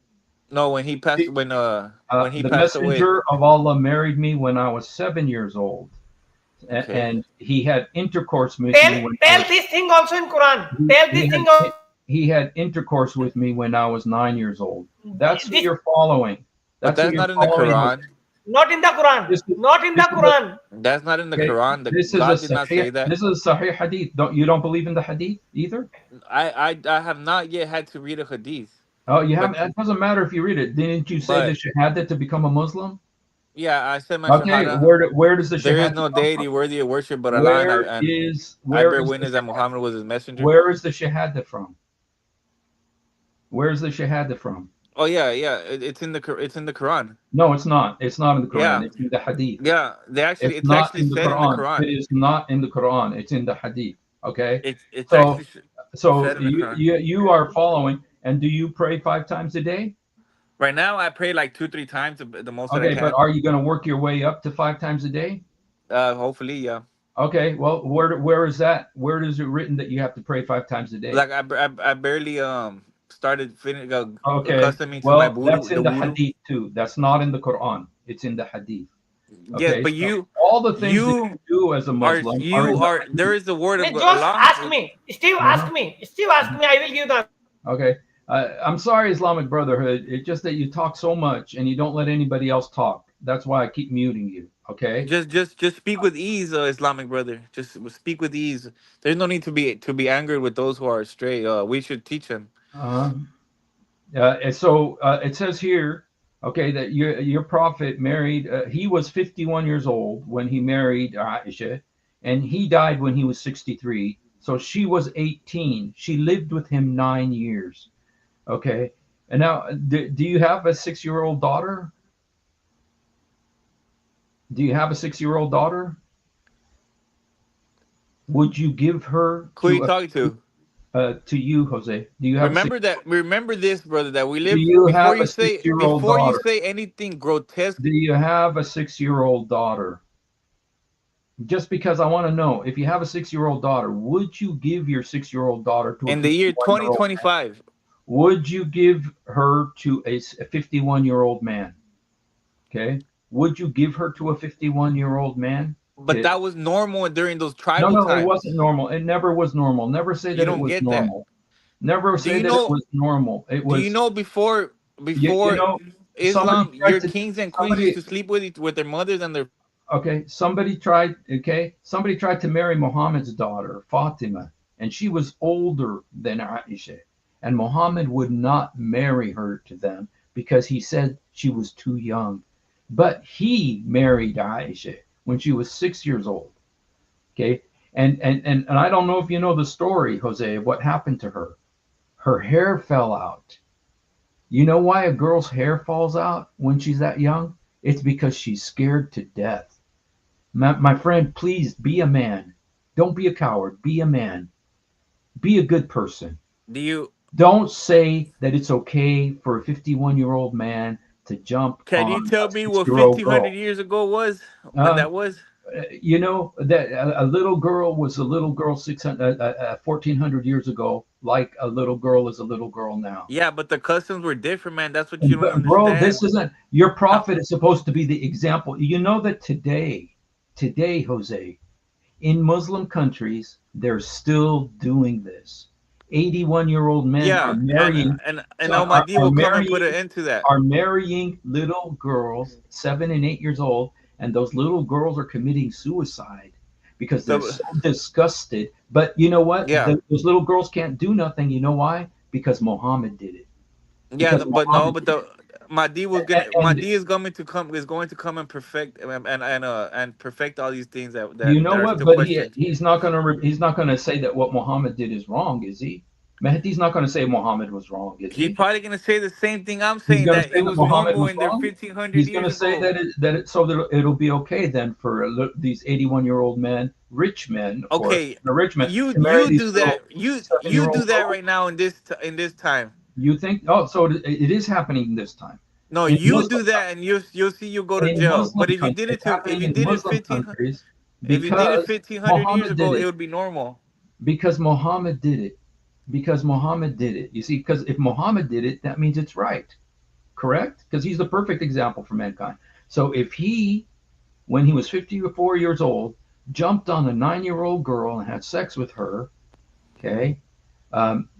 No, when he passed She, when he the passed away. messenger of Allah married me when I was 7 years old, Okay. and he had intercourse with Tell me when I tell was this thing also in Quran. he, Tell he this had thing also. he had intercourse with me when I was 9 years old. That's who This you're following. But That's who that's you're not in the following. Quran. not in the Quran. This is Not in the this is a Quran. That's not in the okay. Quran. This is a God did not sahih. say that. This is a sahih hadith. Don't believe in the hadith either? I have not yet had to read a hadith. Oh, you haven't. But It doesn't matter if you read it. Didn't you say the but shahada to become a Muslim? yeah, I said my Okay, shahada. where does the There is shahada no come from? deity worthy of worship but Allah, Where and is I where bear is the witness that shahada? Muhammad was his messenger. Where is the shahada from? Where's the shahada from? Oh yeah, yeah. It's in the Quran. No, it's not. It's not in the Quran. Yeah, It's in the hadith. yeah. It's It's not actually in the said in the Quran. It Quran. is not in the Quran. It's in the hadith. Okay. It's So actually so said in the you Quran. you, you are following. And do you pray 5 times a day? Right now, I pray like 2 3 times the most that I Okay, but can. are you going to work your way up to 5 times a day? Hopefully, yeah. Okay. Well, where is that? Where is it written that you have to pray 5 times a day? Like I barely started Okay. accustoming to my Well, voodoo, that's the in the voodoo. hadith too. That's not in the Quran. It's in the hadith. Yes, Okay. but So all the things that you you do as a Muslim are in the there hadith. is the word of Miss Jones, Allah. ask me. Steve, Uh-huh. ask me. Steve, ask me. I will give the. Okay. I'm sorry, Islamic Brotherhood. It's just that you talk so much and you don't let anybody else talk. That's why I keep muting you. Okay. Just speak with ease, Islamic brother. Just speak with ease. There's no need to be angered with those who are astray. We should teach them. Uh, and so it says here, okay, that your prophet married. He was 51 years old when he married Aisha, and he died when he was 63. So she was 18. She lived with him 9 years. Okay. And now, do you have a 6-year-old daughter? Do you have a 6-year-old daughter? Would you give her Who are you talking to? to you, Jose? Do you have a six? Remember this, brother, that we Do live you have a 6-year-old before you daughter? say anything grotesque. Do you have a 6-year-old daughter? Just because I want to know, if you have a 6-year-old daughter, would you give your 6-year-old daughter to a In the year 51-year-old man? 2025. Would you give her to a 51-year-old man? Okay. Would you give her to a 51-year-old man? But Okay. that was normal during those No, tribal no, it times. wasn't normal. It never was normal. Never say You that it don't was get that. normal. Never Do say you that it know? was normal. It Do you was, know before you know, somebody Islam, tried your to, kings and queens used somebody, to sleep with their mothers and their. okay, somebody tried to marry Muhammad's daughter, Fatima, and she was older than Aisha. And Muhammad would not marry her to them because he said she was too young. But he married Aisha when she was 6 years old. Okay. And I don't know if you know the story, Jose, of what happened to her. Her hair fell out. You know why a girl's hair falls out when she's that young? It's because she's scared to death. My friend, please be a man. Don't be a coward. Be a man. Be a good person. Do you? Don't say that it's okay for a 51-year-old man to jump Can you on tell a me what 6-year-old 1,500 girl. years ago was when Uh, that was? you know that a little girl was a little girl 1,400 years ago, like a little girl is a little girl now. Yeah, but the customs were different, man. That's what you don't But bro, this understand. isn't your How, prophet is supposed to be the example. You know that today, Jose, in Muslim countries, they're still doing this. 81-year-old men are yeah, marrying and Al Mahdi are will come and put marrying an end to that. are marrying little girls, 7 and 8 years old, and those little girls are committing suicide because they're So so disgusted. But you know what? yeah, Those little girls can't do nothing. You know why? Because Muhammad did it. yeah, Because but no, Muhammad but did it. the And Mahdi is going to come and perfect and perfect all these things you know that are what? still But questions. he's not gonna say that what Muhammad did is wrong, is he? Mehdi's not gonna say Muhammad was wrong, is He's he? probably gonna say the same thing I'm He's saying, going to that say it that was Muhammad normal was in there wrong. 1500 He's going to years say ago. that it'll be okay then for these 81-year-old men, rich men, of course, Okay, the rich men, you to marry you these do little that. You seven-year-old do that girls. right now in this time. You think? Oh, so it is happening this time No, in you Muslim do that, and you'll see you go to in jail. But Muslim countries. It's if happening you in did it Muslim 15 countries if you did it because 1500 years Muhammad ago, did it it. would be normal. Because Muhammad did it. Because Muhammad did it. You see, because if Muhammad did it, that means it's right. Correct? Because he's the perfect example for mankind. So if he, when he was 54 years old, jumped on a 9-year-old girl and had sex with her, okay,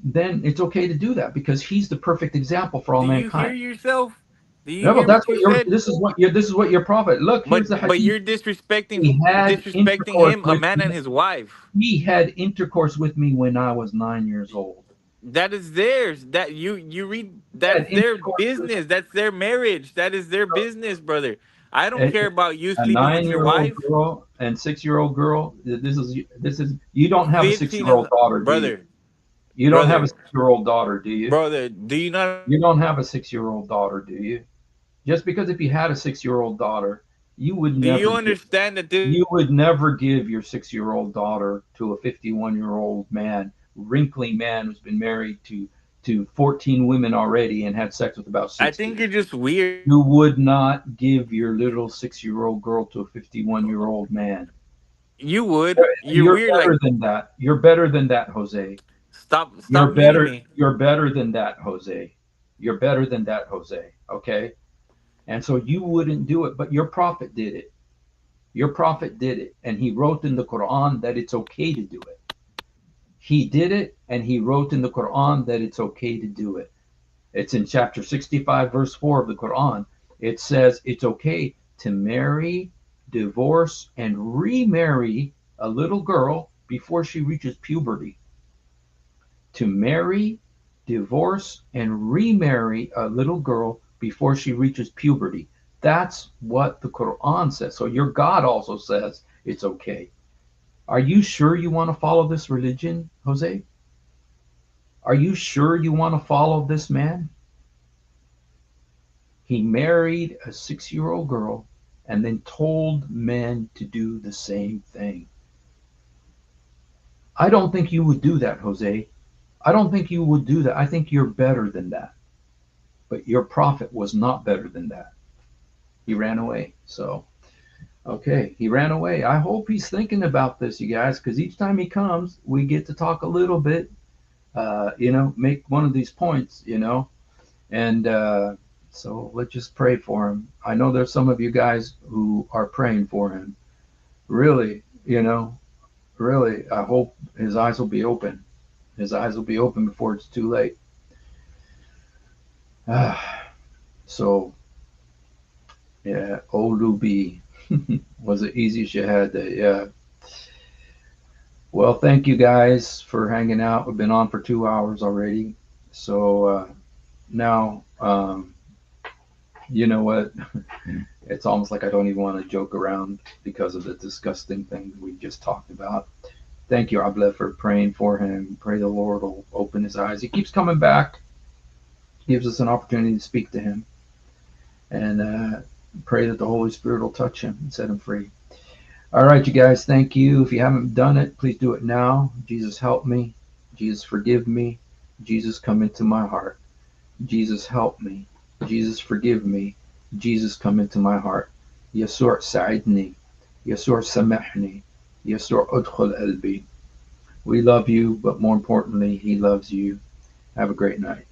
then it's okay to do that because he's the perfect example for all Do you hear mankind. yourself? Do you No, but hear that's what what you your said? this is what your prophet. Look, here's the But hadith. you're He had disrespecting intercourse him, a with man and me. his wife. He had intercourse with me when I was 9 years old. That is theirs. That you read. He That's had their intercourse with business. That's their marriage. That is their business, brother. I don't a, care about you a sleeping with your 9-year-old wife. girl and 6-year-old girl. This is you don't have a 15 6-year-old of daughter, do you? brother, You don't have a brother, 6-year-old daughter, do you? brother. Do you not? You don't have a 6-year-old daughter, do you? Just because if you had a 6-year-old daughter, you would Do you never give understand that this? you would never give your 6-year-old daughter to a 51-year-old man, wrinkly man who's been married to 14 women already and had sex with about I think 60. you're just weird. You would not give your little 6-year-old girl to a 51-year-old man. You would. You're You're weird. Like better than that. You're better than that, Jose. stop muting me. You're better than that, Jose. You're better than that, Jose. Okay? And so you wouldn't do it, but your prophet did it. Your prophet did it, and he wrote in the Quran that it's okay to do it. He did it, and he wrote in the Quran that it's okay to do it. It's in chapter 65, verse 4 of the Quran. It says it's okay to marry, divorce, and remarry a little girl before she reaches puberty. To marry, divorce, and remarry a little girl before she reaches puberty. That's what the Quran says. So your God also says it's okay. Are you sure you want to follow this religion, Jose? Are you sure you want to follow this man? He married a 6-year-old girl and then told men to do the same thing. I don't think you would do that, Jose. I don't think you would do that. I think you're better than that. But your prophet was not better than that. He ran away. So, okay, he ran away. I hope he's thinking about this, you guys, because each time he comes, we get to talk a little bit, make one of these points, and so let's just pray for him. I know there's some of you guys who are praying for him. Really, really, I hope his eyes will be open. His eyes will be open before it's too late. So, yeah, Olubi was it easy shahada. Yeah. Well, thank you guys for hanging out. We've been on for 2 hours already. So now, you know what? It's almost like I don't even want to joke around because of the disgusting things we just talked about. Thank you, Abla, for praying for him. Pray the Lord will open his eyes. He keeps coming back, gives us an opportunity to speak to him, and pray that the Holy Spirit will touch him and set him free. All right, you guys, thank you. If you haven't done it, please do it now. Jesus, help me. Jesus, forgive me. Jesus, come into my heart. Jesus, help me. Jesus, forgive me. Jesus, come into my heart. يسوع ساعدني. يسوع سامحني. يسوع ادخل قلبي. We love you, but more importantly, he loves you. Have a great night.